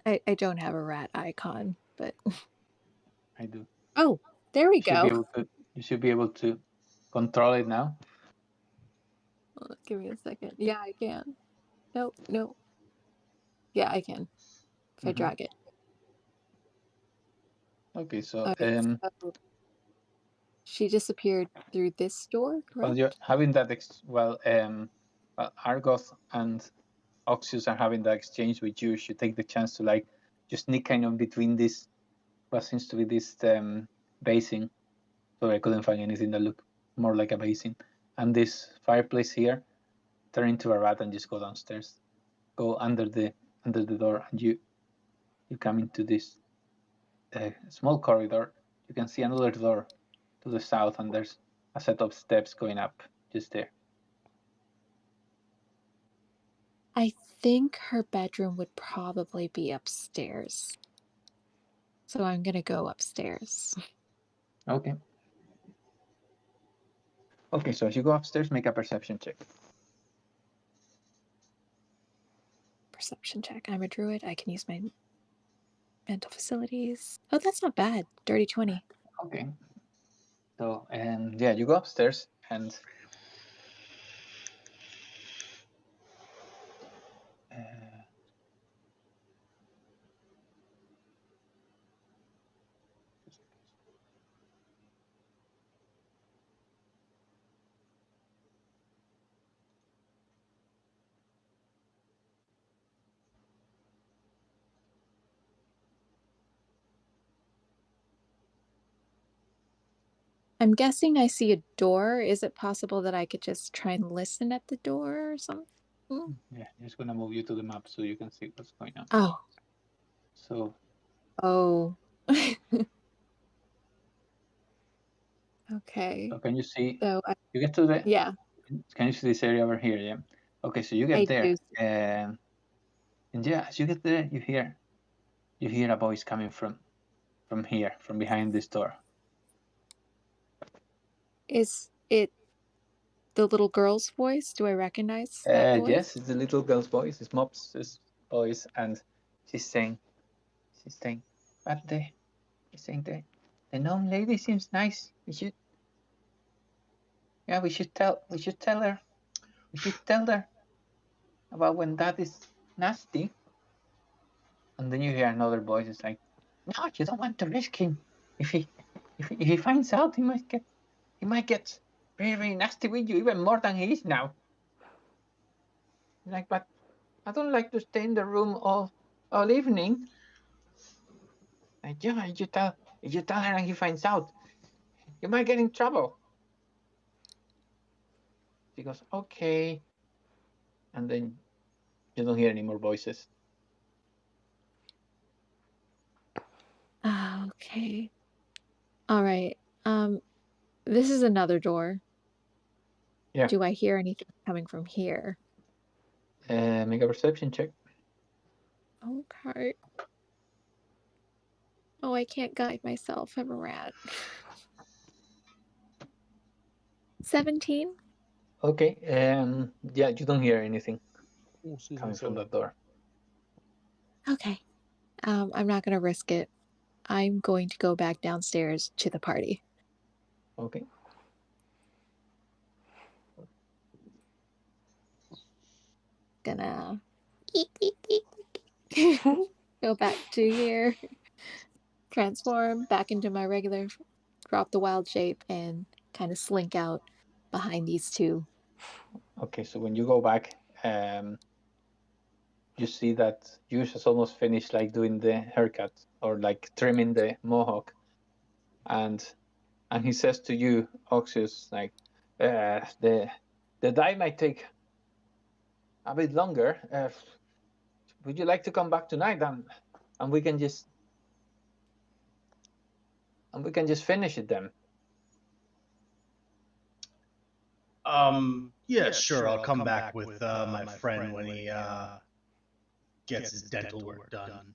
I don't have a rat icon, but I do. oh, there we You should be go. able to. You should be able to control it now. Give me a second. Yeah, I can. No. Yeah, I can. If I drag it. Okay, so Okay, so she disappeared through this door, correct? well, you're having that Argoth and Oxus are having that exchange with you. You take the chance to like just sneak kind of between this what seems to be this basin. So I couldn't find anything that looked more like a basin. And this fireplace here, turn into a rat and just go downstairs. Go under the door, and you come into this small corridor. You can see another door to the south, and there's a set of steps going up just there. I think her bedroom would probably be upstairs. So I'm gonna go upstairs. Okay. Okay, so as you go upstairs, make a perception check. Perception check. I'm a druid. I can use my mental facilities. Oh, that's not bad. Dirty 20. Okay. So, yeah, you go upstairs and I'm guessing I see a door. Is it possible that I could just try and listen at the door or something? yeah, just gonna move you to the map so you can see what's going on. Oh. So. Oh. Okay. So can you see? So you get to the. Yeah. Can you see this area over here? Yeah. Okay, so you get I there. do. And yeah, as you get there, you hear a voice coming from here, from behind this door. Is it the little girl's voice? Do I recognize that voice? Yes, it's the little girl's voice. It's Mops's voice, and she's saying, but the gnome lady seems nice. We should tell her. We should tell her about when that is nasty. And then you hear another voice. It's like, no, you don't want to risk him. If he finds out, he might get very, very nasty with you, even more than he is now. Like, but I don't like to stay in the room all evening. Like, yeah, if you tell her and he finds out, you might get in trouble. She goes, okay. And then you don't hear any more voices. Okay. All right. This is another door. Yeah. Do I hear anything coming from here? Make a perception check. Okay. Oh, I can't guide myself. I'm a rat. 17? Okay. Yeah, you don't hear anything Oh, excuse me, coming from sorry. that door. Okay. I'm not gonna risk it. I'm going to go back downstairs to the party. Okay. Gonna go back to here, transform back into my regular, drop the wild shape, and kind of slink out behind these two. Okay, so when you go back, you see that Yush has almost finished like doing the haircut or like trimming the mohawk, and he says to you, Oxius, like, the dye might take a bit longer. Would you like to come back tonight and we can just finish it then? Yeah, sure. I'll come back with my friend when he gets his dental work done.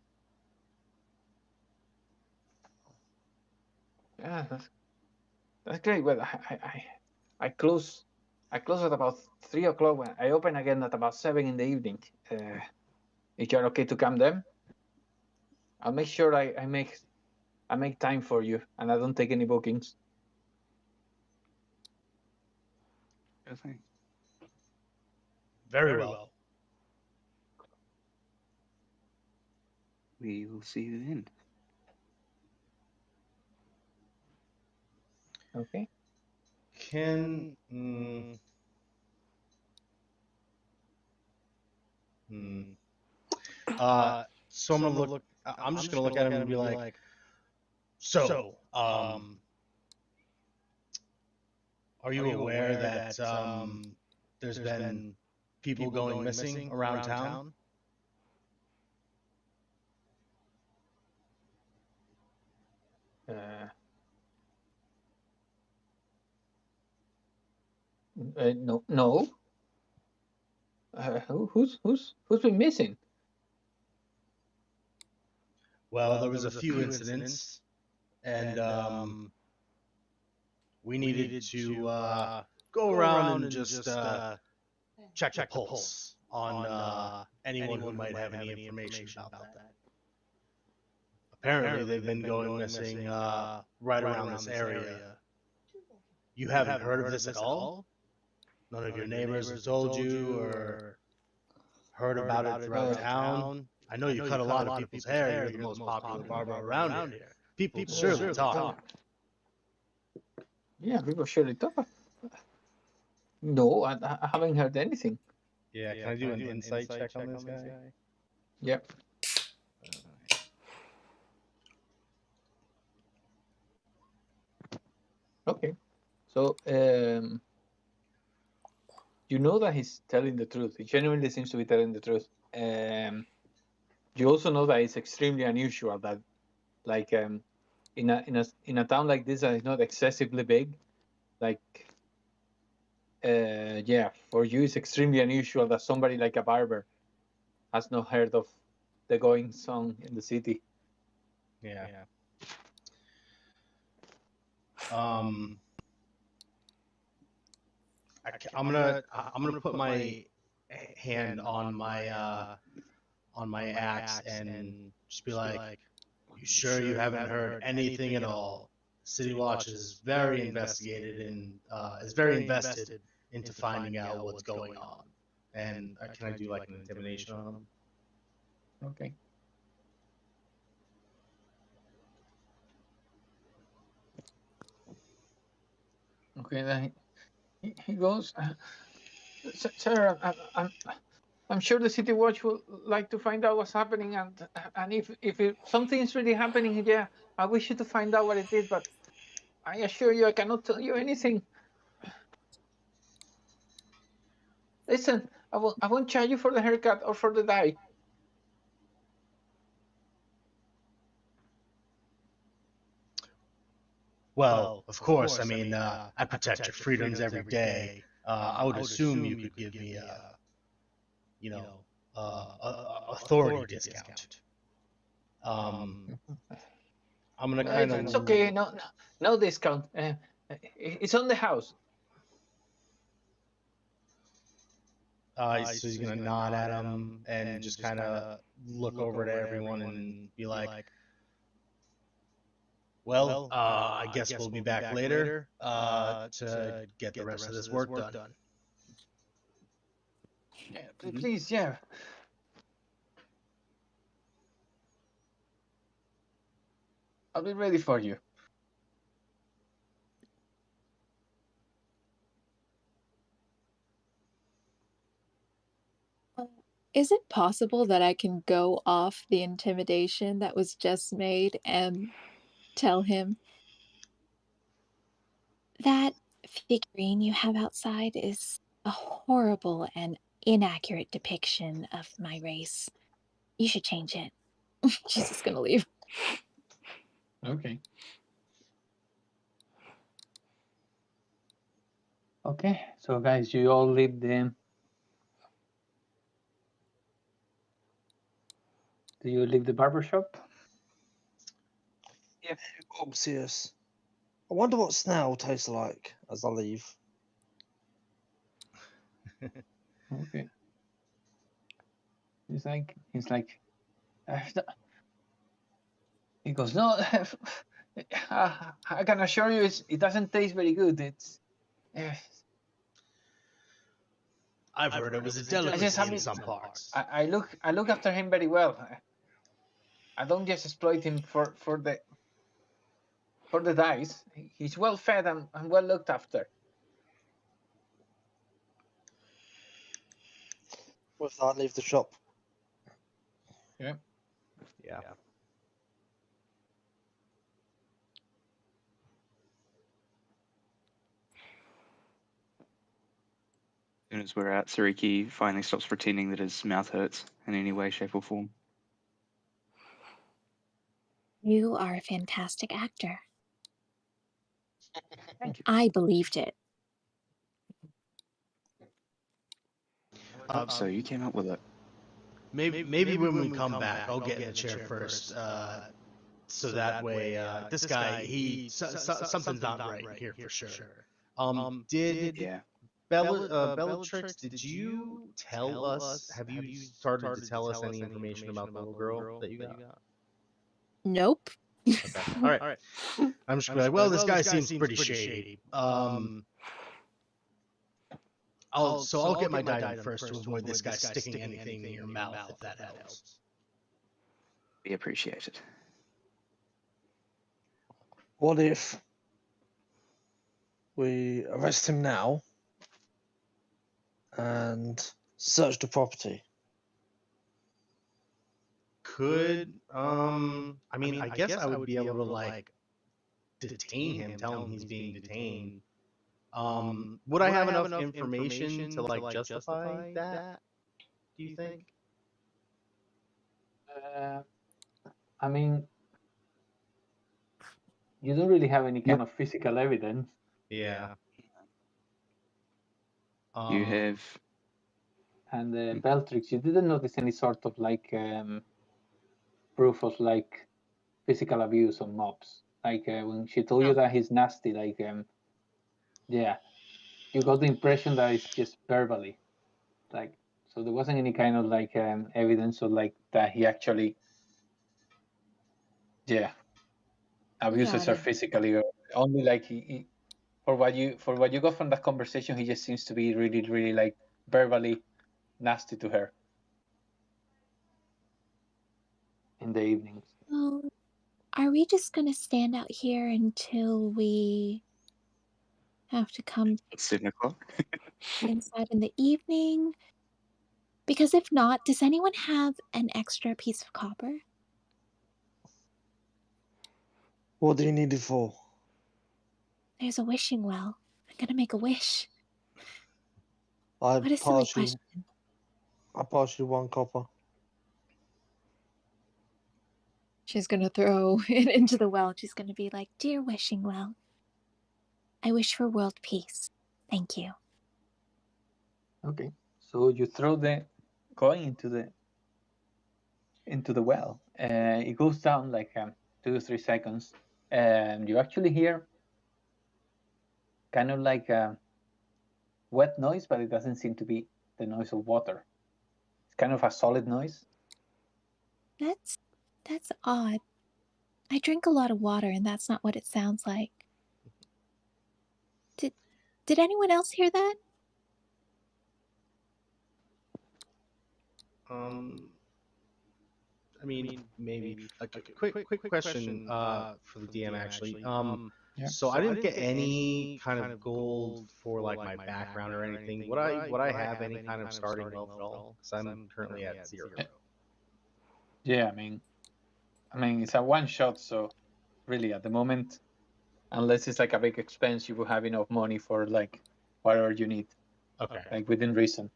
Yeah, that's great. Well, I close at about 3 o'clock. When I open again at about 7 in the evening. If you're okay to come then, I'll make sure I make time for you, and I don't take any bookings. Okay. Very well. We will see you then. Okay. Can so I'm gonna look. I'm just gonna look at him and be like, so, are you aware that there's been people going missing around town? No. Who's been missing? Well, there was a few incidents, and we needed to go around and just check the pulse on anyone who might have any information about that. Apparently, they've been going missing right around this area. You haven't heard of this at all? None of your neighbors have told you or heard about it throughout town? I know you cut a lot of people's hair. You're the most popular barber around here. People surely talk. Yeah, people surely talk. No, I haven't heard anything. Yeah, can I do an insight check on this guy? Yep. Okay. So, you know that he's telling the truth. He genuinely seems to be telling the truth. You also know that it's extremely unusual that, like, in a town like this that is not excessively big, like, yeah, for you it's extremely unusual that somebody like a barber has not heard of the goings on in the city. Yeah. I'm gonna put my hand on my axe and just be like, "You sure you haven't heard anything at all? City Watch is very investigated and is very invested into finding out what's going on." And can I do like an intimidation on them? Okay. Okay, then he goes, Sir, I'm sure the City Watch would like to find out what's happening, and if something's really happening, yeah, I wish you to find out what it is, but I assure you I cannot tell you anything. Listen, I won't charge you for the haircut or for the dye. Well, of course. I mean, I protect your freedoms every day. I would assume you could give me a authority discount. I'm gonna kind of. It's okay. No discount. It's on the house. So he's gonna nod at him and just kind of look over to everyone and be like, "Well, I guess we'll be back later to get the rest of this work done." Yeah, please, yeah. I'll be ready for you. Is it possible that I can go off the intimidation that was just made and tell him that figurine you have outside is a horrible and inaccurate depiction of my race? You should change it. She's just gonna leave. Okay. Okay, so guys, you all leave the. Do you leave the barber shop? Yeah, obvious. I wonder what snail tastes like as I leave. Okay. He's like, he goes, no, I can assure you, it doesn't taste very good. It's. I've heard it was a delicacy in some parts. I look after him very well. I don't just exploit him for the dice. He's well fed and well looked after. With that, leave the shop. Yeah. Yeah. As soon as we're out, Sariki finally stops pretending that his mouth hurts in any way, shape, or form. You are a fantastic actor. Thank you. I believed it. So you came up with it. Maybe when we come back, I'll get in the chair first, so that way this guy something's not right here for sure. Did Bellatrix, did you tell us? Have you started to tell us any information about the little girl that you got? Nope. Okay. All right. I'm just gonna be like, well, this guy seems pretty shady. I'll get my die done first to avoid this guy sticking anything in your mouth, if that helps. We appreciate it. What if we arrest him now and search the property? Could I mean, I guess I would be able to like detain him, tell him he's being detained. Would I have enough information to like justify that? Do you think? I mean, you don't really have any kind of physical evidence. Yeah. You have And Beltrix, you didn't notice any sort of like proof of like physical abuse on mobs. Like when she told you that he's nasty, like yeah, you got the impression that it's just verbally, like, so there wasn't any kind of like evidence of like that he actually, yeah, abuses her Got it. physically, or only like he for what you got from that conversation, he just seems to be really like verbally nasty to her in the evenings. Oh, are we just gonna stand out here until we have to come It's 7 o'clock. inside in the evening? Because if not, does anyone have an extra piece of copper? What do you need it for? There's a wishing well. I'm gonna make a wish. I What a silly pass you. question. I pass you 1 copper. She's gonna throw it into the well. She's gonna be like, "Dear wishing well, I wish for world peace. Thank you." Okay, so you throw the coin into the well. It goes down like 2 to 3 seconds, and you actually hear kind of like a wet noise, but it doesn't seem to be the noise of water. It's kind of a solid noise. That's odd. I drink a lot of water and that's not what it sounds like. Did anyone else hear that? I mean, maybe. Like a quick question for the DM actually. So I didn't get any kind of gold for like my background or anything. Would I have any kind of starting wealth at all? Because I'm currently at 0. Yeah, I mean, it's a one shot, so really at the moment, unless it's like a big expense, you will have enough money for like whatever you need. Okay. Like within reason.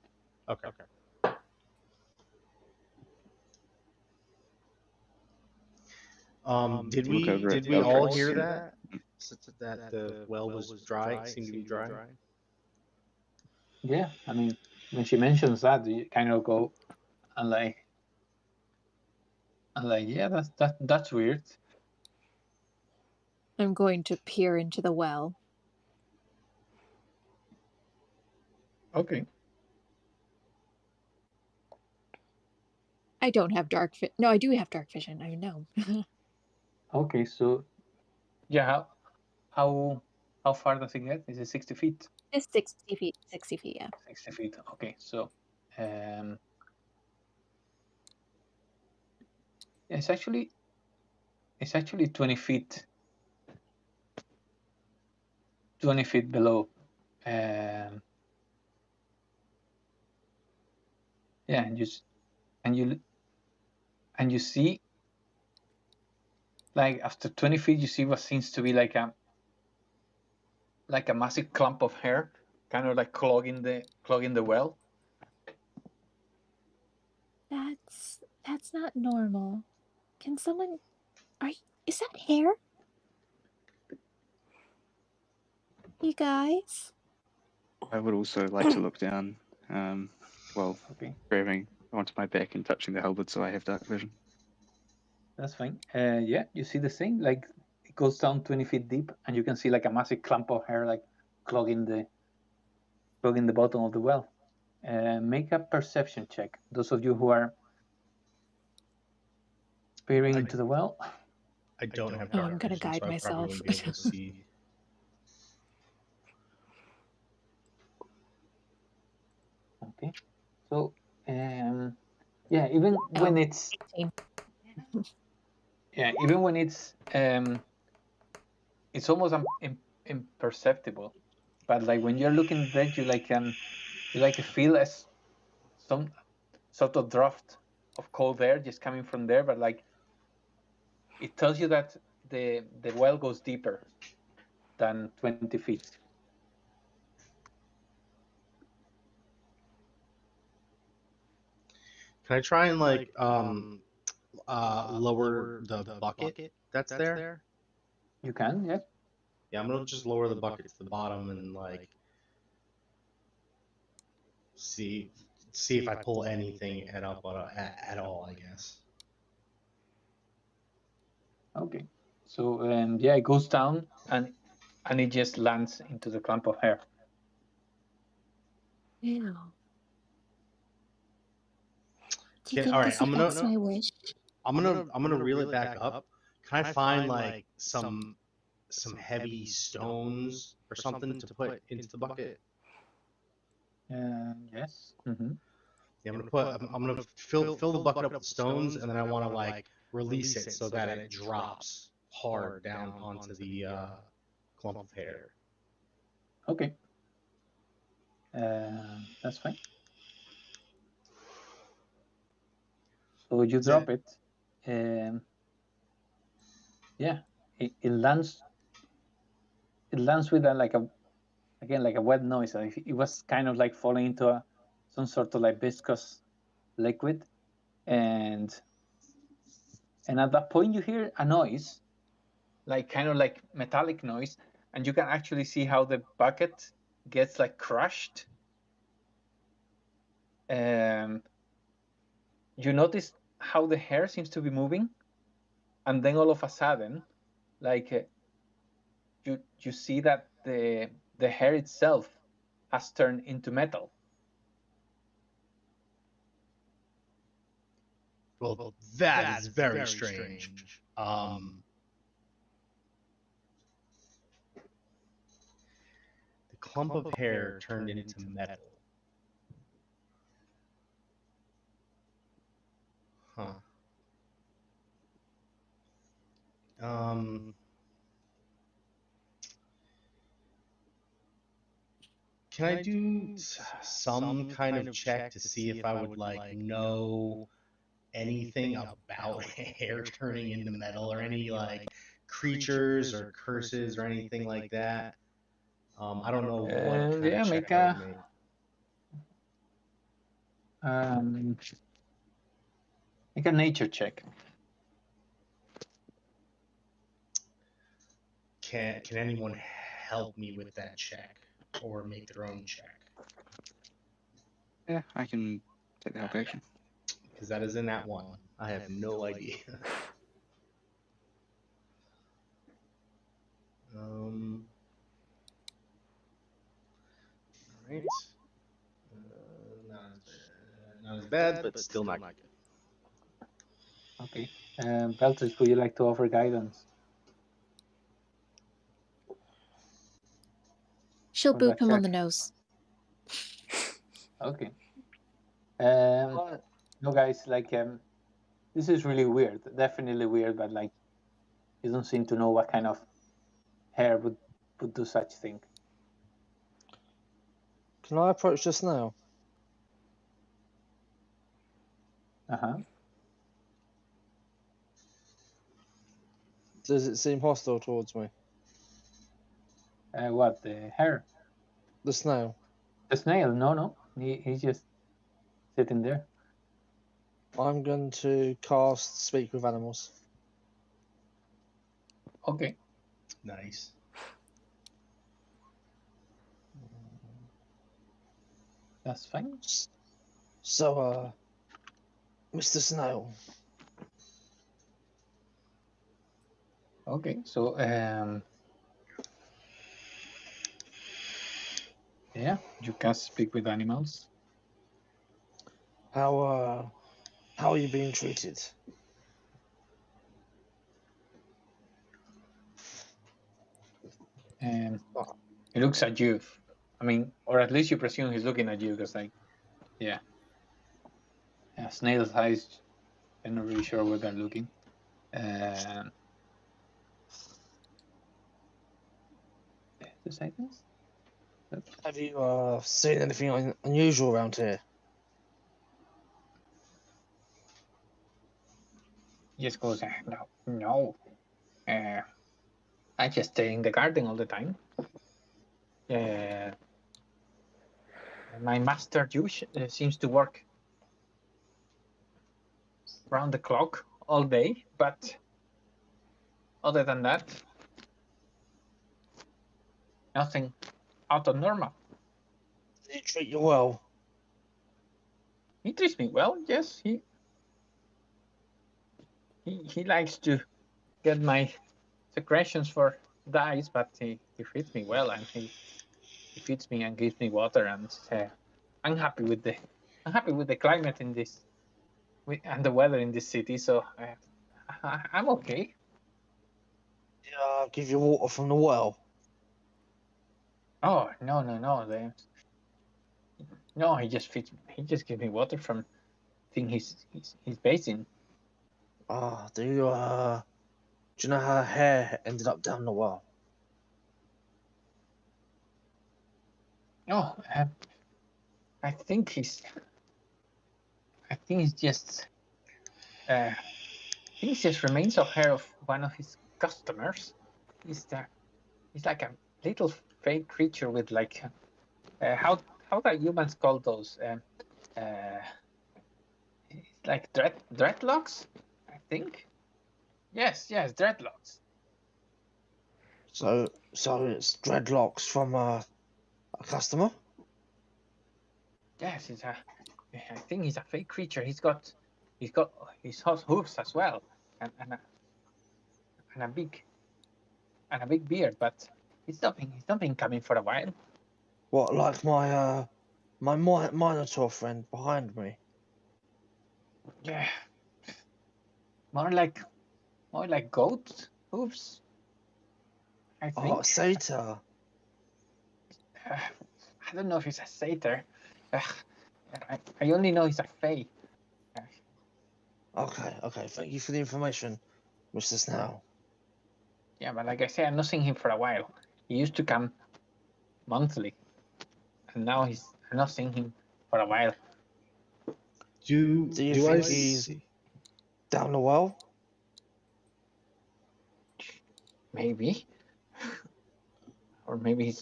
Okay. Did we all hear that? That the well was dry, seemed to be dry? Yeah, I mean, when she mentions that, you kind of go and like, yeah, that's weird. I'm going to peer into the well. Okay. I don't have dark vision. No, I do have dark vision. I know. Okay, so yeah, how far does it get? Is it 60 feet? It's 60 feet. 60 feet, yeah. 60 feet. Okay, so it's actually 20 feet. 20 feet below. Yeah, and you see, like after 20 feet, you see what seems to be like a massive clump of hair, kind of like clogging the well. That's not normal. Can someone is that hair? You guys? I would also like to look down, while Okay, grabbing onto my back and touching the halberd so I have dark vision. that's fine. Yeah, you see the same, like it goes down 20 feet deep, and you can see like a massive clump of hair, like clogging the bottom of the well. Make a perception check. Those of you who are peering into the well. I don't have Oh, dark I'm gonna vision, guide so I myself. probably wouldn't be able to see. Okay, so yeah, even when it's 18. yeah, even when it's almost imperceptible, but like when you're looking at that, you feel as some sort of draft of cold air just coming from there, but like it tells you that the well goes deeper than 20 feet. Can I try and like lower the bucket that's there? You can, yeah. Yeah, I'm gonna just lower the bucket to the bottom and like see see if I pull anything at all, I guess. Okay. So yeah, it goes down and it just lands into the clump of hair. Ew. Do you Okay, think all right, this I'm affects gonna my wish? I'm gonna reel it back up. Can I find like some heavy stones or something to put into the bucket? Yes. Mm-hmm. Yeah, I'm gonna fill the bucket up with stones, and then I want to like release it so that it drops hard down onto the clump of hair. Okay. That's fine. So you drop it. Yeah, it lands. It lands with like a wet noise. It was kind of like falling into some sort of like viscous liquid, and at that point you hear a noise, like kind of like metallic noise, and you can actually see how the bucket gets like crushed. You notice how the hair seems to be moving, and then all of a sudden, like you see that the hair itself has turned into metal. Well, that is very strange. The clump of hair turned into metal. Huh. Can I do some kind of check to see if I would like know anything about hair turning into metal, or any like creatures or curses or anything like that? I don't know what kind of check I would make. Make a nature check. Can anyone help me with that check, or make their own check? Yeah, I can take the help action. Because that is in that one. I have no idea. Alright. Not as bad, but still not good. Okay. Beltris, would you like to offer guidance? She'll For boop that him on check. the nose. Okay. No, guys, like this is really weird. Definitely weird, but like you don't seem to know what kind of hair would do such thing. Can I approach the snail? Does it seem hostile towards me? What, the hair? The snail. The snail? No. He's just sitting there. I'm going to cast Speak with Animals. Okay. Nice. That's fine. So, Mr. Snail. Okay, so yeah, you can speak with animals. How are you being treated? He looks at you. I mean, or at least you presume he's looking at you, because like, yeah, snail's eyes. I'm not really sure where they're looking. Two seconds. Have you seen anything unusual around here? Just goes, no. I just stay in the garden all the time. My master seems to work round the clock all day, but other than that, nothing out of normal. Did he treat you well? He treats me well. Yes, he likes to get my secretions for dyes, but he feeds me well, and he feeds me and gives me water, and I'm happy with the climate in this and the weather in this city. So I'm okay. Yeah, give you water from the well. Oh no. No, he just feeds. He just gives me water from the thing he's based in. Ah, do you know how her hair ended up down the well? No, I think he's. I think it's just. I think it's just remains of hair of one of his customers. He's He's like a little fake creature with like. How do humans call those? Uh, it's like dreadlocks, I think. Yes, dreadlocks. So it's dreadlocks from a customer. Yes, I think he's a fake creature. He's got his hooves as well, and a big beard. But he's not been coming for a while. What, like my Minotaur friend behind me? Yeah, more like goat hooves, I Oh, think. satyr. I don't know if he's a satyr. I only know he's a fae. Okay. Thank you for the information, Mr. Snell. Yeah, but like I said, I'm not seeing him for a while. He used to come monthly, and now I'm not seeing him for a while. Do you think he's down the well? Maybe, or maybe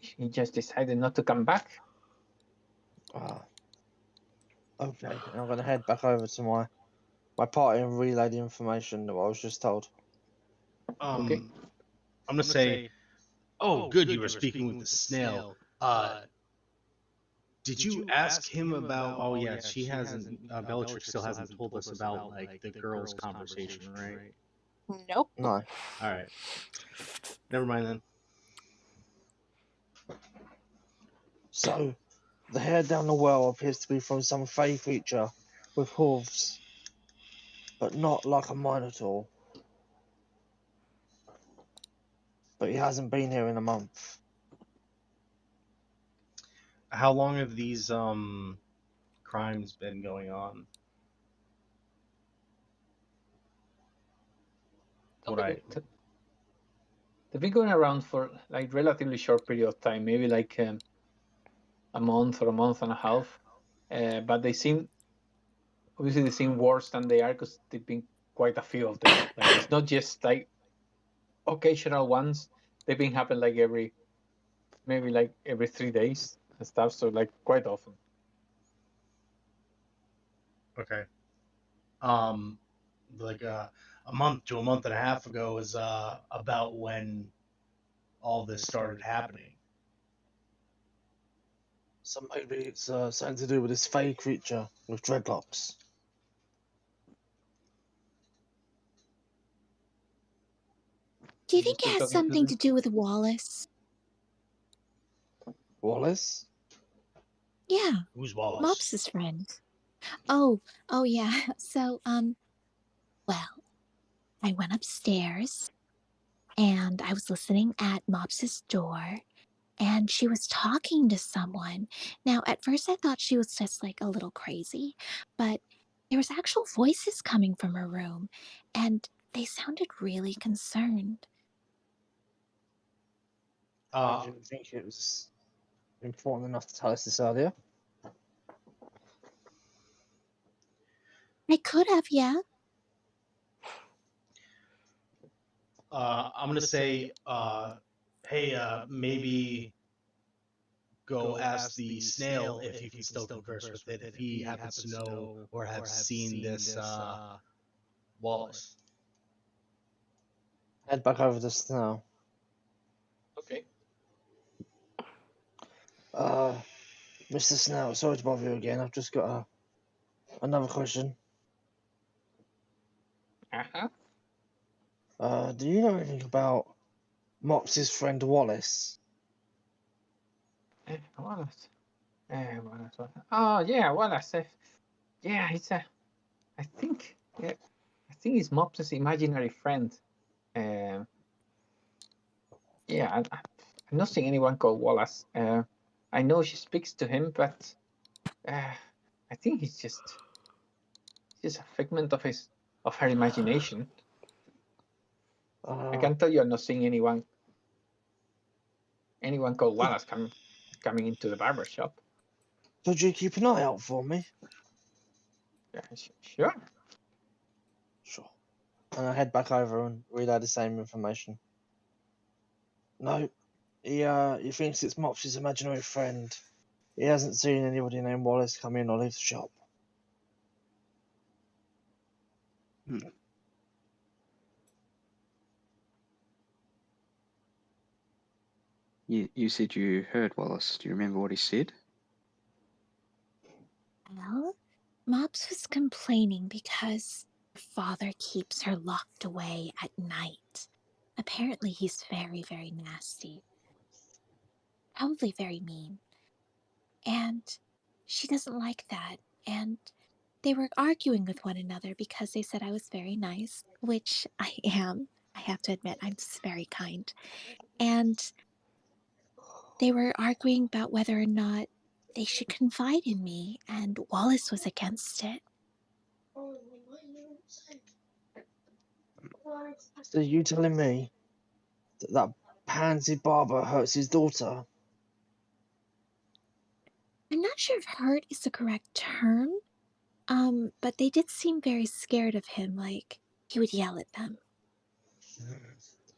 he just decided not to come back. Ah, okay. I'm gonna head back over to my party and relay the information that I was just told. Okay. I'm gonna say, oh, good, you were speaking with the snail. Did you ask him about? Oh yeah, she hasn't. Bellatrix still hasn't told us about like the girls' conversation, right? Nope. No. All right. Never mind then. So, the hair down the well appears to be from some fey creature with hooves, but not like a Minotaur. But he hasn't been here in a month. How long have these crimes been going on? They've been going around for like relatively short period of time, maybe like a month or a month and a half. But they seem worse than they are because they've been quite a few of them. Like it's not just like occasional ones. They've been happening like every 3 days and stuff. So like quite often. Okay. Like a month to a month and a half ago is about when all this started happening. So maybe it's something to do with this fey creature with dreadlocks. Do you think it has something to do with Wallace? Wallace? Yeah. Who's Wallace? Mops's friend. Oh yeah. So, well, I went upstairs and I was listening at Mops's door and she was talking to someone. Now, at first I thought she was just like a little crazy, but there was actual voices coming from her room and they sounded really concerned. I didn't think it was important enough to tell us this earlier. I could have, yeah. I'm gonna say, hey, maybe go ask the snail if you can still converse with it, if he happens to know or have seen this Wallace. Head back over to Snow. Okay. Mr. Snout, sorry to bother you again. I've just got another question. Uh-huh. Do you know anything about Mops's friend Wallace? Wallace. Wallace. Oh yeah, Wallace. Yeah, he's a. I think he's Mops's imaginary friend. Yeah, I've not seen anyone called Wallace. I know she speaks to him, but I think he's just a figment of her imagination. I can tell you, I'm not seeing anyone called Wallace coming into the barber shop. Could you keep an eye out for me? Yeah, sure. Sure. And I head back over and relay the same information. No, he thinks it's Mops's imaginary friend. He hasn't seen anybody named Wallace come in or leave the shop. You said you heard Wallace. Do you remember what he said? Well, Mops was complaining because her father keeps her locked away at night. Apparently, he's very, very nasty. Probably very mean. And she doesn't like that. And they were arguing with one another because they said I was very nice, which I am. I have to admit, I'm just very kind. And they were arguing about whether or not they should confide in me, and Wallace was against it. So you telling me that pansy Barber hurts his daughter? I'm not sure if hurt is the correct term, but they did seem very scared of him, like he would yell at them.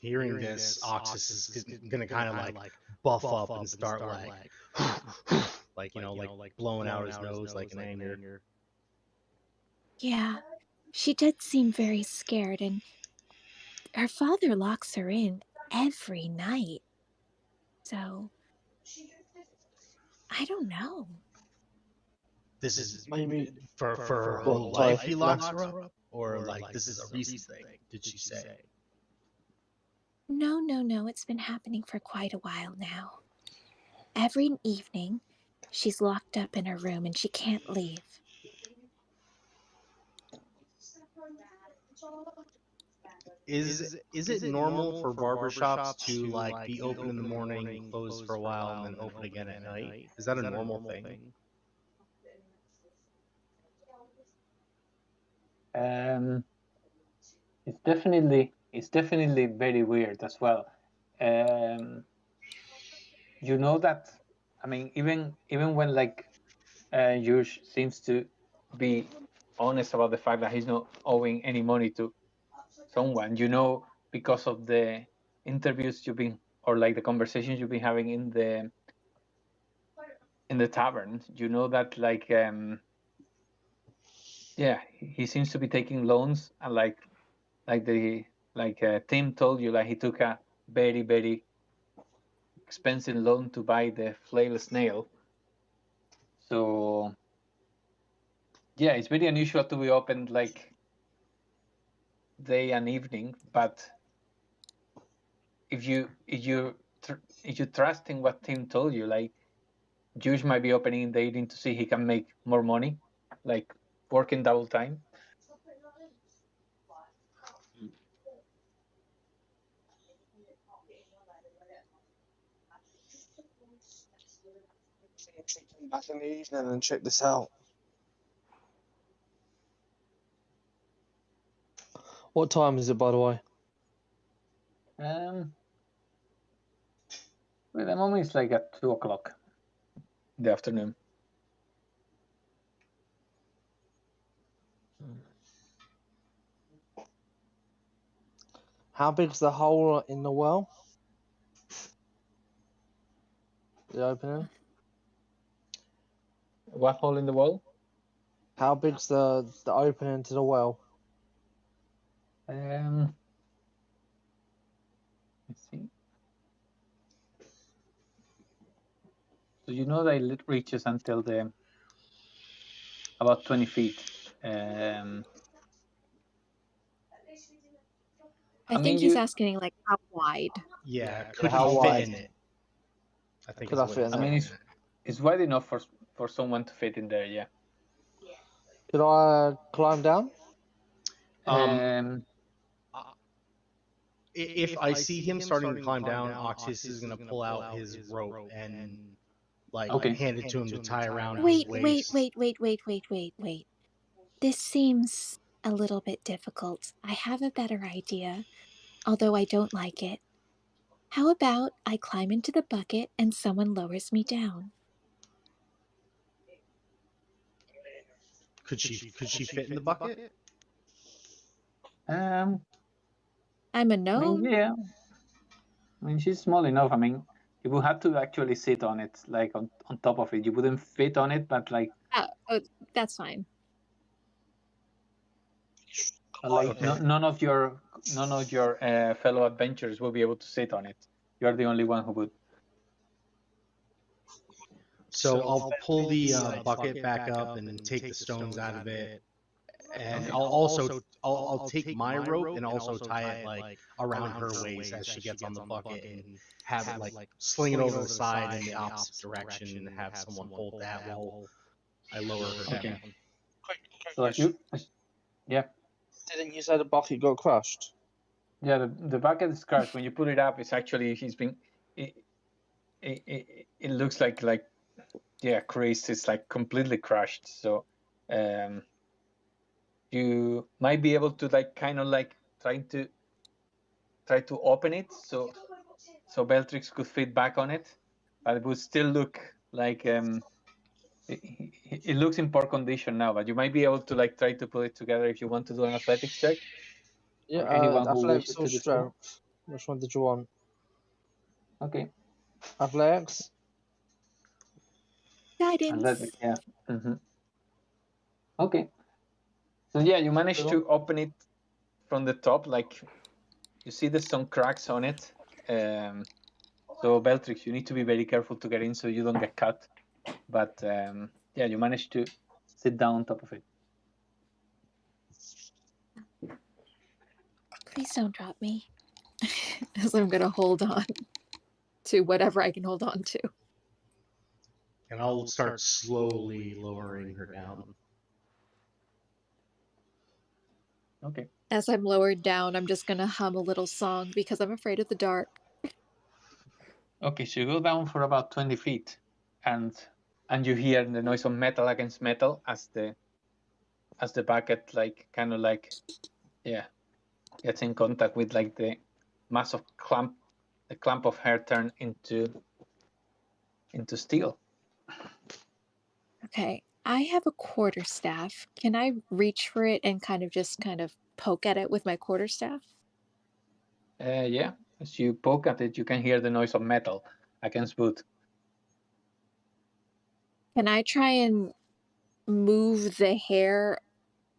Hearing this, Oxus is gonna kind of like buff up and start like, like blowing out his nose like in anger. Yeah, she did seem very scared, and her father locks her in every night. So, I don't know. This is Maybe for her What, whole sorry, life he locks her up, or like this is a recent thing? Did she say? No, it's been happening for quite a while now. Every evening, she's locked up in her room and she can't leave. Is it normal for barbershops to like be open in the morning, close for a while, and then open again at night? Is that a normal thing? It's definitely very weird as well. You know that, I mean, even when like Yush seems to be honest about the fact that he's not owing any money to someone, you know, because of the interviews you've been, or like the conversations you've been having in the tavern, you know that like yeah, he seems to be taking loans, and like Tim told you, like he took a very, very expensive loan to buy the flail snail. So yeah, it's very unusual to be open like day and evening, but if you trust in what Tim told you, like Juice might be opening in the evening to see he can make more money, like working double time. Back in the evening and check this out. What time is it, by the way? Well, the moment it's like at 2 o'clock in the afternoon. How big's the hole in the well? The opening? What hole in the wall? How big's the opening to the well? Let's see. So you know that it reaches until the about 20 feet. I think he's asking like how wide. Yeah, could how he fit wide? in it? I think Could is I what fit he's in I it? mean, saying. it's wide enough for someone to fit in there. Yeah. Could I climb down? If I see him starting to climb down, Oxys is gonna pull out his rope and like Okay. hand it to him to tie around his Wait, waist. wait. This seems a little bit difficult. I have a better idea, although I don't like it. How about I climb into the bucket and someone lowers me down? Could she fit in the bucket? Um. I'm a I mean, gnome. yeah. I mean, she's small enough. I mean, you would have to actually sit on it, like on top of it. You wouldn't fit on it, but like, Oh, that's fine. none of your fellow adventurers will be able to sit on it. You're the only one who would. So I'll pull the bucket back up and take the stones out of it, and I'll take my rope and also tie it like around her waist as she gets on the bucket and have it like sling it over the side in the opposite direction and have someone hold that while I lower her down. Okay. Quick So as you, yeah, Didn't you say the bucket got crushed? yeah, the bucket is crushed. When you put it up, it's actually it looks like yeah, creased. It's like completely crushed. So you might be able to like kind of like try to open it so Beltrix could fit back on it, but it would still look like it looks in poor condition now. But you might be able to like try to put it together if you want to do an athletics check. Yeah, Or anyone who athletics wishes or to do so. strength? Which one did you want? Okay. Athletics? Guidance. Yeah. Okay. So yeah, you managed to open it from the top. Like you see there's some cracks on it. So Beltrix, you need to be very careful to get in so you don't get cut. But yeah, you managed to sit down on top of it. Please don't drop me. As I'm gonna hold on to whatever I can hold on to. And I'll start slowly lowering her down. Okay. As I'm lowered down, I'm just gonna hum a little song because I'm afraid of the dark. Okay, so you go down for about 20 feet, and you hear the noise of metal against metal as the bucket like kind of like gets in contact with like the mass of clamp of hair turn into steel. Okay, I have a quarterstaff. Can I reach for it and kind of poke at it with my quarterstaff? Yeah, as you poke at it, you can hear the noise of metal against wood. Can I try and move the hair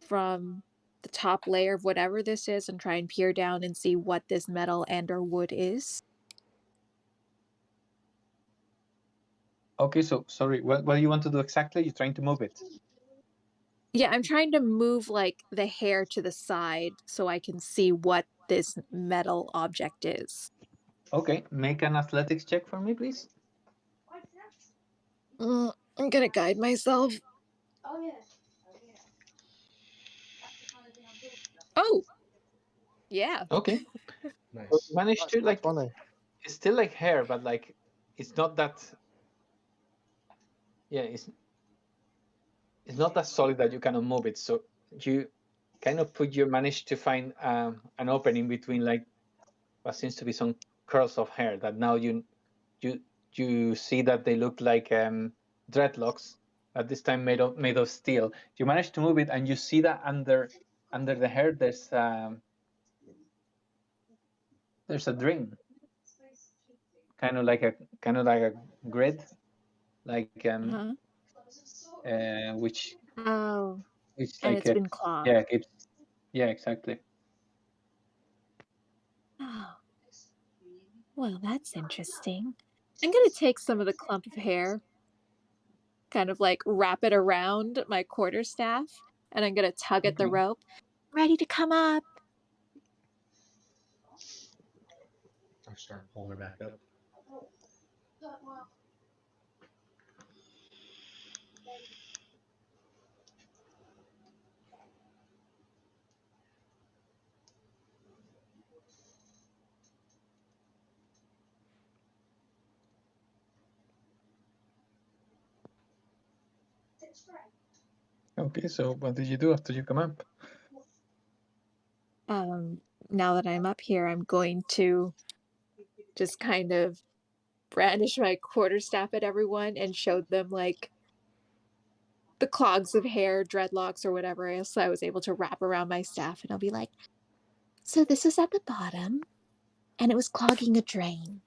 from the top layer of whatever this is and try and peer down and see what this metal and or wood is? Okay, so sorry, what do you want to do exactly? You're trying to move it? Yeah, I'm trying to move like the hair to the side so I can see what this metal object is. Okay, make an athletics check for me, please. I'm gonna guide myself. Oh, yeah. Okay. Nice. Managed to like funny. It's still like hair, but like it's not that. Yeah, it's not that solid that you cannot move it. So you kind of manage to find an opening between like what seems to be some curls of hair that now you see that they look like dreadlocks, at this time made of steel. You manage to move it, and you see that under the hair there's a drain, kind of like a grid, like which Oh, it's and like it's been clogged. yeah, exactly. Oh. Well, that's interesting. I'm gonna take some of the clump of hair kind of like wrap it around my quarterstaff, and I'm gonna tug at the Okay. rope. Ready to come up. I'll start pulling her back up. Okay, so what did you do after you come up? Now that I'm up here, I'm going to just kind of brandish my quarterstaff at everyone and show them like the clogs of hair, dreadlocks, or whatever else I was able to wrap around my staff, and I'll be like, So this was at the bottom, and it was clogging a drain.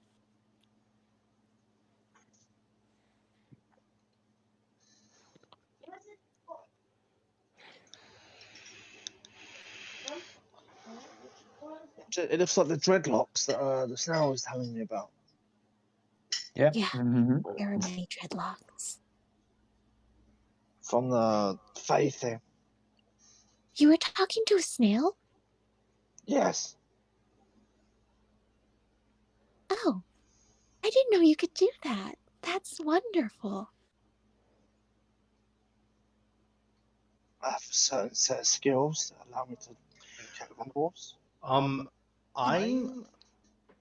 It looks like the dreadlocks that the snail was telling me about. Yeah. Yeah, Mm-hmm. there are many dreadlocks. From the Fae thing. You were talking to a snail? Yes. Oh, I didn't know you could do that. That's wonderful. I have a certain set of skills that allow me to communicate with animals. I'm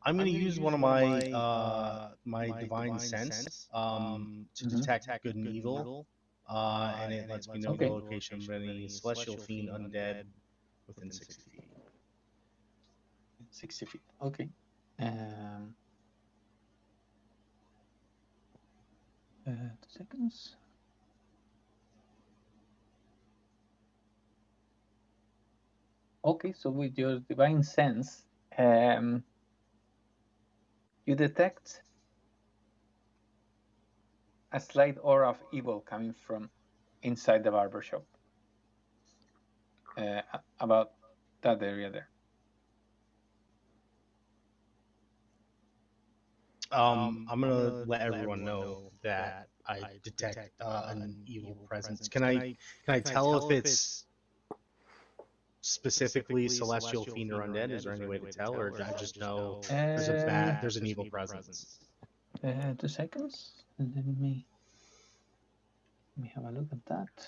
going to use one of my my divine sense to detect good and evil, and it lets me know the location of any celestial fiend undead within 60 feet. 60 feet. Okay. 2 seconds. Okay, so with your divine sense, you detect a slight aura of evil coming from inside the barber shop. About that area there. I'm gonna let everyone know that I detect an evil presence. Can I tell if it's specifically celestial fiend or undead? Is there any way to tell, or do I just know there's an evil presence? 2 seconds. Let me have a look at that.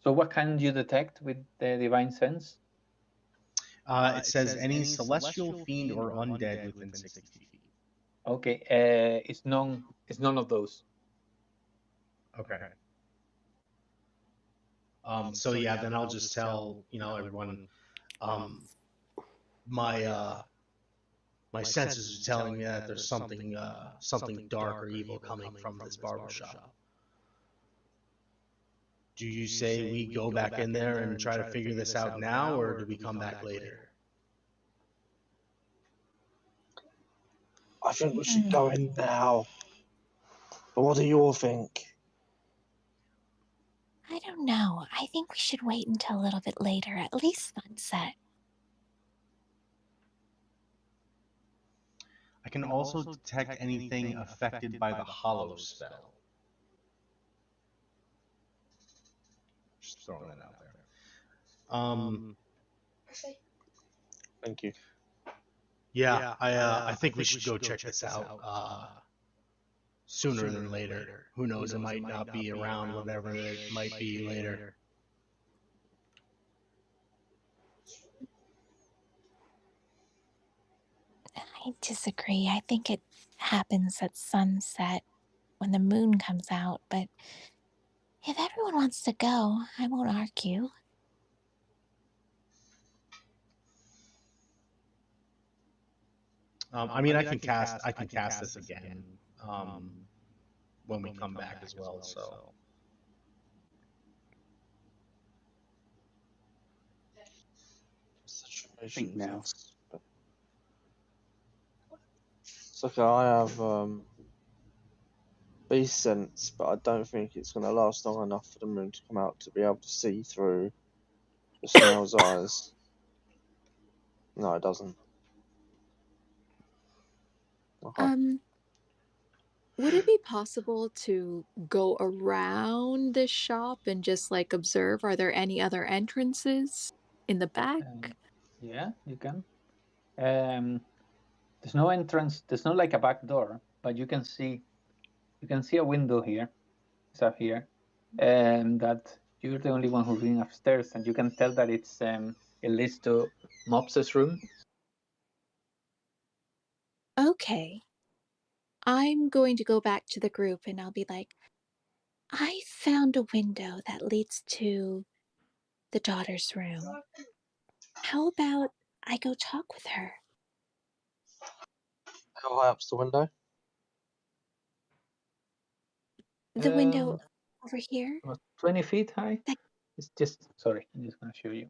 So what can you detect with the divine sense? It says any celestial fiend or undead within 60 feet. Okay, it's none of those. Okay. So yeah, then I'll just tell everyone. My my senses are telling me that there's something dark or evil coming from this barbershop. Do you say we go back in there and try to figure this out now, or do we come back later? I think we should go in now. But what do you all think? I don't know. I think we should wait until a little bit later, at least sunset. I can also detect anything affected by the hollow spell. Just throwing that out there. Thank you. Yeah, I think we should go check this out sooner than later. Who knows? It might not be around whatever it might be later. I disagree. I think it happens at sunset when the moon comes out, but if everyone wants to go, I won't argue. I mean, I can cast this again when we come back as well. So I think now. It's okay. I have be sense, but I don't think it's going to last long enough for the moon to come out to be able to see through the snail's eyes. No, it doesn't. Okay. Would it be possible to go around this shop and just like observe? Are there any other entrances in the back? Yeah, you can. There's no entrance. There's not like a back door, but you can see a window here. It's up here, and that you're the only one who's been upstairs, and you can tell that it leads to Mops's room. Okay. I'm going to go back to the group and I'll be like, I found a window that leads to the daughter's room. How about I go talk with her? How high up's the window? The window over here? About 20 feet high. That- It's just, sorry, I'm just going to show you.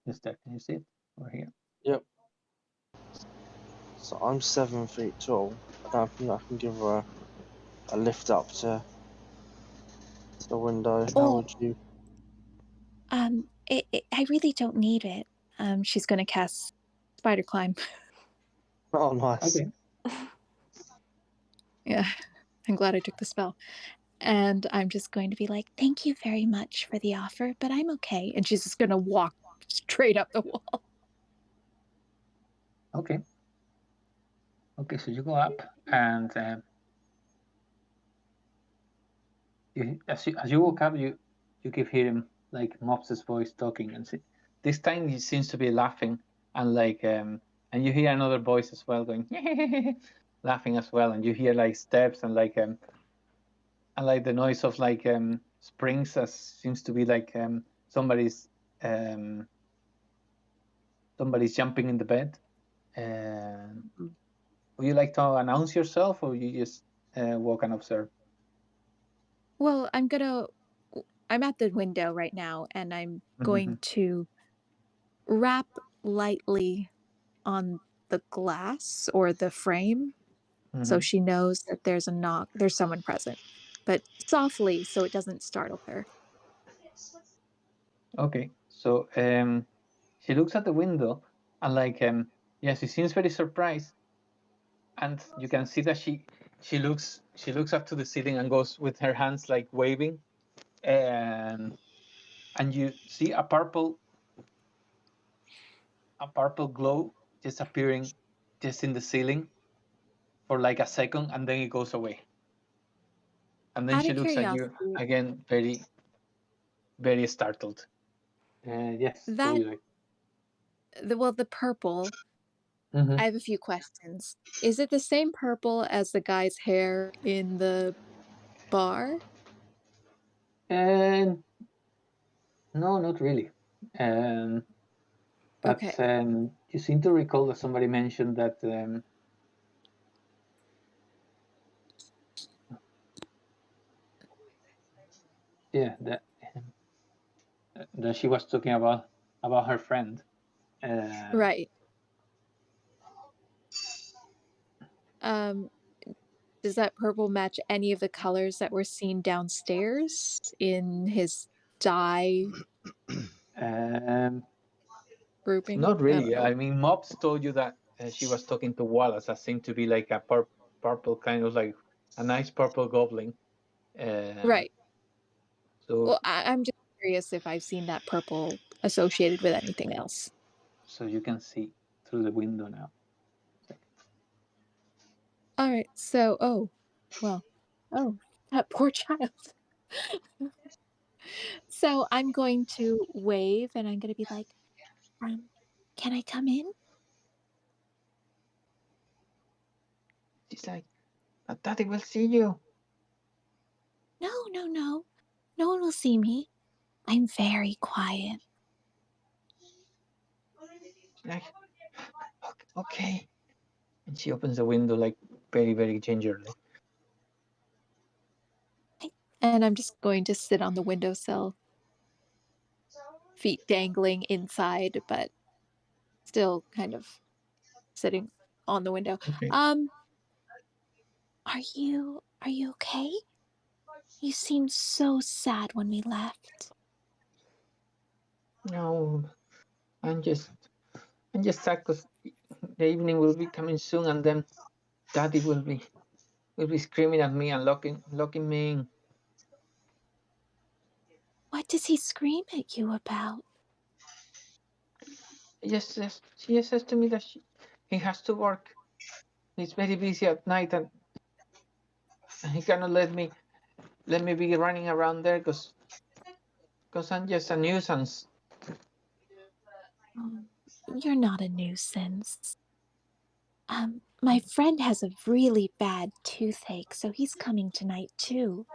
Just there, can you see it over here? Yep. So I'm 7 feet tall. I don't think I can give her a lift up to the window. How Oh, would you? I really don't need it. She's gonna cast spider climb. Oh, nice. Okay. Yeah, I'm glad I took the spell. And I'm just going to be like, thank you very much for the offer, but I'm okay. And she's just gonna walk straight up the wall. Okay. Okay, so you go up, and as you walk up, you keep hearing like Mops's voice talking, and this time he seems to be laughing, and and you hear another voice as well going laughing as well, and you hear like steps and like the noise of like springs, as seems to be like somebody's jumping in the bed. Would you like to announce yourself, or you just walk and observe? Well, I'm at the window right now, and I'm going to rap lightly on the glass or the frame so she knows that there's a knock, there's someone present, but softly so it doesn't startle her. Okay, so she looks at the window, and yeah, she seems very surprised, and you can see that she looks up to the ceiling and goes with her hands like waving, and you see a purple glow just appearing just in the ceiling for like a second, and then it goes away, and then Out she of looks at you curiosity, again, very very startled. Yes, what would that you like? the purple, I have a few questions. Is it the same purple as the guy's hair in the bar? And no, not really. But Okay. you seem to recall that somebody mentioned that yeah, that she was talking about her friend. Right. Does that purple match any of the colors that were seen downstairs in his dye Um, grouping? Not I don't really. know. I mean, Mobs told you that she was talking to Wallace. That seemed to be like a purple, kind of like a nice purple goblin. Right. So Well, I'm just curious if I've seen that purple associated with anything else. so you can see through the window now. All right. So, oh, that poor child. So I'm going to wave and I'm going to be like, can I come in? She's like, Daddy will see you. No, no, no. No one will see me. I'm very quiet. She's like, okay. And she opens the window like very, very gingerly. And I'm just going to sit on the windowsill, feet dangling inside, but still kind of sitting on the window. Okay. Are you okay? You seemed so sad when we left. No, I'm just sad because the evening will be coming soon, and then Daddy will be screaming at me and locking me in. What does he scream at you about? She just says to me that he has to work. He's very busy at night, and he cannot let me be running around there because I'm just a nuisance. Oh, you're not a nuisance. My friend has a really bad toothache, so he's coming tonight too.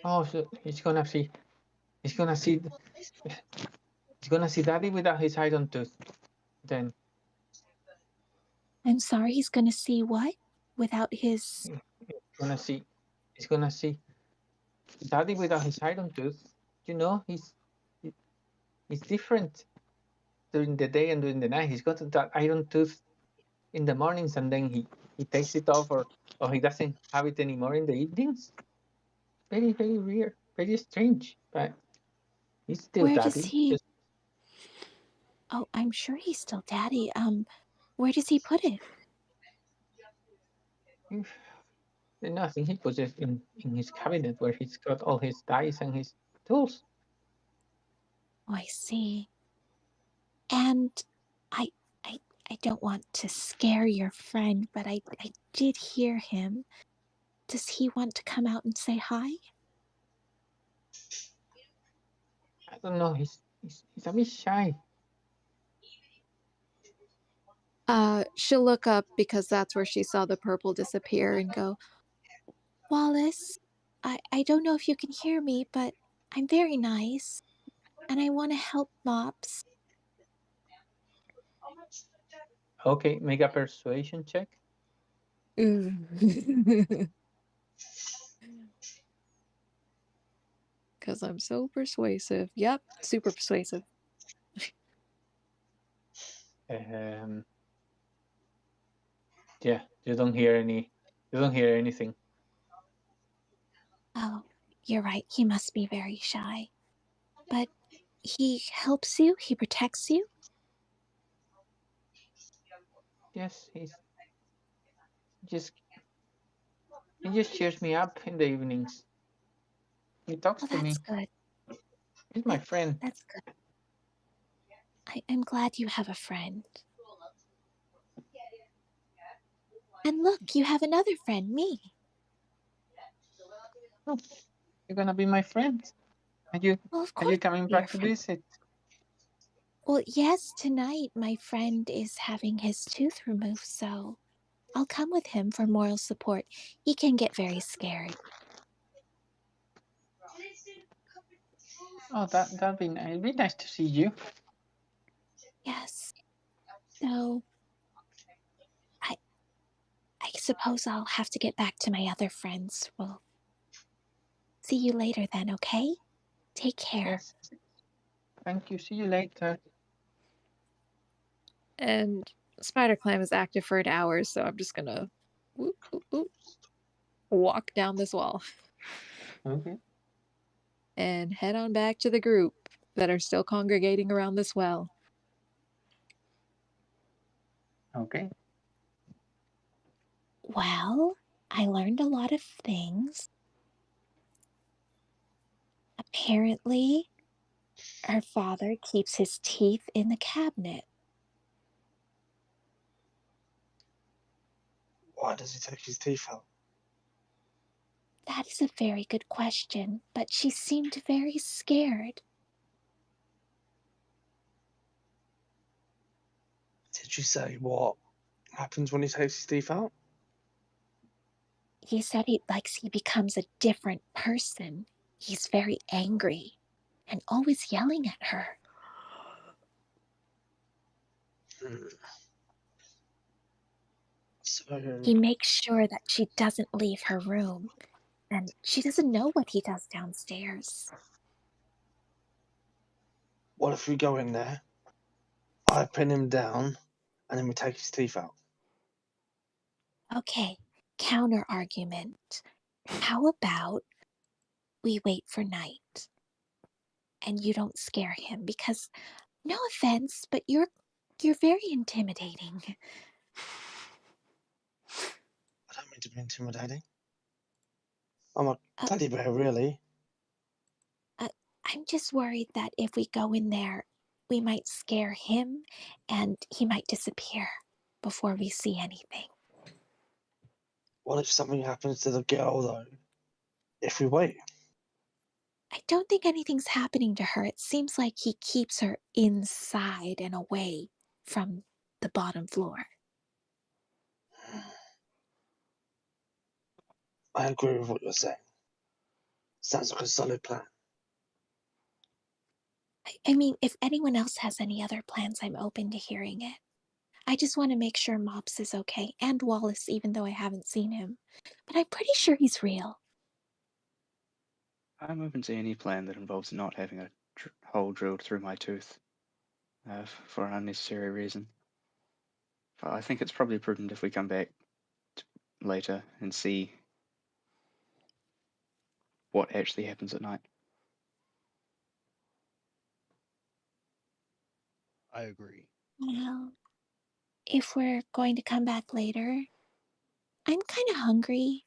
Oh, so he's gonna see Daddy without his iron tooth. Then I'm sorry, he's gonna see what? Without his... he's gonna see Daddy without his iron tooth. You know, he's different during the day and during the night. He's got that iron tooth in the mornings, and then he takes it off, or he doesn't have it anymore in the evenings. Very, very weird, very strange, but he's still Where does Daddy. he... Oh, I'm sure he's still Daddy. Where does he put it? I think he puts it in his cabinet where he's got all his dice and his tools. Oh, I see. And I don't want to scare your friend, but I did hear him. Does he want to come out and say hi? I don't know. He's a bit shy. She'll look up because that's where she saw the purple disappear and go, Wallace, I don't know if you can hear me, but I'm very nice, and I want to help Mops. Okay, make a persuasion check. because I'm so persuasive. Yep, super persuasive. Yeah, you don't hear anything. Oh, you're right. He must be very shy. But he helps you? He protects you? Yes, he just cheers me up in the evenings. He talks to me. That's good. He's my friend. That's good. I'm glad you have a friend. And look, you have another friend, me. Oh, you're gonna be my friend. Well, of Are course you coming I'll be your back to friend. visit? Well, yes, tonight my friend is having his tooth removed, so I'll come with him for moral support. He can get very scared. Oh, that'd be nice. It'd be nice to see you. Yes. So I suppose I'll have to get back to my other friends. Well, see you later then, okay? Take care. Yes. Thank you. See you later. And Spider Clam is active for an hour, so I'm just gonna walk down this wall. Okay. And head on back to the group that are still congregating around this well. Okay. Well, I learned a lot of things. Apparently, her father keeps his teeth in the cabinet. Why does he take his teeth out? That is a very good question, but she seemed very scared. Did you say what happens when he takes his teeth out? He said he becomes a different person. He's very angry and always yelling at her. So He makes sure that she doesn't leave her room, and she doesn't know what he does downstairs. what if we go in there, I pin him down, and then we take his teeth out? Okay, counter argument. How about we wait for night and you don't scare him? Because, no offense, but you're very intimidating. I don't mean to be intimidating. I'm a Uh, teddy bear, really. I'm just worried that if we go in there, we might scare him and he might disappear before we see anything. What if something happens to the girl, though? If we wait? I don't think anything's happening to her. It seems like he keeps her inside and away from the bottom floor. I agree with what you're saying. Sounds like a solid plan. I mean, if anyone else has any other plans, I'm open to hearing it. I just want to make sure Mops is okay, and Wallace, even though I haven't seen him. But I'm pretty sure he's real. I'm open to any plan that involves not having a hole drilled through my tooth for an unnecessary reason. But I think it's probably prudent if we come back later and see what actually happens at night. I agree. Well, if we're going to come back later, I'm kind of hungry.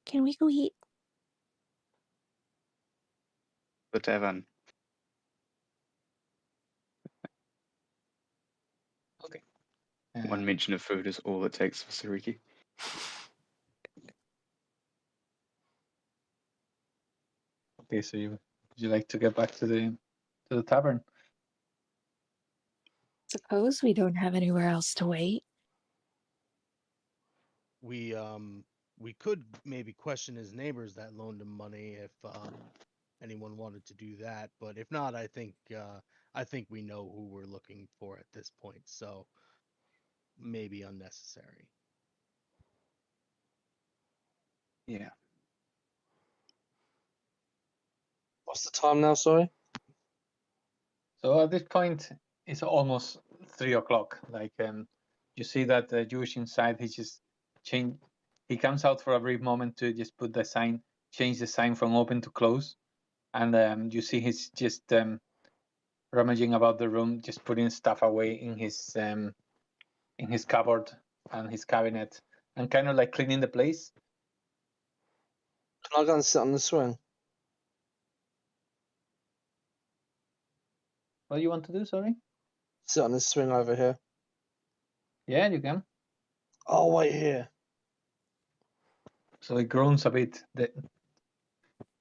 Can we go eat? The tavern. Okay. One mention of food is all it takes for Sariki. Okay, so would you like to get back to the tavern? Suppose we don't have anywhere else to wait. We could maybe question his neighbors that loaned him money if anyone wanted to do that, but if not, I think we know who we're looking for at this point, so maybe unnecessary. Yeah. What's the time now, sorry? So at this point, it's almost 3 o'clock. Like, you see that the Jewish inside, he just change. He comes out for a brief moment to just put the sign, change the sign from open to close, and you see he's just rummaging about the room, just putting stuff away in his cupboard and his cabinet, and kind of like cleaning the place. Can I go and sit on the swing? What do you want to do? Sorry. Sit on this swing over here. Yeah, you can. I'll wait here. So it groans a bit.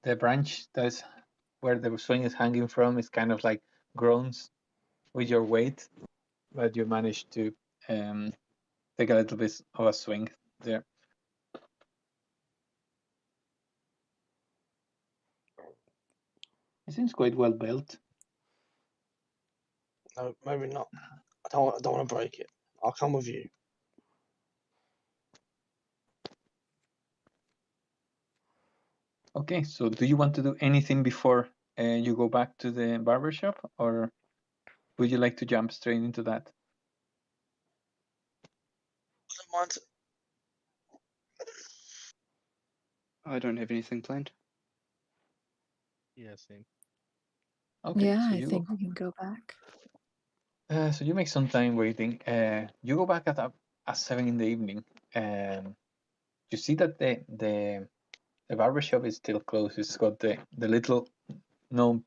The branch that's where the swing is hanging from is kind of like groans with your weight, but you manage to take a little bit of a swing there. It seems quite well built. No, maybe not. I don't want to break it. I'll come with you. Okay, so do you want to do anything before you go back to the barber shop, or would you like to jump straight into that? I don't mind. I don't have anything planned. Yeah, same. Okay, Yeah, so I you think we can go back. so you make some time waiting. You go back at 7 in the evening, and you see that the barber shop is still closed. It's got the little gnome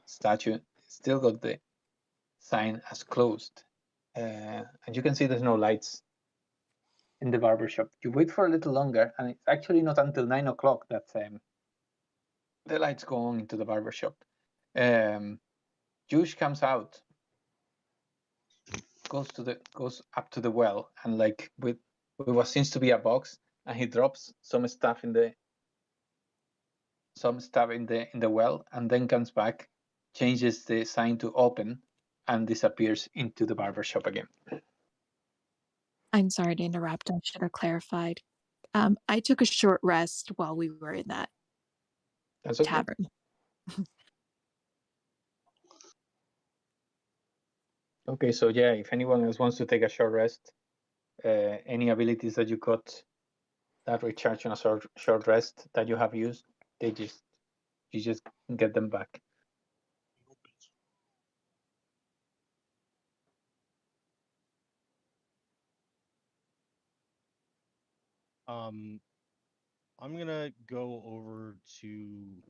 statue. Still got the sign as closed, and you can see there's no lights in the barber shop. You wait for a little longer, and it's actually not until 9 o'clock that the lights go on into the barber shop. Juice comes out, goes up to the well, and like with what seems to be a box, and he drops some stuff in the well, and then comes back, changes the sign to open, and disappears into the barber shop again. I'm sorry to interrupt. I should have clarified. I took a short rest while we were in that That's okay. tavern. Okay, so yeah, if anyone else wants to take a short rest, any abilities that you got that recharge on a short rest that you have used, you just get them back. I'm gonna go over to.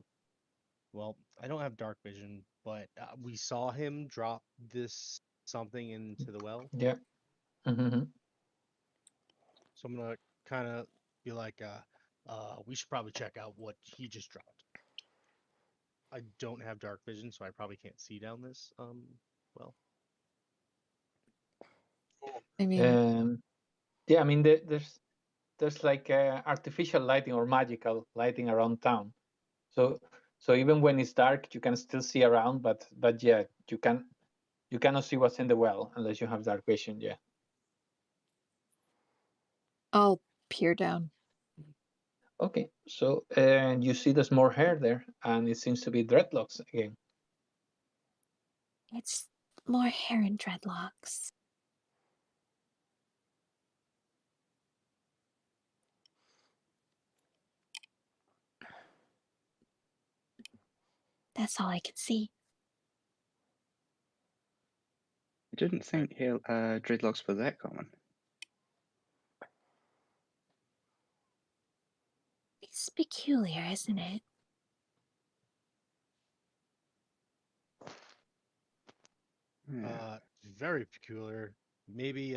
Well, I don't have dark vision, but we saw him drop this something into the well. Yeah. Mm-hmm. So I'm gonna kind of be like, we should probably check out what he just dropped. I don't have dark vision, so I probably can't see down this well. I mean, Yeah, I mean there's like artificial lighting or magical lighting around town. So even when it's dark, you can still see around, but yeah, you cannot see what's in the well unless you have dark vision. Yeah. I'll peer down. Okay. So you see there's more hair there, and it seems to be dreadlocks again. It's more hair and dreadlocks. That's all I can see. I didn't think dreadlocks were that common. It's peculiar, isn't it? Yeah. Very peculiar. Maybe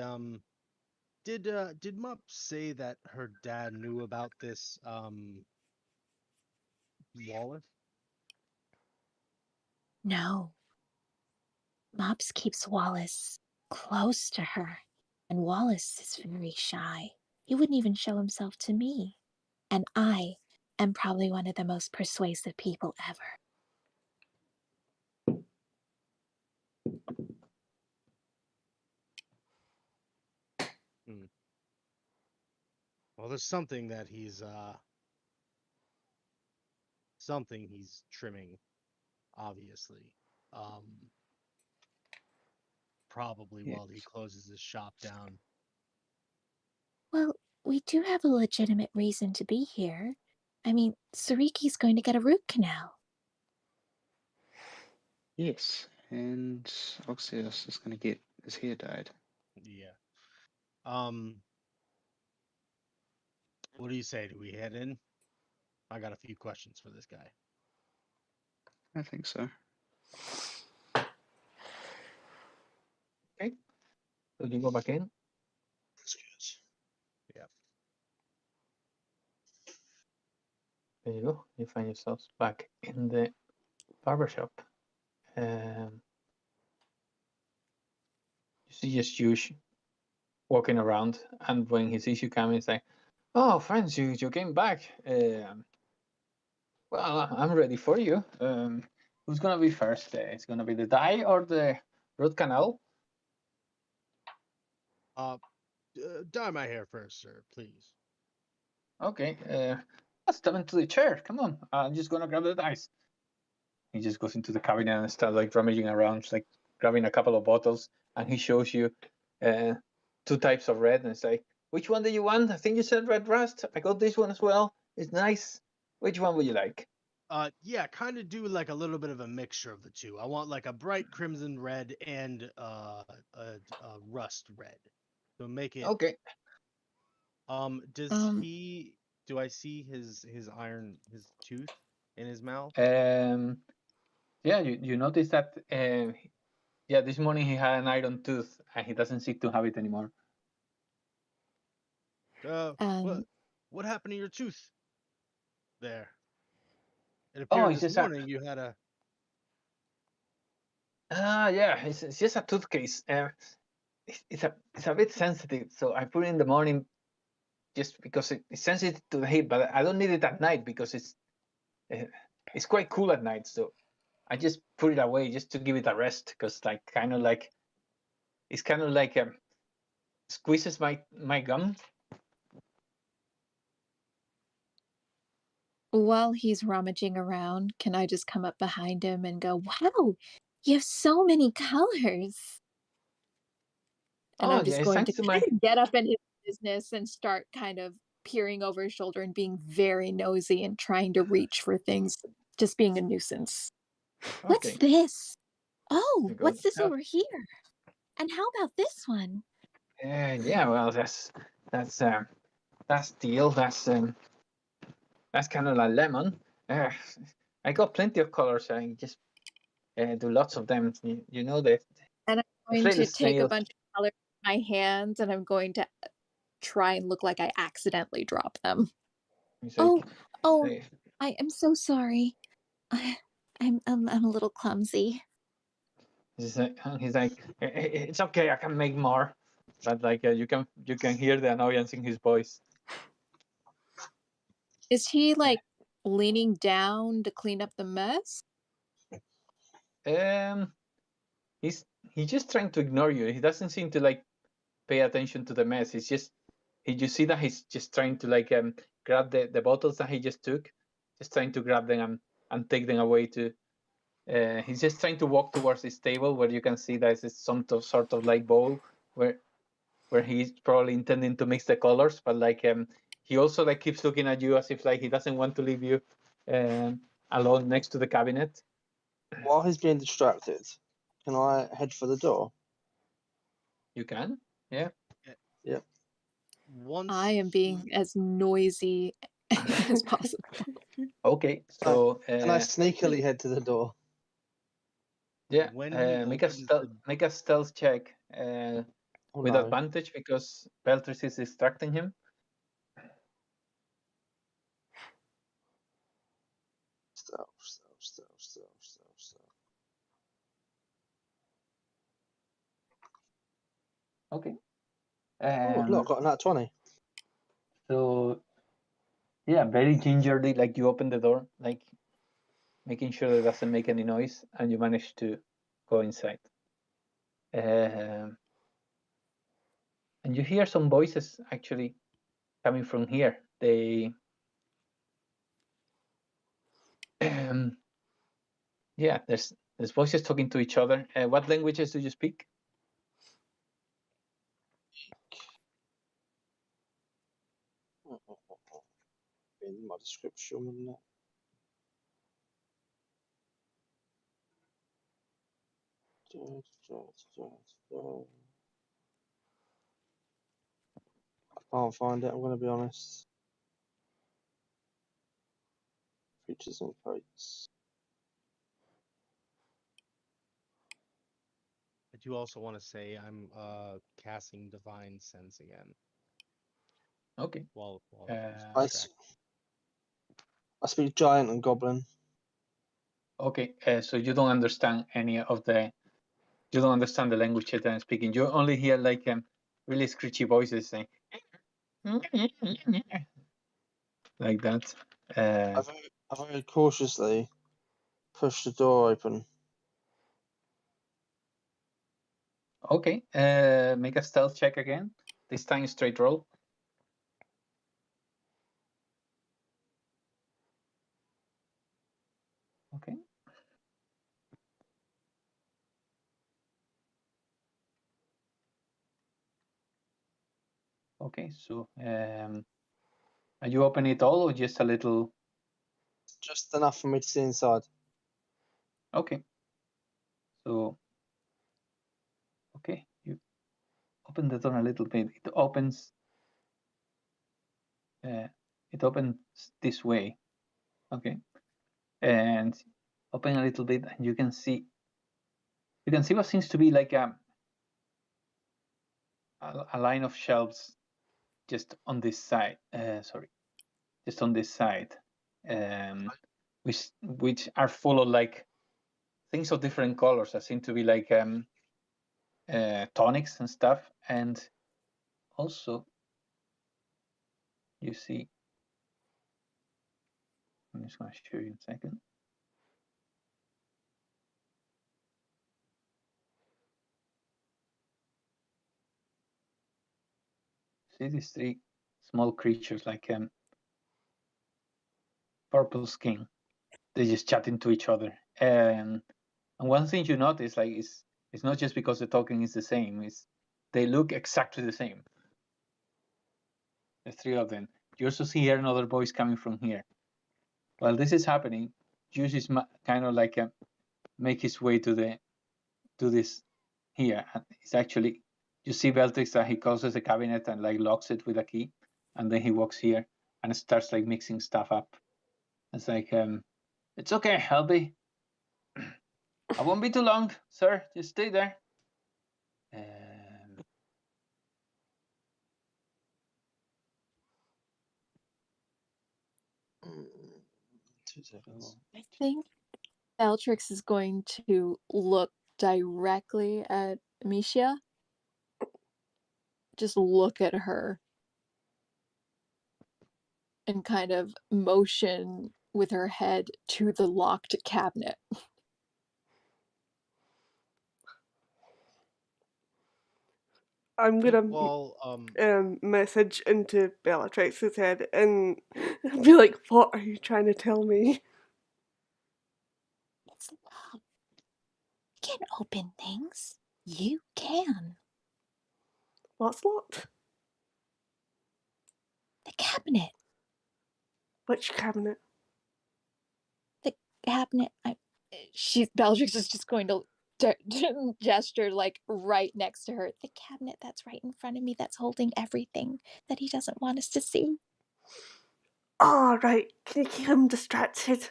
did Mup say that her dad knew about this Wallace? No. Mops keeps Wallace close to her, and Wallace is very shy. He wouldn't even show himself to me. And I am probably one of the most persuasive people ever. Well, there's something that he's trimming, obviously. Probably while he closes his shop down. Well, we do have a legitimate reason to be here. I mean, Sariki's going to get a root canal. Yes, and Oxios is going to get his hair dyed. Yeah. What do you say? Do we head in? I got a few questions for this guy. I think so. Okay. So you go back in. That's good. Yeah. There you go. You find yourselves back in the barber shop. You see just Yush walking around, and when he sees you coming, he's like, "Oh, friends, you came back. Well, I'm ready for you. Who's gonna be first? It's gonna be the dye or the root canal?" Dye my hair first, sir, please. Okay. Let's step into the chair. Come on. I'm just gonna grab the dyes. He just goes into the cabinet and starts like rummaging around, just, like grabbing a couple of bottles, and he shows you two types of red, and it's like, which one do you want? I think you said red rust. I got this one as well. It's nice. Which one would you like? Yeah, kind of do like a little bit of a mixture of the two. I want like a bright crimson red and a rust red. So make it. Okay. Do I see his tooth in his mouth? Yeah, you notice that yeah, this morning he had an iron tooth and he doesn't seem to have it anymore. What happened to your tooth? There. It Oh, appeared it's this just morning you had a. yeah, it's just a toothcase. It's a bit sensitive, so I put it in the morning just because it's sensitive to the heat, but I don't need it at night because it's quite cool at night. So I just put it away just to give it a rest because it's kind of like squeezes my gum. While he's rummaging around, can I just come up behind him and go, Wow, you have so many colors. And I'm just it's going to thanks to kind my. of get up in his business and start kind of peering over his shoulder and being very nosy and trying to reach for things, just being a nuisance. What's Okay. this? Oh, You go. what's this over here? And how about this one? Yeah, well, that's deal. That's kind of like lemon. I got plenty of colors. I just do lots of them. You know the And I'm going little to take a snail. bunch of colors in my hands and I'm going to try and look like I accidentally drop them. He's like, Oh, eh, I am so sorry. I'm a little clumsy. he's like, it's okay. I can make more. But like you can hear the annoyance in his voice. Is he like leaning down to clean up the mess? He's just trying to ignore you. He doesn't seem to like pay attention to the mess. You see that he's just trying to like grab the bottles that he just took, just trying to grab them and take them away to. He's just trying to walk towards this table where you can see that it's some sort of like bowl where he's probably intending to mix the colors, but like he also like keeps looking at you as if like he doesn't want to leave you alone next to the cabinet. While he's being distracted, can I head for the door? You can, yeah. Yep. Once I am being as noisy as possible. Okay, so Can I sneakily head to the door? yeah, when he make a opens make a stealth check Oh, with no. advantage because Beltris is distracting him. Stealth. Okay. Oh, look, I got a nat 20. So yeah, very gingerly, like you open the door, like making sure it doesn't make any noise, and you manage to go inside. And you hear some voices actually coming from here. They, yeah, there's voices talking to each other. What languages do you speak? In my description, wouldn't it? I can't find it, I'm going to be honest. Features and traits. I do also want to say I'm casting Divine Sense again. Okay. While I speak Giant and Goblin. Okay, so you don't understand any of the. You don't understand the language that I'm speaking. You only hear like really screechy voices saying like that. I very cautiously push the door open. Okay, make a stealth check again. This time straight roll. Okay. Okay, so are you open it all or just a little? Just enough for me to see inside. Okay. So, okay, you open the door a little bit. It opens. It opens this way. Okay, and open a little bit, and you can see. You can see what seems to be like a line of shelves just on this side. Sorry, just on this side, which are full of like things of different colors that seem to be like tonics and stuff. And also, you see, I'm just going to show you in a second. See these three small creatures like purple skin. They're just chatting to each other. And one thing you notice, like, it's not just because the token is the same. they look exactly the same. The three of them. You also see here another voice coming from here. While this is happening, Juice is kind of like make his way to this here. And it's actually, you see Beltrix that he closes the cabinet and like locks it with a key, and then he walks here and starts like mixing stuff up. It's like, it's okay, I'll be. I won't be too long, sir. Just stay there. Mm, 2 seconds. I think Beltrix is going to look directly at Amicia. Just look at her and kind of motion with her head to the locked cabinet. I'm gonna Well, message into Bellatrix's head and be like, "What are you trying to tell me?" It's locked. You can't open things. You can. What's locked? The cabinet. Which cabinet? The cabinet. Bellatrix is just going to gesture like right next to her. The cabinet that's right in front of me that's holding everything that he doesn't want us to see. Oh, right. Can you keep him distracted?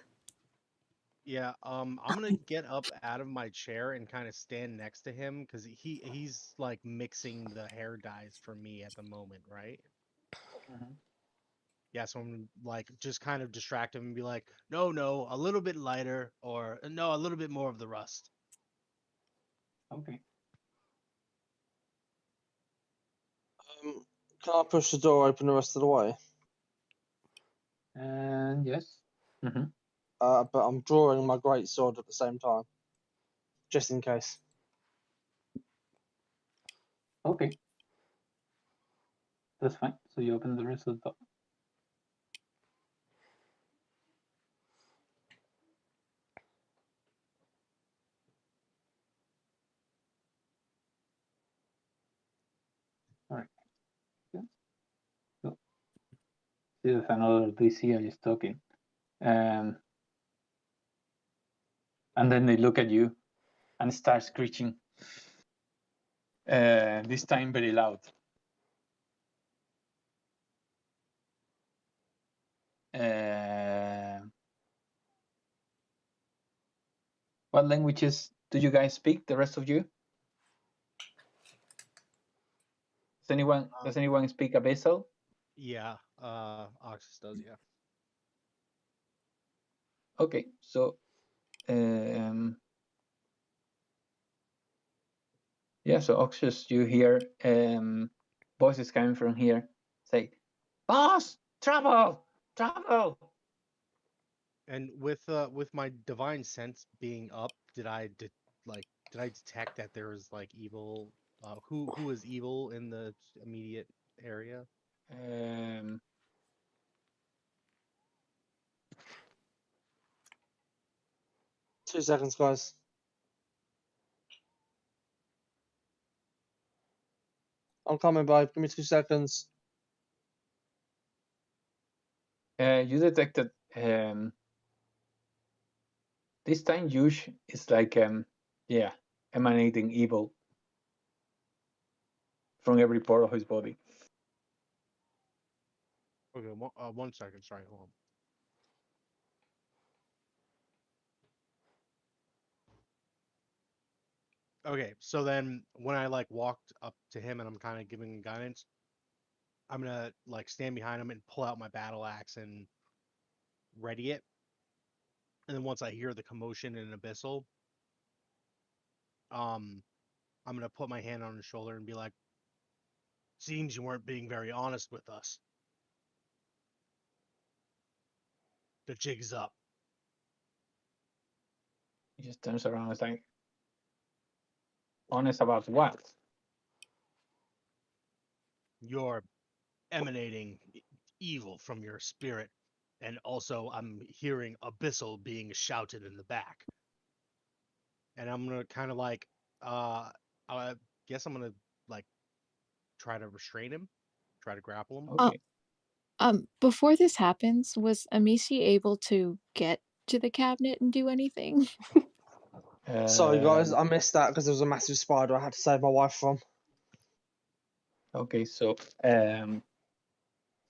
yeah, I'm gonna get up out of my chair and kind of stand next to him because he's like mixing the hair dyes for me at the moment, right? Yeah, so I'm like just kind of distract him and be like, no, a little bit lighter, or no, a little bit more of the rust. Okay. Can I push the door open the rest of the way? And yes. Mm-hmm. But I'm drawing my great sword at the same time, just in case. Okay. That's fine. So you open the rest of the door. All right. Yeah. So this is another DC I is talking. And then they look at you and start screeching. This time very loud. What languages do you guys speak, the rest of you? Does anyone speak Abyssal? Yeah, Oxus does, yeah. Okay, so yeah, so Oxus, you hear voices coming from here say, "Boss, trouble, trouble!" And with my divine sense being up, did I detect that there was like evil? Who is evil in the immediate area? 2 seconds, guys. I'm coming, babe. Give me 2 seconds. You detected this time Yush is like yeah, emanating evil from every part of his body. Okay, 1 second. Sorry, hold on. Okay, so then when I like walked up to him and I'm kind of giving him guidance, I'm gonna like stand behind him and pull out my battle axe and ready it. And then once I hear the commotion in Abyssal, I'm gonna put my hand on his shoulder and be like, "Seems you weren't being very honest with us. The jig's up." He just turns around and is like, honest about what? You're emanating evil from your spirit, and also I'm hearing Abyssal being shouted in the back. And I'm gonna kind of like, I guess I'm gonna like try to restrain him, try to grapple him. Okay. Before this happens, was Amici able to get to the cabinet and do anything? Sorry, guys, Um, I missed that because there was a massive spider I had to save my wife from. Okay, so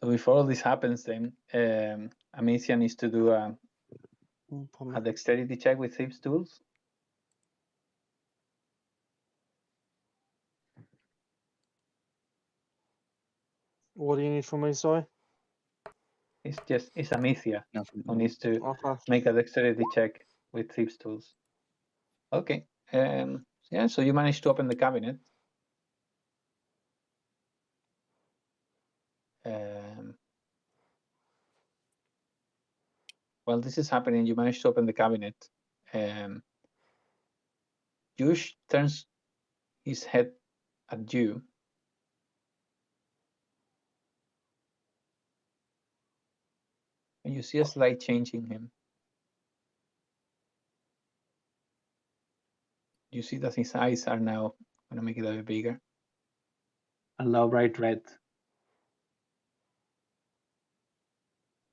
before all this happens, then Amicia needs to do a dexterity check with Thieves' Tools. What do you need from me, sorry? It's Amicia Nothing. who needs to Okay. make a dexterity check with Thieves' Tools. Okay. Yeah, so you managed to open the cabinet. While this is happening, you manage to open the cabinet. Jush turns his head at you. And you see a slight change in him. You see that his eyes are now, I'm going to make it a bit bigger. A low bright red.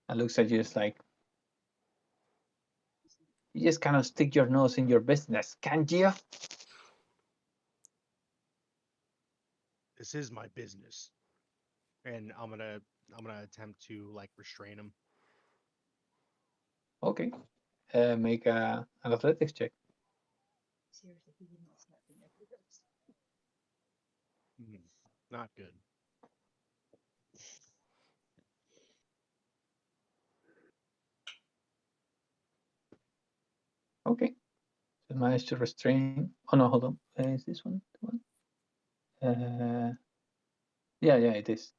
And looks at you just like, you just kind of stick your nose in your business, can't you? This is my business, and I'm gonna attempt to like restrain him. Okay. Make an athletics check. Seriously, he did not snap in every ghost. Not good. Okay. So managed to restrain. Oh no, hold on. Is this one the one? Yeah, it is.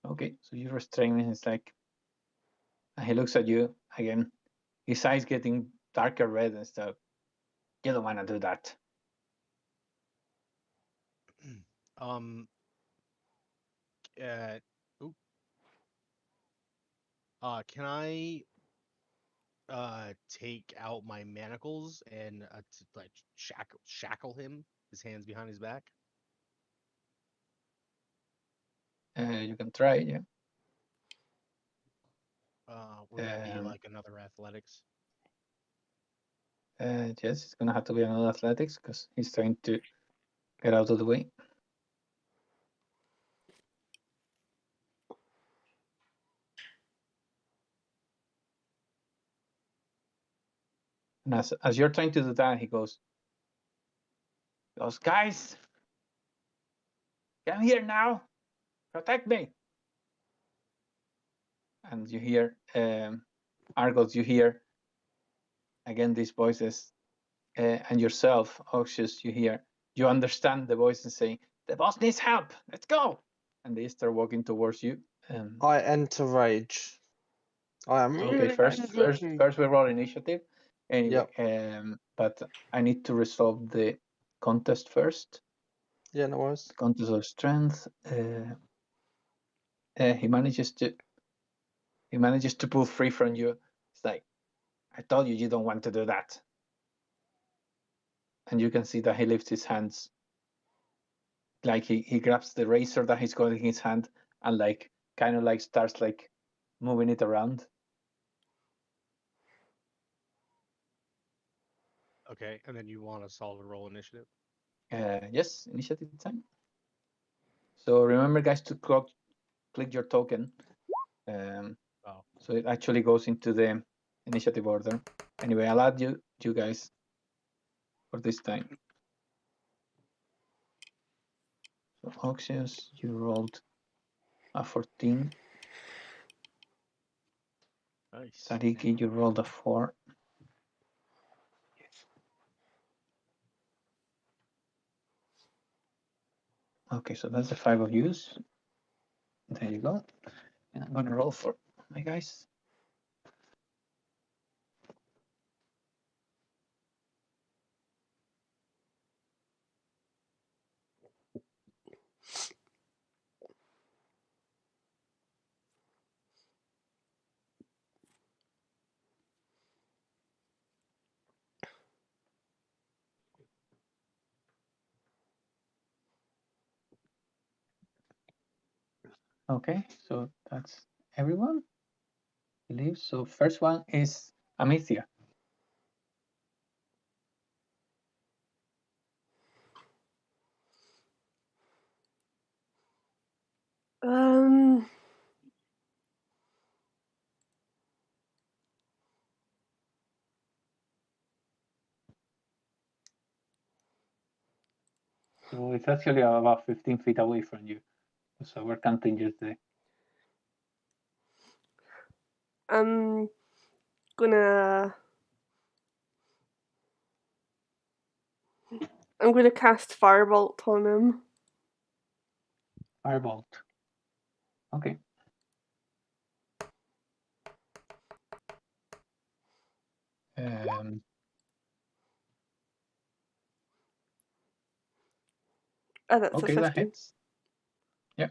Okay, so you restrain him. It's like, and he looks at you again. His eyes getting darker red and stuff. You don't want to do that. Um. Oop. Can I take out my manacles and to, like shackle him, his hands behind his back? You can try, yeah. Would that be like another athletics? Yes, it's gonna have to be another athletics because he's trying to get out of the way. And as you're trying to do that, he goes, guys, come here now, protect me. And you hear, Argos, you hear again these voices, and yourself, Oxius, you understand the voices saying, the boss needs help, let's go. And they start walking towards you. I enter rage. I am Okay, first we roll initiative. Anyway, but I need to resolve the contest first. Yeah, no worries. Contest of strength. He manages to pull free from you. It's like, I told you don't want to do that. And you can see that he lifts his hands. Like he grabs the razor that he's got in his hand and like kind of like starts like moving it around. Okay, and then you want to solve a roll initiative? Yes, initiative time. So remember, guys, to click your token. So it actually goes into the initiative order. Anyway, I'll add you guys for this time. So Oxius, you rolled a 14. Nice. Sariki, you rolled a 4. Okay, so that's the 5 of yous. There you go. And I'm gonna roll for my guys. Okay, so that's everyone, I believe. So first one is Amicia. So it's actually about 15 feet away from you. So we're counting just the. I'm gonna cast Firebolt on him. Firebolt. Okay. That's okay, a 15. that hits. Yeah.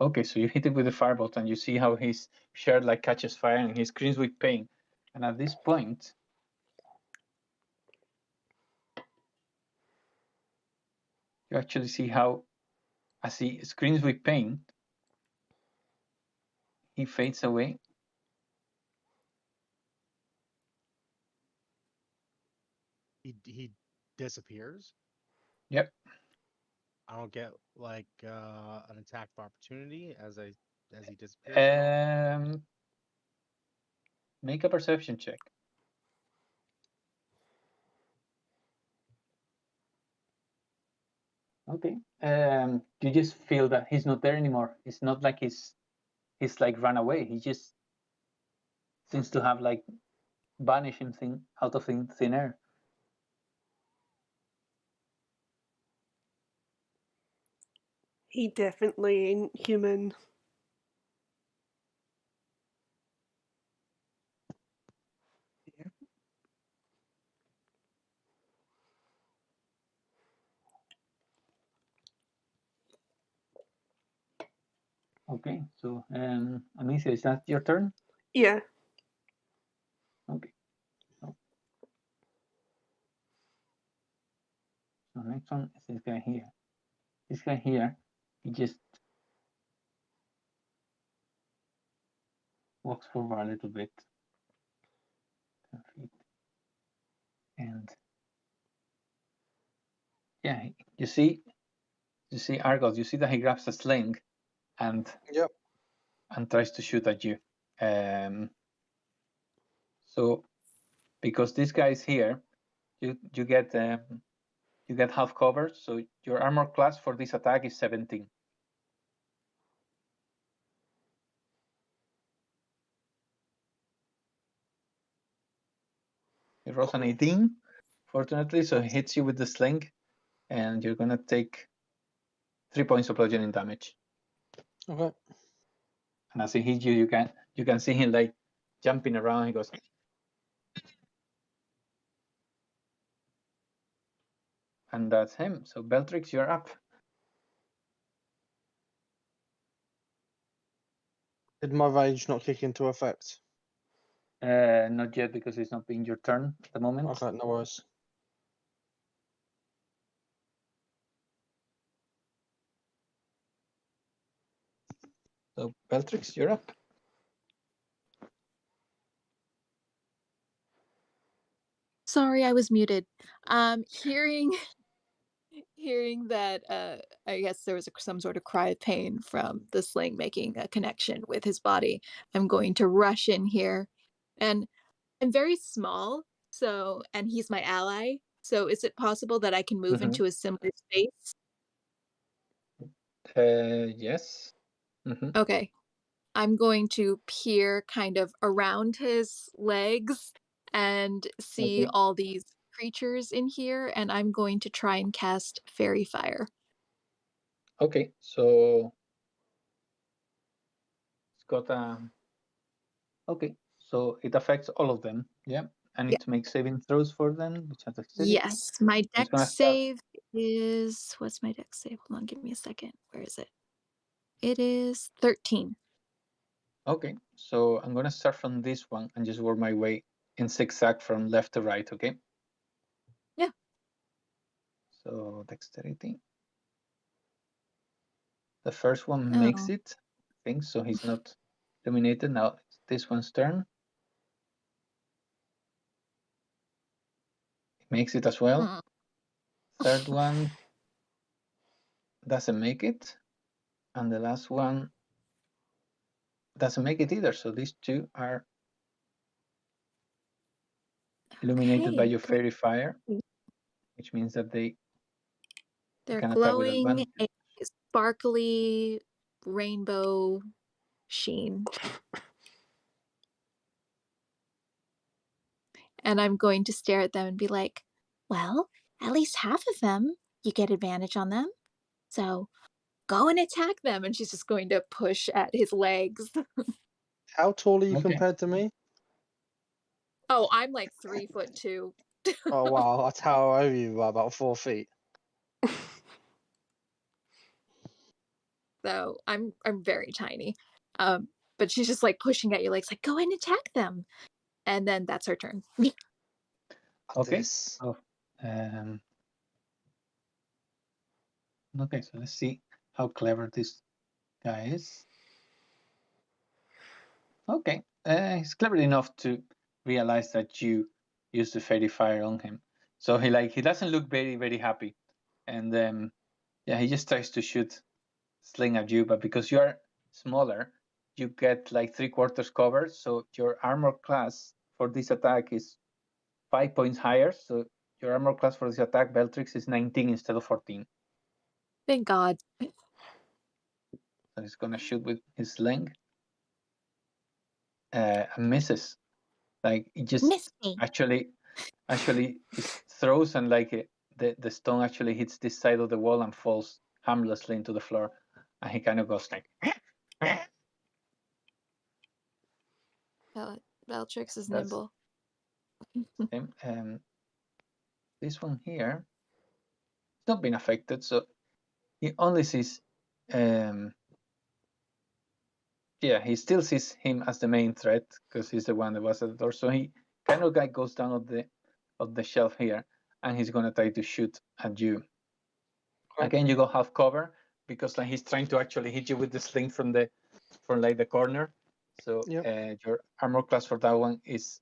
Okay, so you hit it with the firebolt and you see how his shirt like catches fire and he screams with pain. And at this point, you actually see how, as he screams with pain, he fades away. He disappears. Yep. I don't get like an attack of opportunity as he disappears. at all? Make a perception check. Okay. You just feel that he's not there anymore. It's not like he's like run away. He just seems to have like vanished him out of thin air. He definitely ain't human. Okay, so Amicia, is that your turn? Yeah. Okay. So next one is this guy here. This guy here, he just walks forward a little bit. 10 feet. And yeah, you see Argos, you see that he grabs a sling and Yep. and tries to shoot at you. So because this guy is here, you get half cover. So your armor class for this attack is 17. It rolls an 18, fortunately, so it hits you with the sling, and you're gonna take 3 points of bludgeoning damage. Okay. And as he hits you, you can see him like jumping around. He goes, and that's him. So Beltrix, you're up. Did my rage not kick into effect? Not yet, because it's not being your turn at the moment. Okay, no worries. So Beltrix, you're up. Sorry, I was muted. Hearing that, I guess there was some sort of cry of pain from the sling making a connection with his body. I'm going to rush in here, and I'm very small, and he's my ally. So, is it possible that I can move into a similar space? Yes. Okay. I'm going to peer kind of around his legs and see Okay. all these creatures in here, and I'm going to try and cast Fairy Fire. Okay, so it's got okay, so it affects all of them. Yeah, I need to make saving throws for them, which has dexterity. Yes, my It's dex gonna start. save is what's my dex save? Hold on, give me a second. Where is it? It is 13. Okay, so I'm gonna start from this one and just work my way in zigzag from left to right. Okay. Yeah. So dexterity. The first one makes Oh. it, I think, so he's not illuminated. Now it's this one's turn. He makes it as well. Mm. Third one doesn't make it. And the last one doesn't make it either. So these two are illuminated by Okay, your fairy fire, which means that they they're can attack with glowing advantage. a sparkly rainbow sheen. And I'm going to stare at them and be like, Well, at least half of them, you get advantage on them. So go and attack them. And she's just going to push at his legs. How tall are you Okay. compared to me? Oh, I'm like 3'2". Oh wow, I tower over you by about 4 feet. So I'm very tiny. But she's just like pushing at your legs, like, go and attack them. And then that's her turn. Okay. This. Oh, okay, so let's see how clever this guy is. Okay, he's clever enough to realize that you use the fairy fire on him. So he doesn't look very happy, and yeah, he just tries to shoot sling at you, but because you are smaller, you get like 3/4 cover. So your armor class for this attack is 5 points higher. So your armor class for this attack, Beltrix, is 19 instead of 14. Thank God. So he's gonna shoot with his sling. And misses. Like it just miss me. actually it throws, and like the stone actually hits this side of the wall and falls harmlessly into the floor, and he kind of goes like Bellatrix is That's- nimble. him. This one here, it's not been affected, so he only sees yeah, he still sees him as the main threat because he's the one that was at the door. So he kind of like goes down of the shelf here, and he's gonna try to shoot at you. Again, you go half cover because like he's trying to actually hit you with the sling from like the corner. So Yep. your armor class for that one is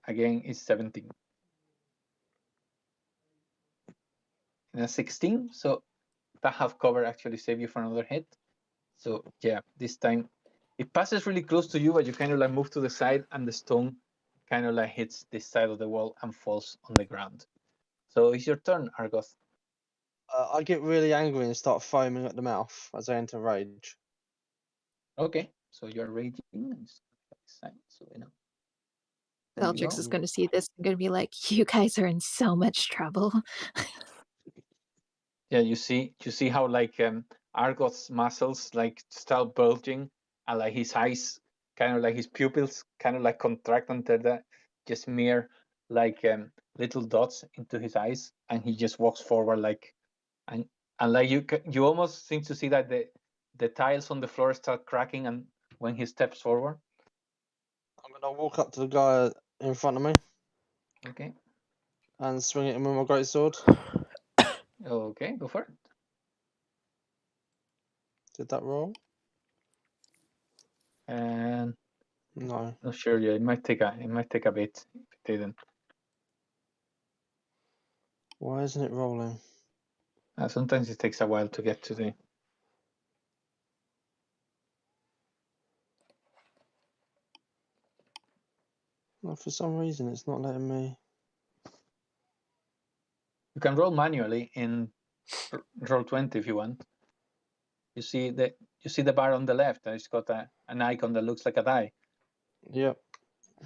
17. And a 16, so that half cover actually save you for another hit. So yeah, this time it passes really close to you, but you kind of like move to the side, and the stone kind of like hits this side of the wall and falls on the ground. So it's your turn, Argoth. I get really angry and start foaming at the mouth as I enter rage. Okay, so you're raging. So you know. There you Bellatrix go. is going to see this and going to be like, you guys are in so much trouble. Yeah, you see how like Argoth's muscles like start bulging, and like his eyes, kind of like his pupils, kind of like contract until the just mere like little dots into his eyes, and he just walks forward like, and like you almost seem to see that the tiles on the floor start cracking, and when he steps forward. I'm gonna walk up to the guy in front of me. Okay. And swing at him with my great sword. Okay, go for it. Did that roll? And no, not sure. Yeah, it might take a bit if it didn't. Why isn't it rolling? Sometimes it takes a while to get to the. Well, for some reason, it's not letting me. You can roll manually in Roll20 if you want. You see the bar on the left, and it's got an icon that looks like a die. Yep.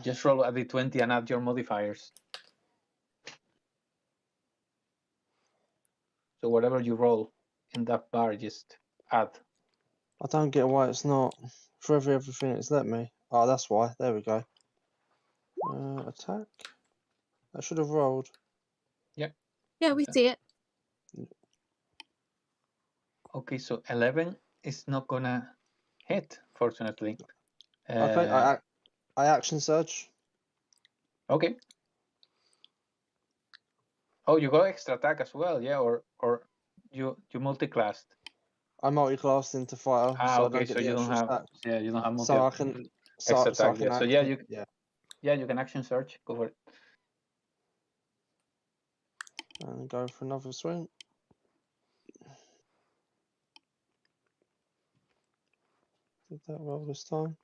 Just roll a d20 and add your modifiers. So whatever you roll in that bar, just add. I don't get why it's not for everything it's let me. Oh, that's why. There we go. Attack. I should have rolled. Yep. Yeah, we see it. Okay, so 11 is not gonna hit, fortunately. Okay, I action surge. Okay. Oh, you got extra attack as well, yeah, or you multi-classed. I'm multi-classed into fighter, Ah, so I okay, don't get so the you don't extra have, stat. yeah, you don't have multi So I can, so, extra so I attack. can Yeah. So action, yeah, you can action search. Go for it. and go for another swing. Did that roll this time?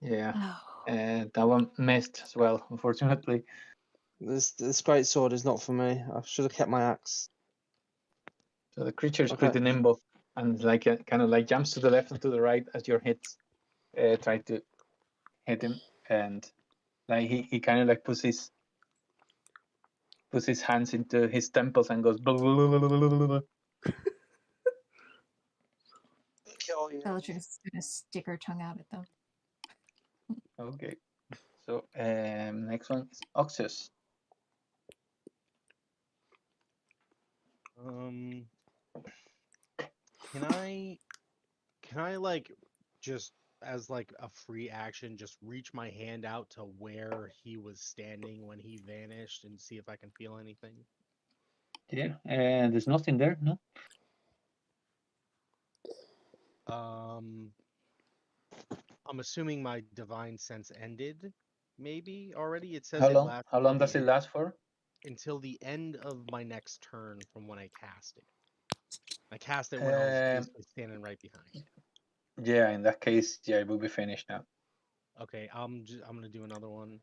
Yeah, Oh. and that one missed as well, unfortunately. This great sword is not for me. I should have kept my axe. So the creature is Okay. pretty nimble and like kind of like jumps to the left and to the right as your hits try to hit him, and like he kind of like puts his hands into his temples and goes. Blah, blah, blah, blah, blah, blah, blah. Bellatrix is gonna stick her tongue out at them. Okay. So next one is Oxus. Can I like just as like a free action just reach my hand out to where he was standing when he vanished and see if I can feel anything? Yeah, there's nothing there, no. I'm assuming my divine sense ended, maybe already. It says How it long? lasts. How long does it last for? Until the end of my next turn from when I cast it. I cast it when I was basically standing right behind it. Yeah, in that case, yeah, it will be finished now. Okay, I'm gonna do another one.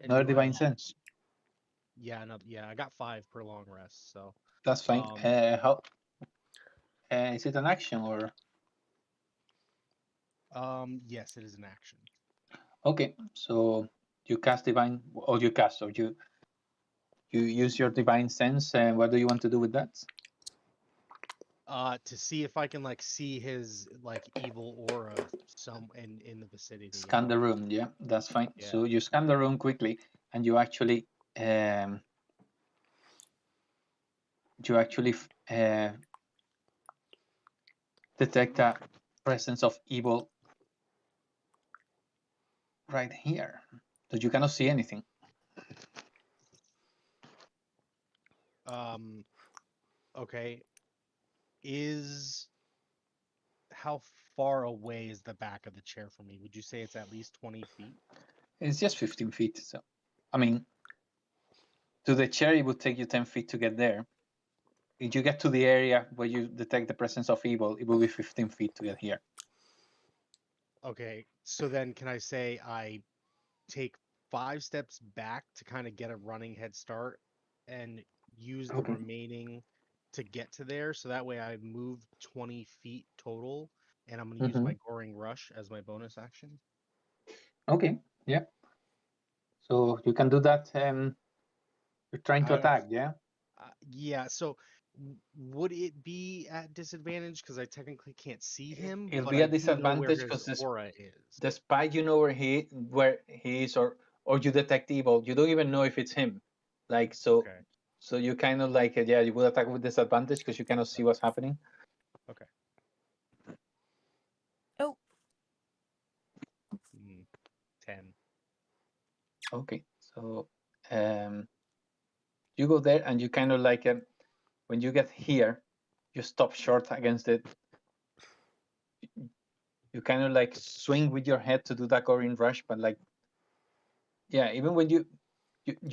Another divine sense. Yeah, I got 5 per long rest, so that's fine. How? Is it an action or? Yes, it is an action. Okay, so you cast divine, or you cast, or you use your divine sense, and what do you want to do with that? To see if I can like see his like evil aura some in the vicinity. Scan the room, yeah, that's fine. Yeah. So you scan the room quickly, and you actually detect a presence of evil right here, but you cannot see anything. Okay. How far away is the back of the chair from me? Would you say it's at least 20 feet? It's just 15 feet. So, I mean, to the chair, it would take you 10 feet to get there. If you get to the area where you detect the presence of evil, it will be 15 feet to get here. Okay, so then can I say I take 5 steps back to kind of get a running head start and use the remaining to get to there, so that way I move 20 feet total, and I'm going to use my Goring Rush as my bonus action? Okay, yeah. So you can do that. You're trying to attack, yeah? Yeah, so would it be at disadvantage because I technically can't see him, It'll but be I a do know where disadvantage his because aura is. despite you know where he is, or you detect evil, you don't even know if it's him. Like so, Okay. so you kind of like yeah, you will attack with disadvantage because you cannot see what's happening. Okay. Oh. 10. Okay, so you go there and you kind of like when you get here, you stop short against it. You kind of like swing with your head to do that Goring Rush, but like yeah, even when you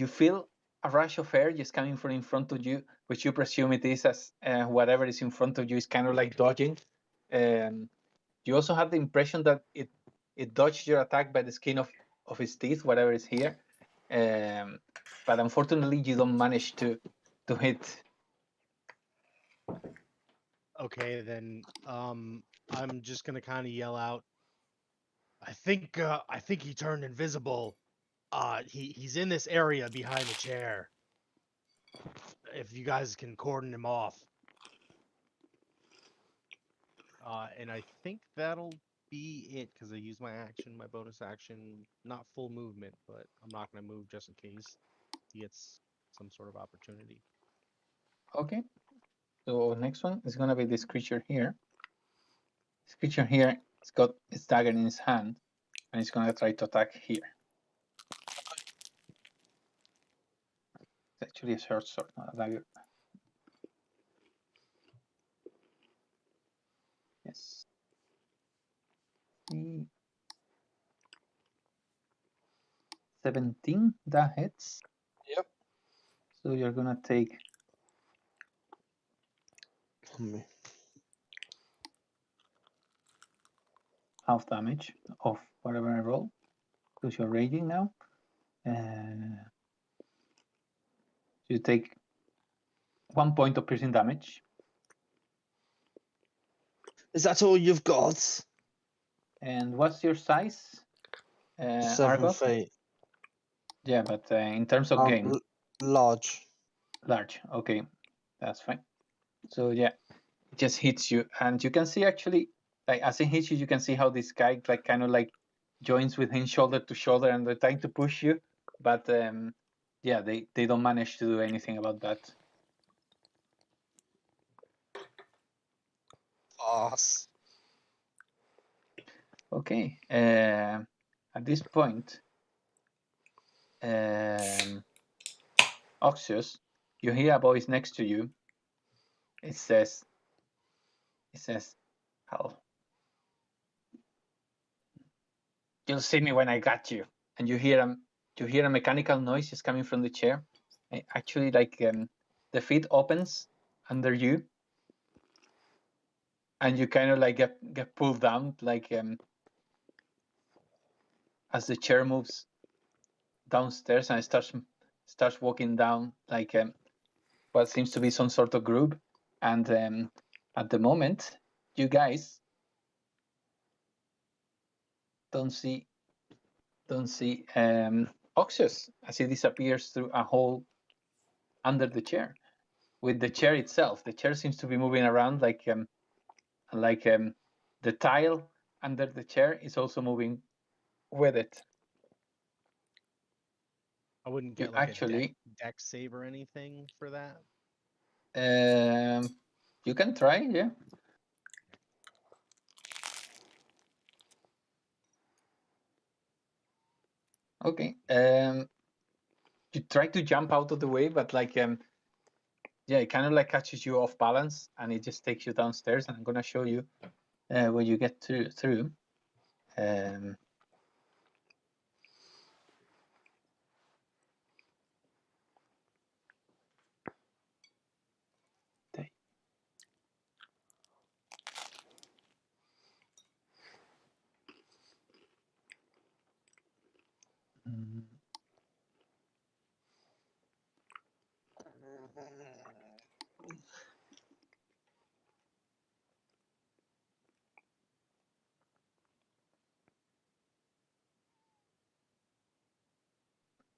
feel a rush of air just coming from in front of you, which you presume it is as whatever is in front of you is kind of like dodging. You also have the impression that it dodged your attack by the skin of its teeth, whatever is here. But unfortunately, you don't manage to hit. Okay, then I'm just gonna kind of yell out. I think he turned invisible. He's in this area behind the chair. If you guys can cordon him off. And I think that'll be it because I use my action, my bonus action, not full movement, but I'm not gonna move just in case he gets some sort of opportunity. Okay. So next one is gonna be this creature here. This creature here, it's got its dagger in its hand, and it's gonna try to attack here. It's actually a short sword, not a dagger. Yes. 17, that hits. Yep. So you're gonna take half damage of whatever I roll, because you're raging now. You take 1 point of piercing damage. Is that all you've got? And what's your size? 7 Argos? feet. Yeah, but in terms of game, Large. large. Okay, that's fine. So yeah, it just hits you, and you can see actually, like as it hits you, you can see how this guy like kind of like joins with him shoulder to shoulder, and they're trying to push you, but yeah, they don't manage to do anything about that. Pass. Okay. At this point, Oxius, you hear a voice next to you. It says, "Hell, you'll see me when I got you." And you hear a mechanical noise just coming from the chair. Actually, like the feet opens under you, and you kind of like get pulled down, like as the chair moves downstairs and it starts walking down like what seems to be some sort of group. And at the moment, you guys don't see Oxius as he disappears through a hole under the chair. With the chair itself, the chair seems to be moving around like the tile under the chair is also moving with it. I wouldn't get You like actually, a deck save or anything for that. you can try, yeah. Okay. You try to jump out of the way, but like yeah, it kind of like catches you off balance, and it just takes you downstairs. And I'm gonna show you when you get through.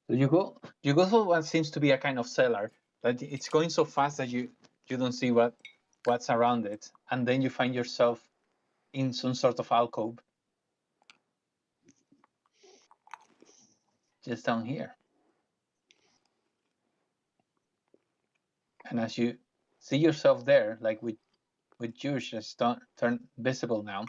So you go through what seems to be a kind of cellar, but it's going so fast that you don't see what's around it, and then you find yourself in some sort of alcove just down here. And as you see yourself there, like with yours just turn visible now,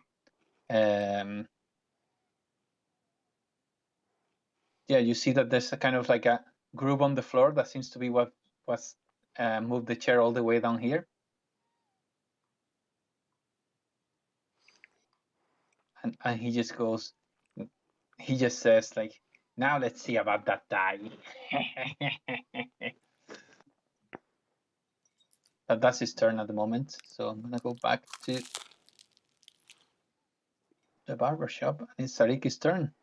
yeah, you see that there's a kind of like a groove on the floor that seems to be what was moved the chair all the way down here. And he just goes, he just says like, "Now let's see about that die." But that's his turn at the moment. So I'm gonna go back to the barber shop, and it's Sariki's turn.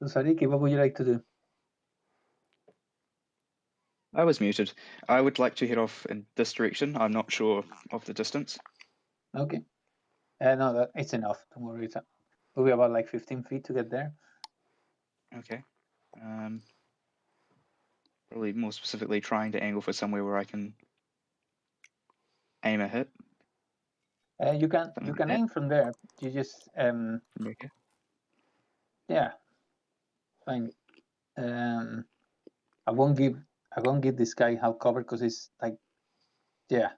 So Sariki, what would you like to do? I was muted. I would like to head off in this direction. I'm not sure of the distance. Okay. No, it's enough. Don't worry. It'll be about like 15 feet to get there. Okay. Probably more specifically trying to angle for somewhere where I can aim a hit. You can Something like that. aim from there. You just Okay. yeah, fine. I won't give this guy half cover because it's like, yeah.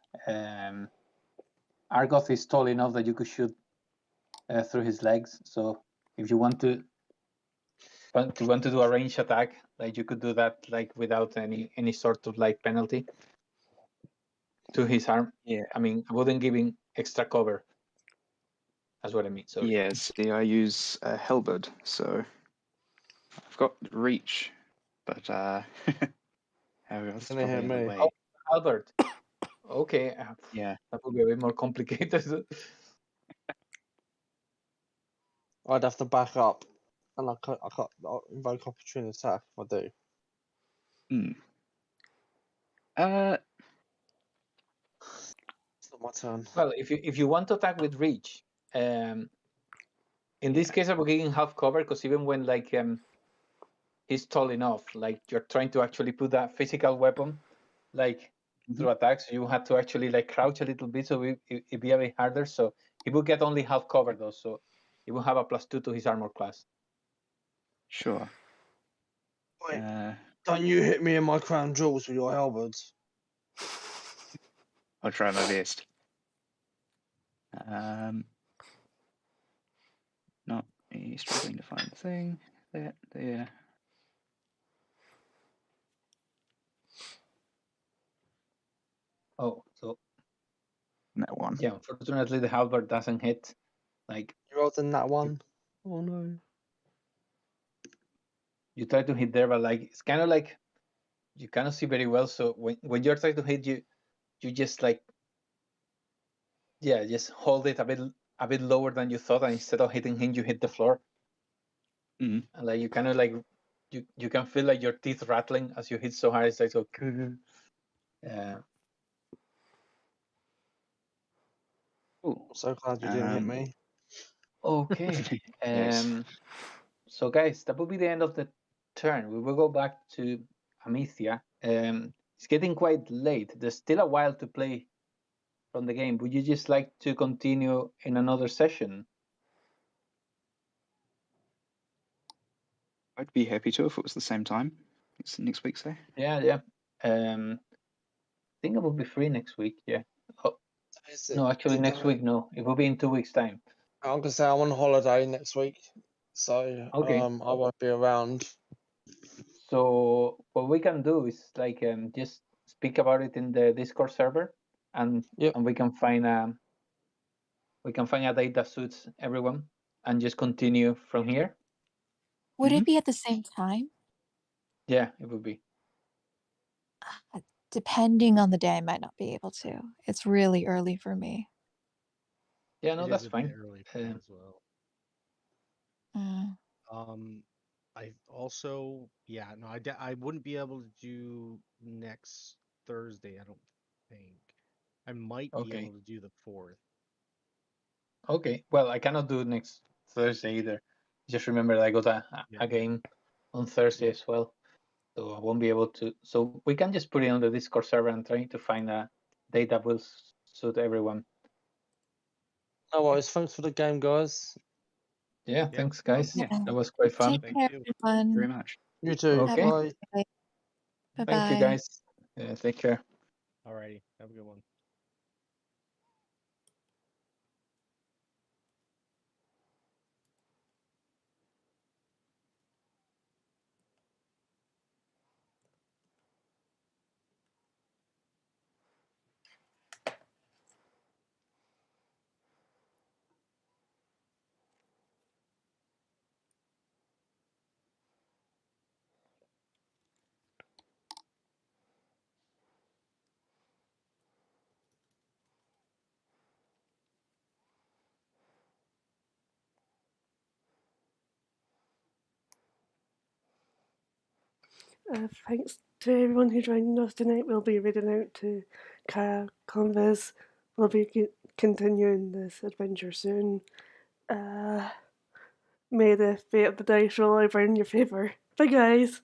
Argoth is tall enough that you could shoot through his legs. So if you want to do a range attack, like you could do that like without any sort of like penalty to his arm. Yeah. I mean, I wouldn't give him extra cover. That's what I mean. Sorry. Yeah, see, I use halberd, so I've got reach, but how else Can they hear probably in the me? way. Oh, Albert. Okay. Yeah. That would be a bit more complicated. I'd have to back up, and I can't invoke opportunity attack if I do. It's not my turn. Well, if you want to attack with reach, in this case, I would give him half cover because even when like he's tall enough, like you're trying to actually put that physical weapon like through attacks, you have to actually like crouch a little bit, so it'd be a bit harder. So he would get only half cover though, so he will have a +2 to his armor class. Sure. Wait, don't you hit me in my crown jewels with your halberds? I'll try my best. Not struggling to find the thing. That there. Oh, so That one. yeah, unfortunately the halberd doesn't hit. Like You rolled in that one. Oh no. you try to hit there, but like it's kind of like you cannot see very well. So when you're trying to hit, you just like just hold it a bit lower than you thought, and instead of hitting him, you hit the floor. Mm. And like you kind of like you can feel like your teeth rattling as you hit so hard. It's like so. Cool. I'm so glad you didn't hit me. Okay. Yes. So guys, that will be the end of the turn. We will go back to Amicia. It's getting quite late. There's still a while to play from the game. Would you just like to continue in another session? I'd be happy to if it was the same time. It's next week, say. Yeah. I think I will be free next week. Yeah. Oh, no, actually next week. No, it will be in 2 weeks' time. I'm gonna say I'm on holiday next week, so Okay. I won't be around. So what we can do is like just speak about it in the Discord server, and we can find a date that suits everyone, and just continue from here. Would it be at the same time? Yeah, it would be. Depending on the day, I might not be able to. It's really early for me. Yeah, no, It that's is a bit fine. early for me as well. I also, I wouldn't be able to do next Thursday, I don't think. I might be Okay. able to do the 4th. Okay. Well, I cannot do next Thursday either. Just remember that I got a game on Thursday as well, so I won't be able to. So we can just put it on the Discord server and try to find a date that will suit everyone. No worries. Thanks for the game, guys. Yeah, thanks, guys. Yeah. That was quite fun. Take care, everyone. Very much. You too. Okay. Bye. Bye-bye. Thank you, guys. Take care. Alrighty, have a good one. Thanks to everyone who joined us tonight. We'll be reading out to Kara Conves. We'll be continuing this adventure soon. May the fate of the dice roll over in your favour. Bye, guys.